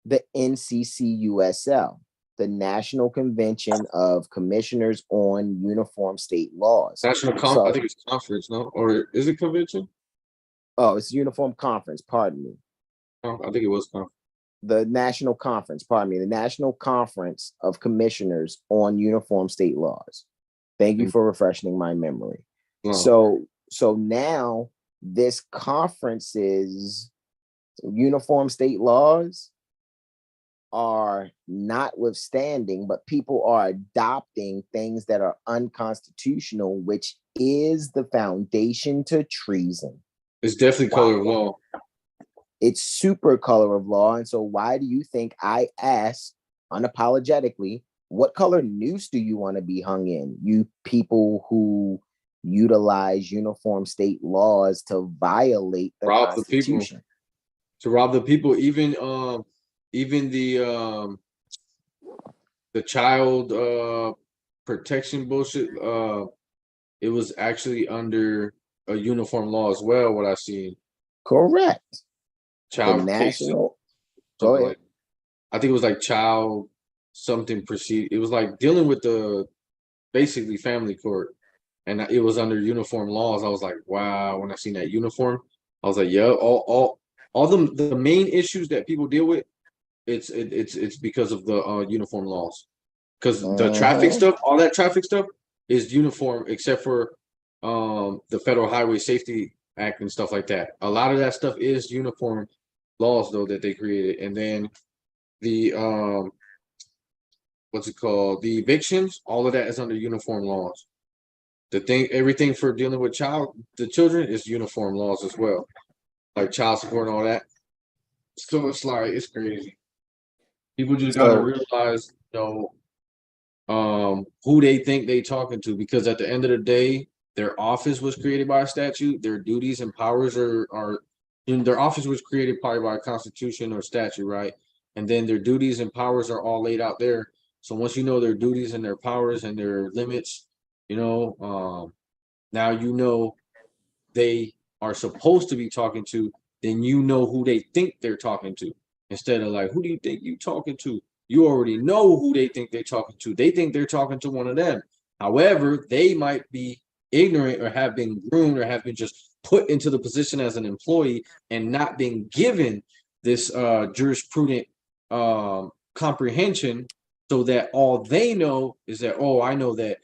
the NCCUSL, the National Convention of Commissioners on Uniform State Laws. I think it's conference, no? Or is it convention? Oh, it's Uniform Conference, pardon me. Oh, I think it was conference. The National Conference, pardon me, the National Conference of Commissioners on Uniform State Laws. Thank you for refreshing my memory. So now this conference's uniform state laws are notwithstanding, but people are adopting things that are unconstitutional, which is the foundation to treason. It's definitely color of law. It's super color of law. And so why do you think I asked unapologetically, what color noose do you want to be hung in? You people who utilize uniform state laws to violate the Constitution. To rob the people, even the child protection bullshit, it was actually under a uniform law as well, what I see. Correct. Child national. Go ahead. like, I think it was like child something proceed. It was like dealing with the basically family court, and it was under uniform laws. I was like, wow. When I seen that uniform, I was like, yeah. All the main issues that people deal with, it's because of the uniform laws. Because the traffic stuff, all that traffic stuff is uniform, except for the Federal Highway Safety Act and stuff like that. A lot of that stuff is uniform laws though that they created. And then the what's it called? The evictions, all of that is under uniform laws. Everything for dealing with the children is uniform laws as well, like child support and all that. So it's like, it's crazy. People just gotta realize, who they think they talking to, because at the end of the day, their office was created by a statute. Their duties and powers are their office was created probably by a constitution or statute, right? And then their duties and powers are all laid out there. So once you know their duties and their powers and their limits, now they are supposed to be talking to, then you know who they think they're talking to. Instead of like, who do you think you talking to? You already know who they think they're talking to. They think they're talking to one of them. However, they might be ignorant or have been groomed or have been just put into the position as an employee and not being given this jurisprudent comprehension, so that all they know is that, oh, I know that,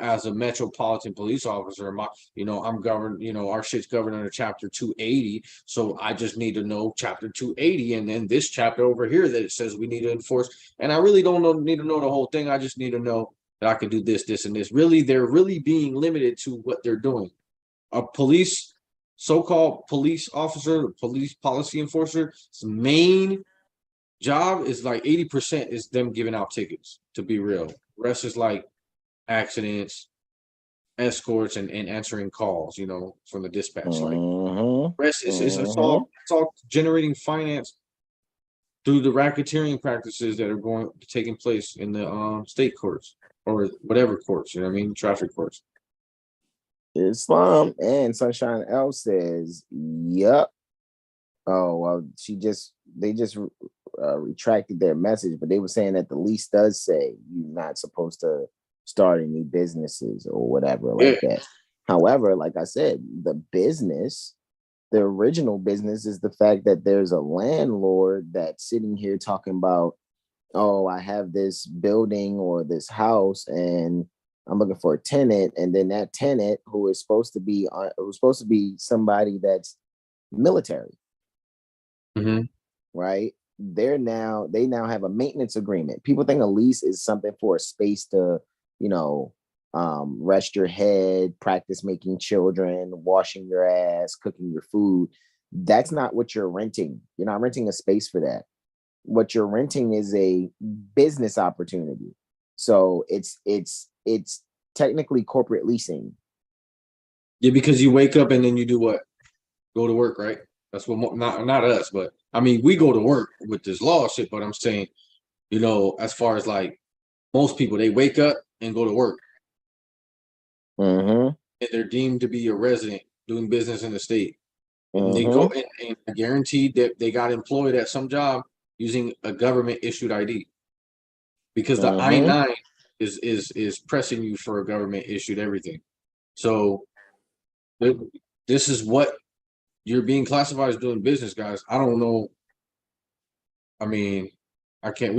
as a metropolitan police officer, I'm governed, our shit's governed under chapter 280. So I just need to know chapter 280, and then this chapter over here that it says we need to enforce. And I really don't need to know the whole thing. I just need to know that I can do this, this, and this. Really, they're really being limited to what they're doing. A so-called police officer, police policy enforcer's main job is like 80% is them giving out tickets, to be real. The rest is like accidents, escorts, and answering calls, from the dispatch. Like rest is it's all generating finance through the racketeering practices that are taking place in the state courts or whatever courts, traffic courts. Islam. And Sunshine L says, "Yup." Oh well, they just retracted their message, but they were saying that the lease does say you're not supposed to start any businesses or whatever like that. However, like I said, the original business is the fact that there's a landlord that's sitting here talking about, oh, I have this building or this house and I'm looking for a tenant, and then that tenant who is supposed to be somebody that's military, right? They now have a maintenance agreement. People think a lease is something for a space to, rest your head, practice making children, washing your ass, cooking your food. That's not what you're renting. You're not renting a space for that. What you're renting is a business opportunity. So it's technically corporate leasing. Yeah, because you wake up and then you do what? Go to work, right? That's what not us, but we go to work with this law shit. But I'm saying, as far as like most people, they wake up and go to work. And they're deemed to be a resident doing business in the state. And they go and guaranteed that they got employed at some job using a government issued ID, because the I-9 is pressing you for a government issued everything. So this is what you're being classified as doing business, guys. I don't know. We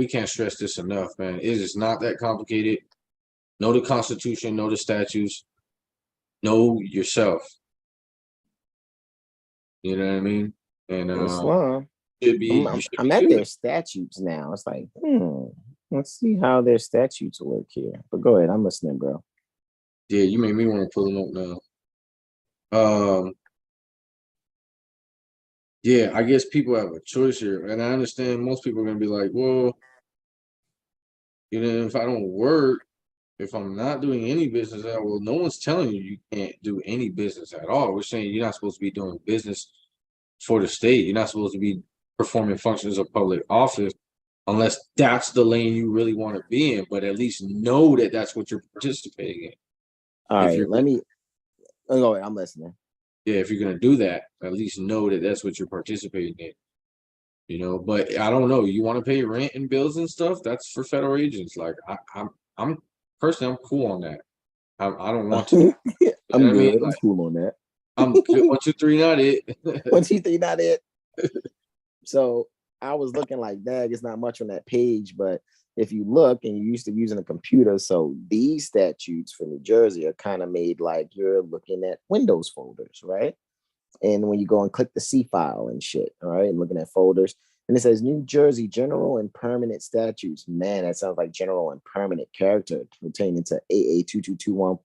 can't stress this enough, man. It is not that complicated. Know the Constitution, know the statutes, know yourself. You know what I mean? And I'm at their statutes now. It's like, let's see how their statutes work here. But go ahead, I'm listening, bro. Yeah, you made me want to pull them up now. Yeah, I guess people have a choice here, and I understand most people are gonna be like, well, if I don't work, if I'm not doing any business at all, well, no one's telling you can't do any business at all. We're saying you're not supposed to be doing business for the state. You're not supposed to be performing functions of public office unless that's the lane you really want to be in. But at least know that that's what you're participating in. All right, go ahead. I'm listening. Yeah, if you're gonna do that, at least know that that's what you're participating in. But I don't know. You want to pay rent and bills and stuff? That's for federal agents. Like I'm personally, I'm cool on that. I don't want to. I'm good. I'm cool on that. I'm good. 1, 2, 3, not it. 1, 2, 3, not it. So I was looking like that. It's not much on that page, but if you look and you're used to using a computer, so these statutes for New Jersey are kind of made like you're looking at Windows folders, right? And when you go and click the C file and shit, all right, and looking at folders, and it says New Jersey General and Permanent Statutes. Man, that sounds like general and permanent character pertaining to AA 2221.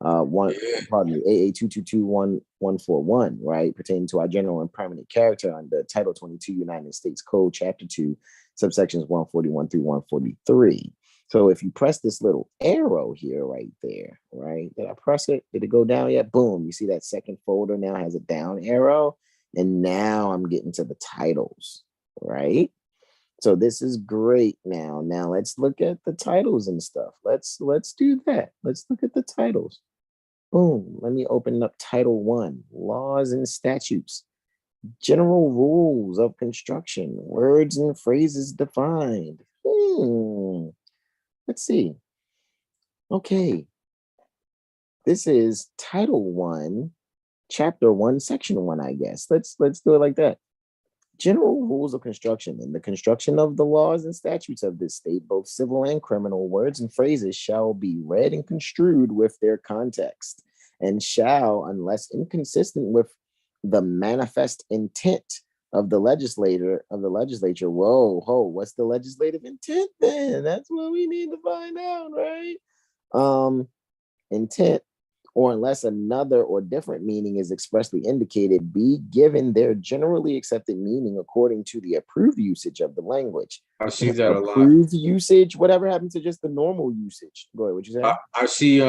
AA 2221141, right? Pertaining to our general and permanent character under Title 22 United States Code, Chapter 2, subsections 141 through 143. So if you press this little arrow here right there, right? Did I press it? Did it go down yet? Boom. You see that second folder now has a down arrow. And now I'm getting to the titles, right? So this is great now. Now let's look at the titles and stuff. Let's do that. Let's look at the titles. Boom. Let me open up Title 1, Laws and Statutes. General rules of construction, words and phrases defined. Let's see. Okay. This is Title 1, Chapter 1, Section 1, I guess. Let's do it like that. General rules of construction. In the construction of the laws and statutes of this state, both civil and criminal, words and phrases shall be read and construed with their context, and shall, unless inconsistent with the manifest intent of the legislature. Whoa, what's the legislative intent then? That's what we need to find out, right? Intent, or unless another or different meaning is expressly indicated, be given their generally accepted meaning according to the approved usage of the language. I see that a lot. Approved usage, whatever happened to just the normal usage? Go ahead, what you say? I see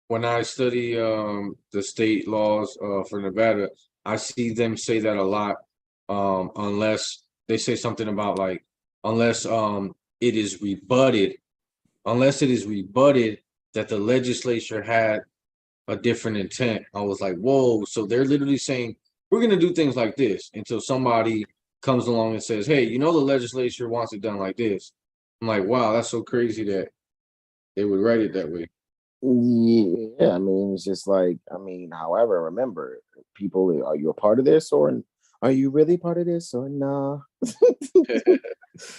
when I study the state laws for Nevada, I see them say that a lot. Unless they say something about like, unless it is rebutted that the legislature had a different intent. I was like, whoa, so they're literally saying we're gonna do things like this until somebody comes along and says, hey, the legislature wants it done like this. I'm like, wow, that's so crazy that they would write it that way. Yeah, I mean, it's just like, however, remember, people, are you a part of this, or are you really part of this, or nah?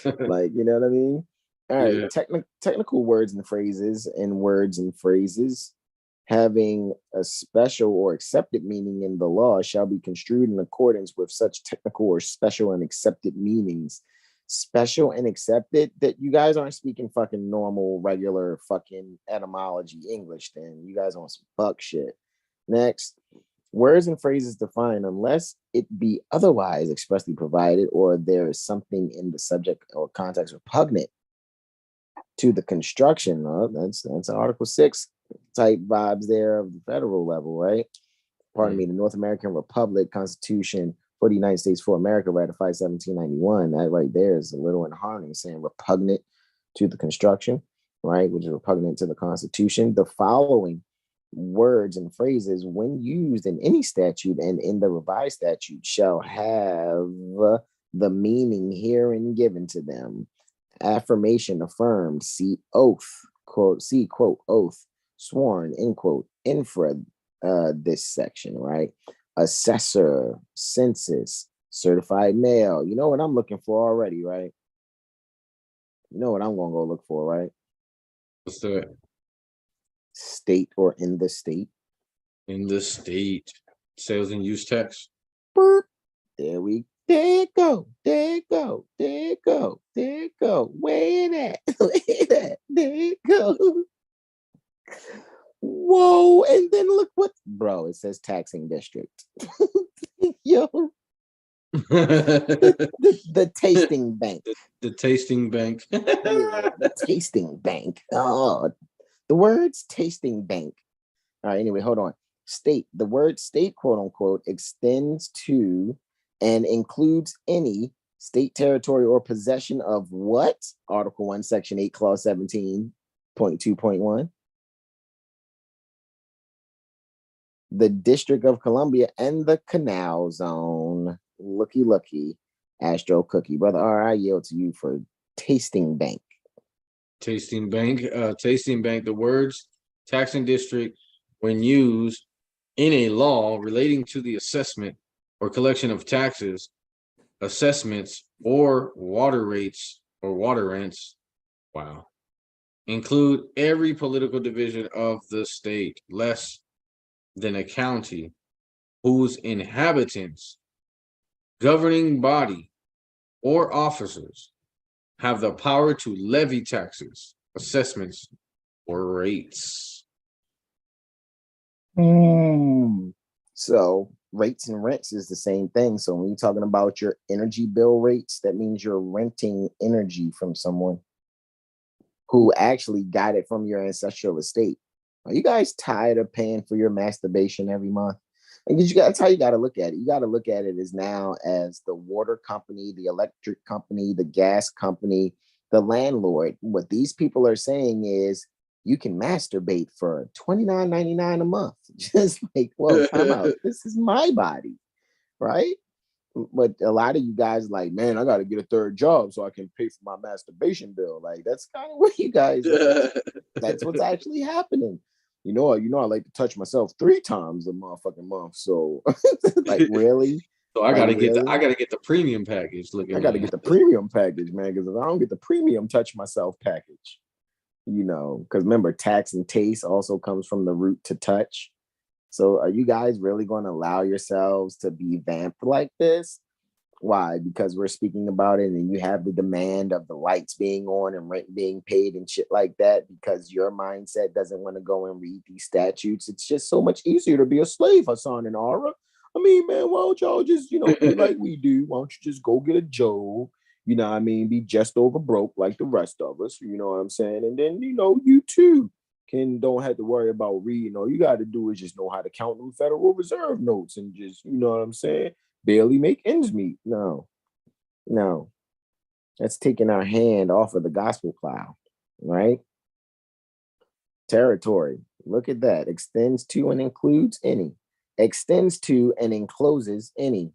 Like, you know what I mean? All right, Yeah. technical words and phrases having a special or accepted meaning in the law shall be construed in accordance with such technical or special and accepted meanings. Special and accepted, that you guys aren't speaking fucking normal, regular fucking etymology English, then you guys on some fuck shit. Next, words and phrases defined unless it be otherwise expressly provided, or there is something in the subject or context repugnant to the construction. That's Article 6 type vibes there of the federal level, right? Pardon me, the North American Republic Constitution for the United States for America, ratified 1791. That right there is a little enharming, saying repugnant to the construction, right? Which is repugnant to the Constitution. The following words and phrases, when used in any statute and in the revised statute, shall have the meaning herein given to them. Affirmation, affirmed, see oath, quote, oath, sworn, end quote, infra, this section, right? Assessor, census, certified mail. You know what I'm looking for already, right? You know what I'm going to go look for, right? What's that? State, or in the state. In the state. Sales and use tax. Burp. There it go. There it go. Where that? There it go. Whoa, and then look what, bro, it says taxing district. Yo. the tasting bank. The tasting bank. The tasting bank. Oh, the words tasting bank. All right, anyway, hold on. State, the word state, quote unquote, extends to and includes any state, territory, or possession of what? Article 1, Section 8, Clause 17.2.1. The District of Columbia and the Canal Zone. Looky. Astro Cookie. Brother R, I yield to you for tasting bank. Tasting bank. The words taxing district, when used in a law relating to the assessment or collection of taxes, assessments, or water rates or water rents, wow, include every political division of the state, less than a county, whose inhabitants, governing body, or officers have the power to levy taxes, assessments, or rates. So rates and rents is the same thing. So when you're talking about your energy bill rates, that means you're renting energy from someone who actually got it from your ancestral estate. Are you guys tired of paying for your masturbation every month? And that's how you got to look at it. You got to look at it as now as the water company, the electric company, the gas company, the landlord. What these people are saying is you can masturbate for $29.99 a month. Just like, whoa, time out. This is my body, right? But a lot of you guys like, man, I got to get a third job so I can pay for my masturbation bill. Like, that's kind of what you guys are. That's what's actually happening. You know, I like to touch myself 3 times a motherfucking month. So, like, really? So I Like, gotta get really? I gotta get the premium package. Looking I got to like get the premium package, man, because if I don't get the premium touch myself package, because remember, tax and taste also comes from the root to touch. So are you guys really going to allow yourselves to be vamped like this? Why? Because we're speaking about it and you have the demand of the lights being on and rent being paid and shit like that because your mindset doesn't want to go and read these statutes. It's just so much easier to be a slave, Hasan and Aura. I mean, man, why don't y'all just, be like we do? Why don't you just go get a job? You know what I mean? Be just over broke like the rest of us. You know what I'm saying? And then, you too don't have to worry about reading. All you got to do is just know how to count them Federal Reserve notes and just, you know what I'm saying? Barely make ends meet. No. That's taking our hand off of the gospel plow, right? Territory. Look at that. Extends to and includes any. Extends to and encloses any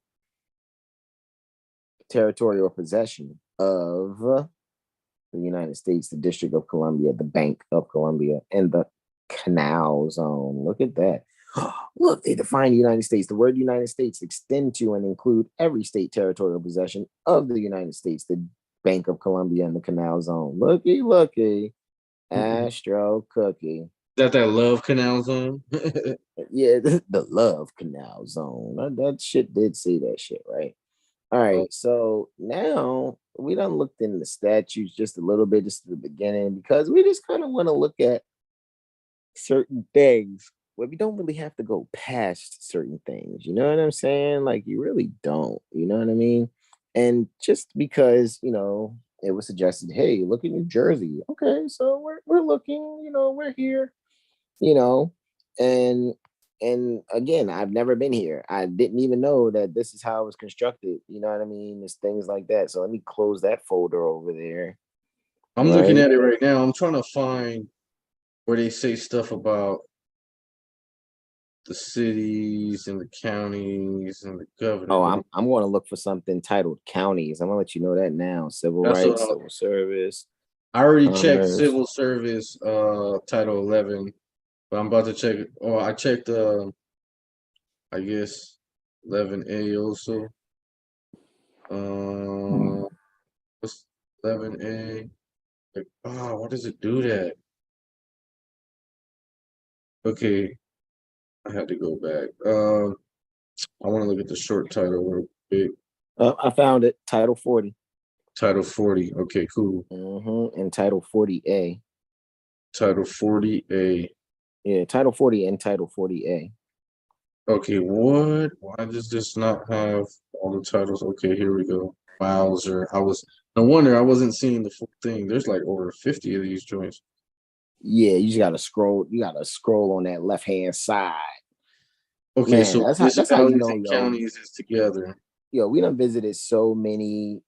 territory or possession of the United States, the District of Columbia, the Bank of Columbia, and the Canal Zone. Look at that. Look, they define the United States. The word United States extend to and include every state, territorial possession of the United States, the Bank of Columbia, and the Canal Zone. Looky. Astro Cookie. that Love Canal Zone. Yeah, the Love Canal Zone. That shit did say that shit, right? All right, so now we done looked into the statutes just a little bit, just at the beginning, because we just kind of want to look at certain things where we don't really have to go past certain things. You know what I'm saying? Like, you really don't. You know what I mean? And just because, it was suggested, hey, look at New Jersey. Okay, so we're looking, we're here, you know, and again, I've never been here. I didn't even know that this is how it was constructed. You know what I mean? There's things like that. So let me close that folder over there. I'm looking at it right now. I'm trying to find where they say stuff about the cities and the counties and the governor. Oh, I'm going to look for something titled counties. I'm gonna let you know that now. Civil rights, civil service. I already checked civil service, title 11, but I'm about to check. Oh, I checked, I guess 11A also. What's 11A? Why does it do that? Okay, I had to go back. I want to look at the short title real quick. I found it. Title 40. Title 40. Okay, cool. And Title 40A. Title 40A. Yeah, Title 40 and Title 40A. Okay, what? Why does this not have all the titles? Okay, here we go. Wowzer. No wonder I wasn't seeing the full thing. There's like over 50 of these joints. Yeah, you just gotta scroll. You gotta scroll on that left-hand side. Okay, man, so that's how you know, and counties is together. We done visited so many,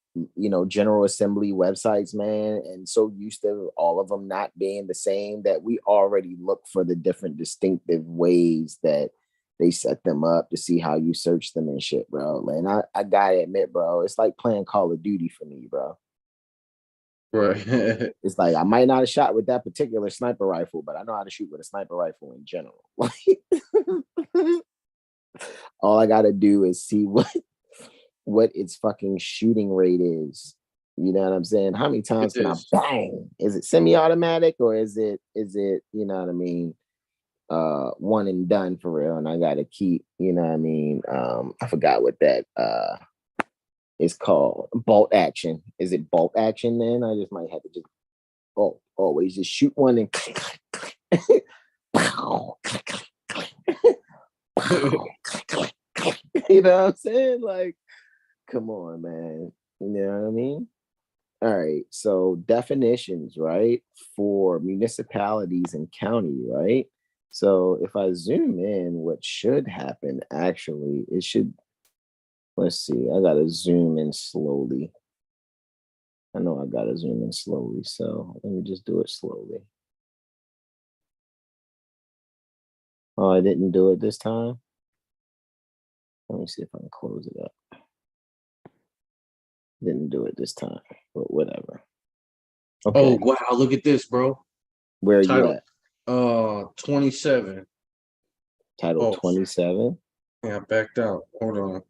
General Assembly websites, man, and so used to all of them not being the same that we already look for the different distinctive ways that they set them up to see how you search them and shit, bro. And I gotta admit, bro, it's like playing Call of Duty for me, bro. Right. It's like I might not have shot with that particular sniper rifle, but I know how to shoot with a sniper rifle in general. All I gotta do is see what its fucking shooting rate is. You know what I'm saying? How many times can I bang? Is it semi-automatic or is it, you know what I mean? One and done for real. And I gotta keep, you know what I mean? I forgot what that is called. Bolt action. Is it bolt action then? I just might have to just always just shoot one and click, click, click. You know what I'm saying? Like, come on, man. You know what I mean? All right. So definitions, right? For municipalities and county, right? So if I zoom in, what should happen actually, let's see, I gotta zoom in slowly. I know I gotta zoom in slowly, so let me just do it slowly. Oh, I didn't do it this time. Let me see if I can close it up. Didn't do it this time, but whatever. Okay. Oh wow! Look at this, bro. Where are you at? 27. Title 27. Yeah, I backed out. Hold on.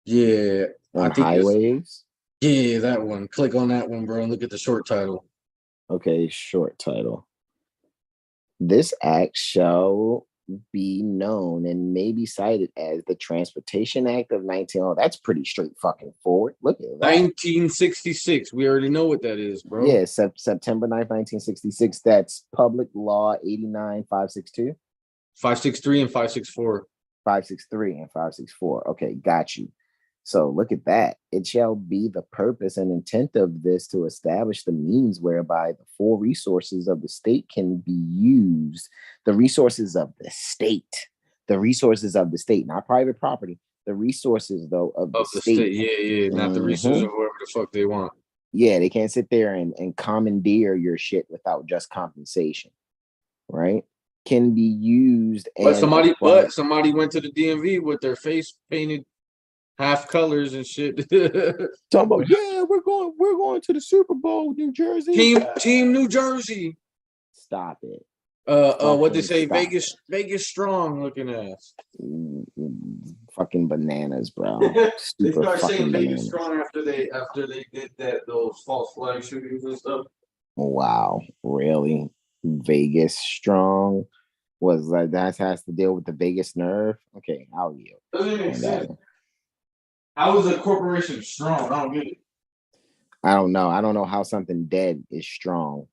Yeah, I on think it's highways. yeah, that one. Click on that one, bro, and look at the short title. Okay, short title. This act shall be known and may be cited as the Transportation Act of 19. Oh, that's pretty straight fucking forward. Look at that. 1966. We already know what that is, bro. Yeah, September 9th, 1966. That's Public Law 89562. 563 and 564. 563 and 564. Okay, got you. So look at that. It shall be the purpose and intent of this to establish the means whereby the full resources of the state can be used. The resources of the state. The resources of the state, not private property. The resources, though, of the state. Yeah. Not the resources of whoever the fuck they want. Yeah, they can't sit there and commandeer your shit without just compensation, right? Can be used But and somebody went to the DMV with their face painted half colors and shit. talking about, yeah, we're going to the Super Bowl, New Jersey. Team New Jersey. Stop it. What they say, Vegas strong looking ass. Fucking bananas, bro. They Super start fucking saying Vegas bananas. strong after they did those false flag shootings and stuff. Wow, really? Vegas strong was like that has to deal with the Vegas nerve. Okay, I'll yield. Doesn't make sense. How is a corporation strong? I don't get it. I don't know. I don't know how something dead is strong.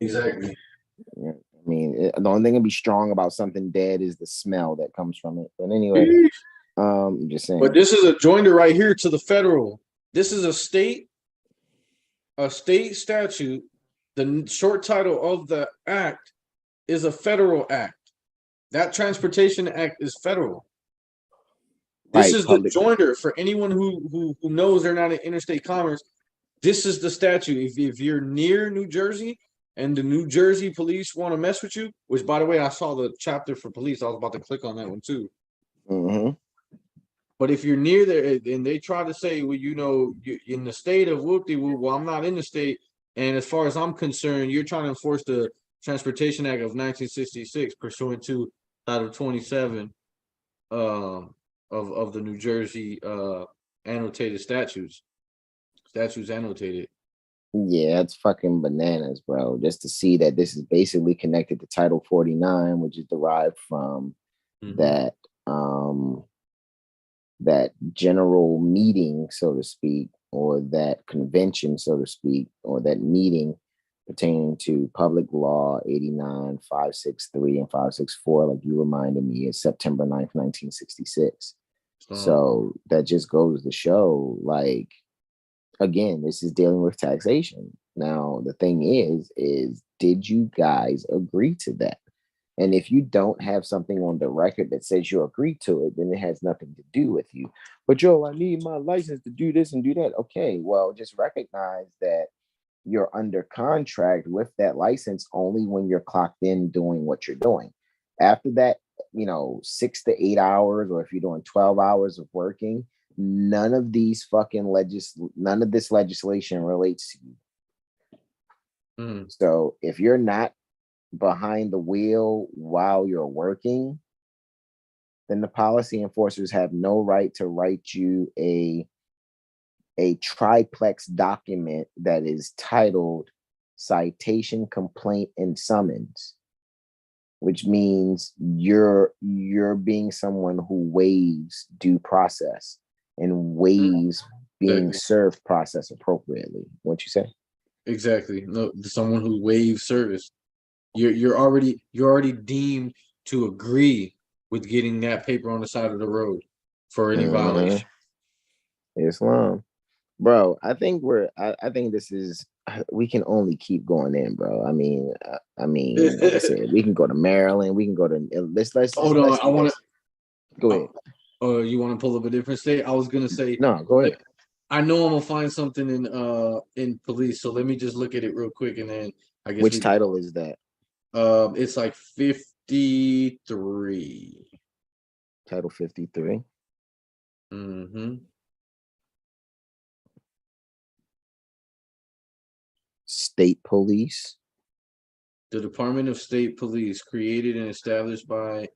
Exactly. I mean, the only thing that be strong about something dead is the smell that comes from it. But anyway, I'm just saying. But this is a joinder right here to the federal. This is a state statute. The short title of the act is a federal act. That Transportation Act is federal. This is the joinder for anyone who knows they're not in interstate commerce. This is the statute. If you're near New Jersey and the New Jersey police want to mess with you, which by the way, I saw the chapter for police. I was about to click on that one too. Mm-hmm. But if you're near there and they try to say, well, you in the state of whoop-de-whoop, well, I'm not in the state. And as far as I'm concerned, you're trying to enforce the Transportation Act of 1966 pursuant to Title 27 of the New Jersey annotated statutes. Statutes annotated. Yeah, it's fucking bananas, bro. Just to see that this is basically connected to Title 49, which is derived from that that general meeting, so to speak, or that convention, so to speak, or that meeting pertaining to Public Law 89, 563, and 564, like you reminded me, is September 9th, 1966. So that just goes to show, like, again, this is dealing with taxation. Now, the thing is did you guys agree to that? And if you don't have something on the record that says you agree to it, then it has nothing to do with you. But Joe, I need my license to do this and do that. Okay, well, just recognize that you're under contract with that license only when you're clocked in doing what you're doing. After that, 6 to 8 hours, or if you're doing 12 hours of working, none of this legislation relates to you. So if you're not behind the wheel while you're working, then the policy enforcers have no right to write you a triplex document that is titled citation, complaint, and summons, which means you're being someone who waives due process and waives being served process appropriately. What you say? Exactly. No, someone who waives service. You're already deemed to agree with getting that paper on the side of the road for any violation. Islam. Bro, I think this is, we can only keep going in, bro. I mean, like I said, we can go to Maryland, we can go to let's hold on. I want to go ahead. Oh, you want to pull up a different state? I was gonna say no. Go ahead. I know I'm gonna find something in police, so let me just look at it real quick, and then I guess which title is that? It's like 53. Title 53. State Police. The Department of State Police, created and established by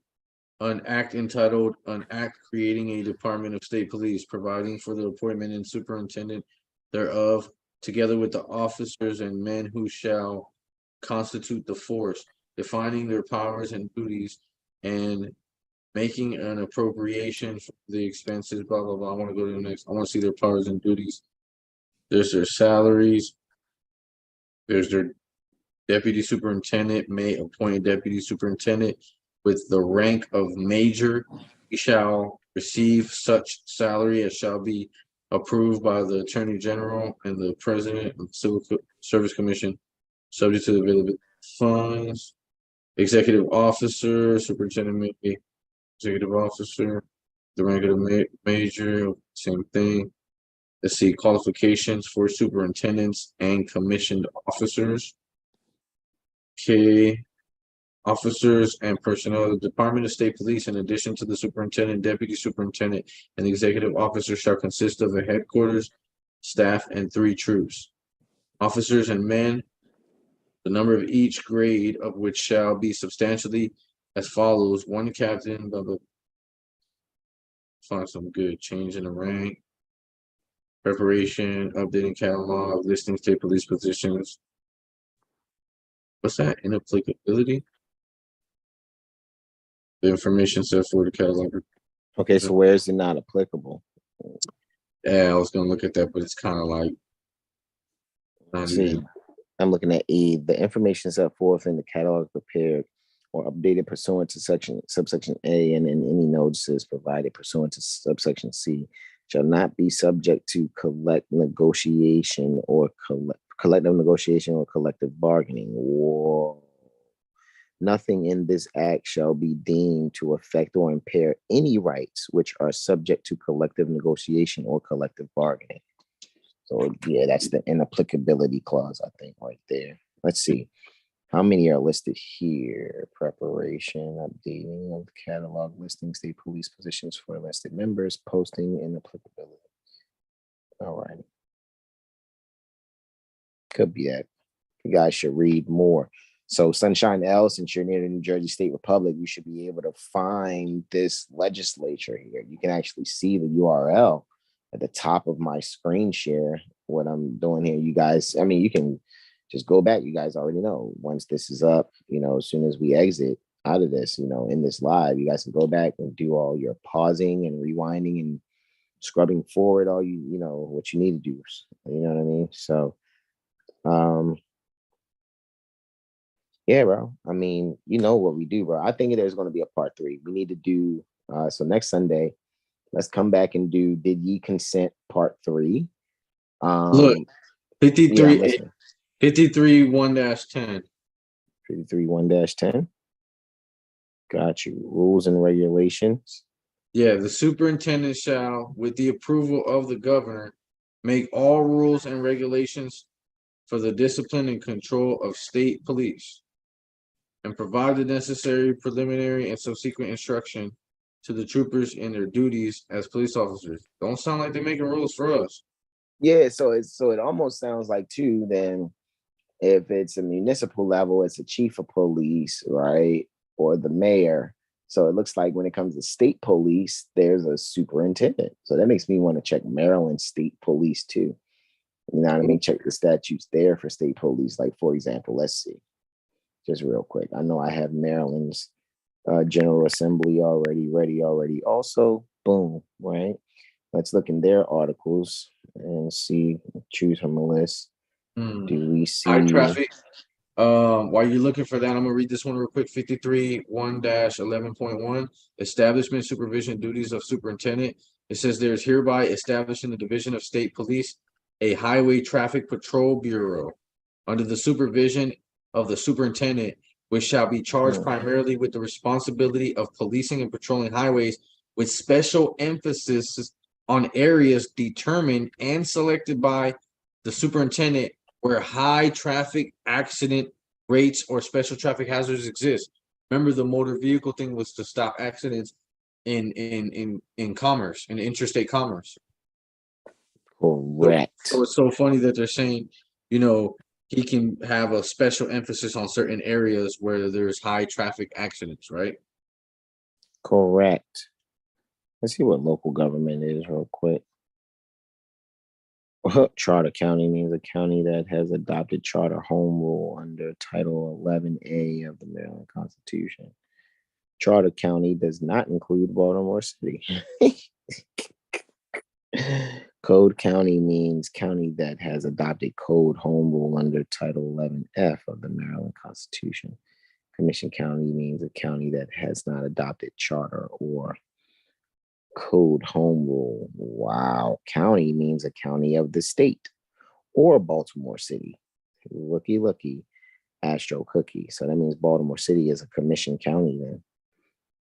an act entitled "An Act Creating a Department of State Police, Providing for the Appointment and Superintendent thereof, together with the officers and men who shall constitute the force, defining their powers and duties, and making an appropriation for the expenses." Blah blah blah. I want to go to the next. I want to see their powers and duties. There's their salaries. There's their deputy superintendent may appoint a deputy superintendent with the rank of major. He shall receive such salary as shall be approved by the Attorney General and the President of the Civil Service Commission, subject to the availability of funds. Executive officer, superintendent may be executive officer, the rank of the major, same thing. Let's see, qualifications for superintendents and commissioned officers. Okay, officers and personnel of the Department of State Police, in addition to the superintendent, deputy superintendent, and the executive officer, shall consist of a headquarters, staff, and 3 troops. Officers and men, the number of each grade of which shall be substantially as follows: 1 captain, blah, blah. Find some good change in the rank. Preparation, updating catalog, listing state police positions. What's that? Inapplicability? The information set for the catalog. Okay, so where is it not applicable? Yeah, I was gonna look at that, but it's kind of like See, I'm looking at E. The information set forth in the catalog prepared or updated pursuant to subsection A and in any notices provided pursuant to subsection C shall not be subject to collective negotiation or collective bargaining. Whoa. Nothing in this act shall be deemed to affect or impair any rights which are subject to collective negotiation or collective bargaining. So yeah, that's the inapplicability clause, I think, right there. Let's see. How many are listed here? Preparation, updating of the catalog, listing state police positions for elected members, posting, inapplicability. All right. Could be that. You guys should read more. So Sunshine L, since you're near the New Jersey State Republic, you should be able to find this legislature here. You can actually see the URL at the top of my screen share, what I'm doing here. You guys, I mean, you can just go back. You guys already know once this is up, as soon as we exit out of this, in this live, you guys can go back and do all your pausing and rewinding and scrubbing forward all what you need to do. You know what I mean? So, yeah, bro. I mean, what we do, bro. I think there's going to be a part 3. We need to do, so next Sunday, let's come back and do Did Ye Consent part 3. Look, 53, yeah, 53 1-10. 53 1-10. Got you. Rules and regulations. Yeah, the superintendent shall, with the approval of the governor, make all rules and regulations for the discipline and control of state police and provide the necessary preliminary and subsequent instruction to the troopers in their duties as police officers. Don't sound like they're making rules for us. Yeah, so it almost sounds like too, then if it's a municipal level, it's a chief of police, right? Or the mayor. So it looks like when it comes to state police, there's a superintendent. So that makes me want to check Maryland State Police too. You know what I mean? Check the statutes there for state police. Like, for example, let's see. Just real quick. I know I have Maryland's General Assembly already ready. Also, boom, right? Let's look in their articles and see, choose from a list. Do we see high traffic? While you're looking for that, I'm gonna read this one real quick. 53 1-11.1 establishment supervision duties of superintendent. It says there's hereby established in the Division of State Police a Highway Traffic Patrol Bureau under the supervision of the superintendent, which shall be charged primarily with the responsibility of policing and patrolling highways, with special emphasis on areas determined and selected by the superintendent where high traffic accident rates or special traffic hazards exist. Remember, the motor vehicle thing was to stop accidents in commerce, in interstate commerce. Correct. So it's so funny that they're saying, he can have a special emphasis on certain areas where there's high traffic accidents, right? Correct. Let's see what local government is real quick. Charter county means a county that has adopted charter home rule under Title 11A of the Maryland Constitution. Charter county does not include Baltimore City. Code county means county that has adopted code home rule under Title 11F of the Maryland Constitution. Commission county means a county that has not adopted charter or code home rule. Wow. County means a county of the state or Baltimore City. Looky. Astro Cookie. So that means Baltimore City is a commission county then,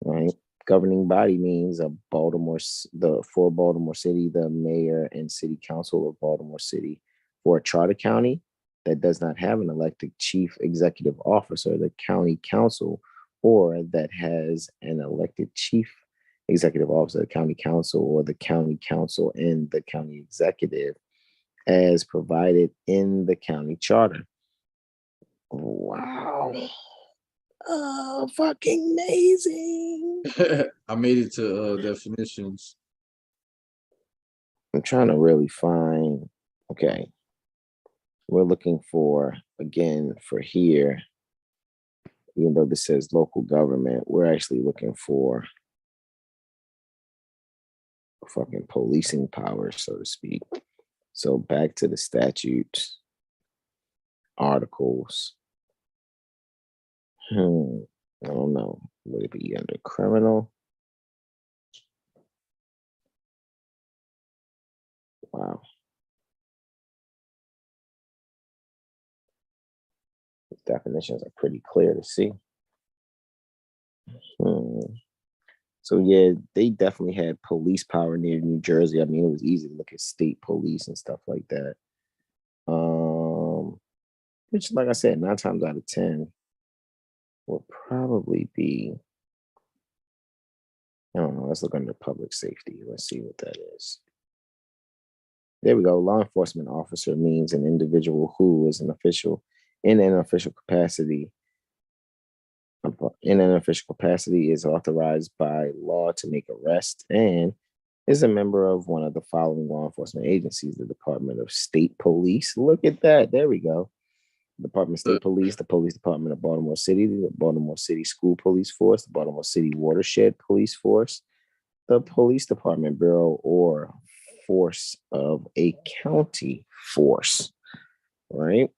right? Governing body means for Baltimore City, the mayor and city council of Baltimore City. For a charter county that does not have an elected chief executive officer, the county council, or that has an elected chief executive officer, the county council, or the county council and the county executive as provided in the county charter. Wow. Oh, fucking amazing. I made it to definitions. I'm trying to really find, okay. We're looking for, again, for here, even though this says local government, we're actually looking for fucking policing powers, so to speak. So back to the statutes, articles. I don't know. Would it be under criminal? Wow. The definitions are pretty clear to see. So yeah, they definitely had police power near New Jersey. I mean, it was easy to look at state police and stuff like that. Which, like I said, 9 times out of 10 will probably be, I don't know, let's look under public safety. Let's see what that is. There we go. Law enforcement officer means an individual who is an official in an official capacity is authorized by law to make arrests and is a member of one of the following law enforcement agencies: the Department of State Police. Look at that. There we go. Department of State Police, the Police Department of Baltimore City, the Baltimore City School Police Force, the Baltimore City Watershed Police Force, the Police Department Bureau or force of a county force, right?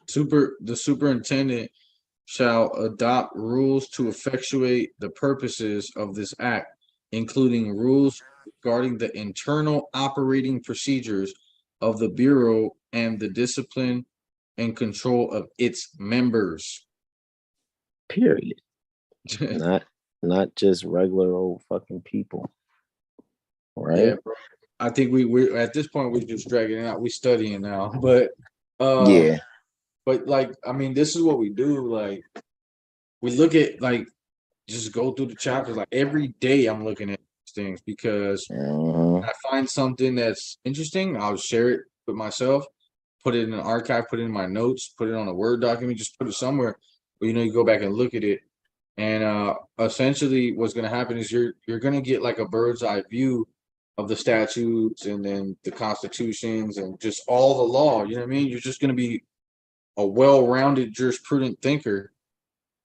The superintendent shall adopt rules to effectuate the purposes of this act, including rules regarding the internal operating procedures of the Bureau and the discipline and control of its members. Period. not just regular old fucking people. Right? Yeah, bro. I think we're at this point we're just dragging it out. We're studying now. But yeah. But like, I mean, this is what we do. Like, we look at like just go through the chapters. Like every day I'm looking at things because I find something that's interesting, I'll share it with myself, put it in an archive, put it in my notes, put it on a Word document, just put it somewhere where you go back and look at it. And essentially what's gonna happen is you're gonna get like a bird's eye view of the statutes and then the constitutions and just all the law. You know what I mean? You're just gonna be a well-rounded jurisprudent thinker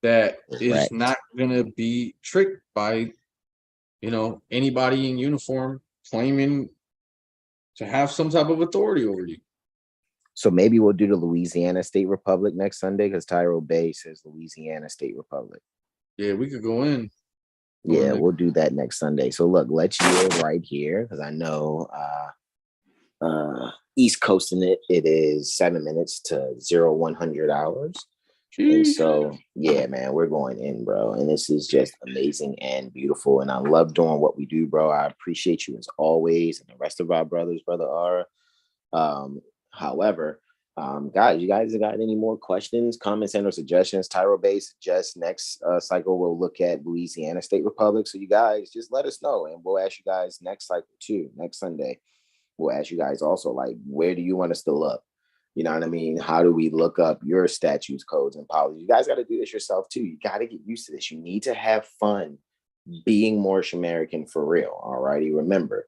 that is not gonna be tricked by anybody in uniform claiming to have some type of authority over you. So maybe we'll do the Louisiana State Republic next Sunday because Tyrell Bay says Louisiana State Republic. Yeah, we could go in. Yeah, we'll do that next Sunday. So look, let's hear right here because I know East Coasting it is 7 minutes to 100 hours. And so, yeah, man, we're going in, bro. And this is just amazing and beautiful. And I love doing what we do, bro. I appreciate you as always. And the rest of our brothers, Brother Ara. However, guys, you guys have got any more questions, comments, and or suggestions? Tyro Bay suggests next cycle we'll look at Louisiana State Republic. So you guys just let us know. And we'll ask you guys next cycle too, next Sunday. We'll ask you guys also, like, where do you want us to look? You know what I mean? How do we look up your statutes, codes, and policies? You guys got to do this yourself too. You got to get used to this. You need to have fun being Moorish American for real. All righty. Remember,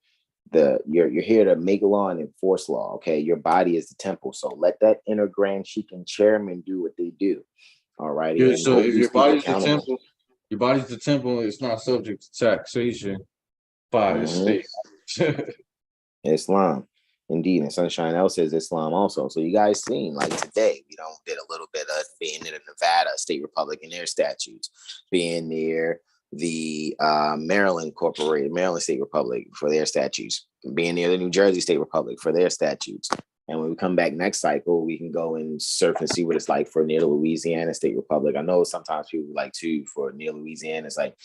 you're here to make law and enforce law. Okay, your body is the temple, so let that inner grand sheik and chairman do what they do. All righty. Yeah, And so if your body's the accountable. temple, your body's the temple, it's not subject to taxation by the state. Islam. Indeed, and Sunshine L says Islam also. So you guys seen, like today, we did a little bit of being near the Nevada State Republic and their statutes, being near the Maryland State Republic for their statutes, being near the New Jersey State Republic for their statutes. And when we come back next cycle, we can go and surf and see what it's like for near the Louisiana State Republic. I know sometimes people like to, for near Louisiana, it's like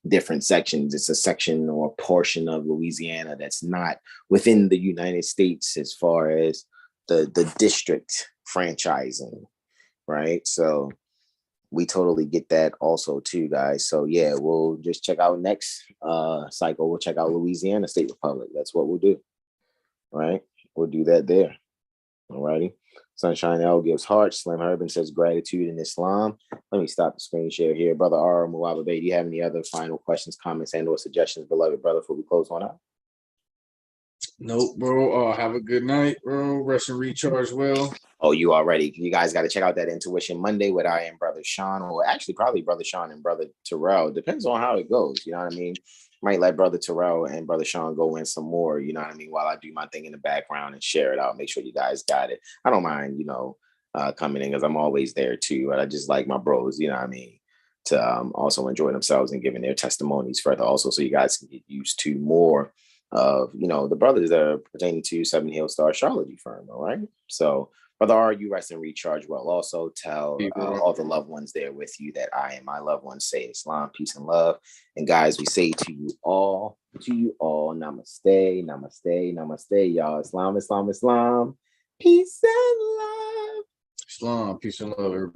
different sections. It's a section or a portion of Louisiana that's not within the United States as far as the district franchising, right? So we totally get that also too, guys. So yeah, we'll just check out next cycle. We'll check out Louisiana State Republic. That's what we'll do, right? We'll do that there. Alrighty. Sunshine L gives hearts. Slim Herban says gratitude in Islam. Let me stop the screen share here. Brother R. Muwaba Bey, do you have any other final questions, comments, and or suggestions, beloved brother, before we close on out? Nope, bro. Have a good night, bro. Rest and recharge well. Oh, you guys got to check out that Intuition Monday with I and Brother Sean, or actually probably Brother Sean and Brother Terrell. Depends on how it goes. You know what I mean? Might let Brother Terrell and Brother Sean go in some more, you know what I mean, while I do my thing in the background and share it out. Make sure you guys got it. I don't mind, coming in because I'm always there too. But I just like my bros, you know what I mean, to also enjoy themselves and giving their testimonies further also, so you guys can get used to more of, the brothers that are pertaining to Seven Hill Star Astrology firm. All right. So Brother R, you rest and recharge well. Also tell all the loved ones there with you that I and my loved ones say Islam, peace and love. And guys, we say to you all, namaste, namaste, namaste, y'all. Islam, Islam, Islam. Peace and love. Islam, peace and love, everybody.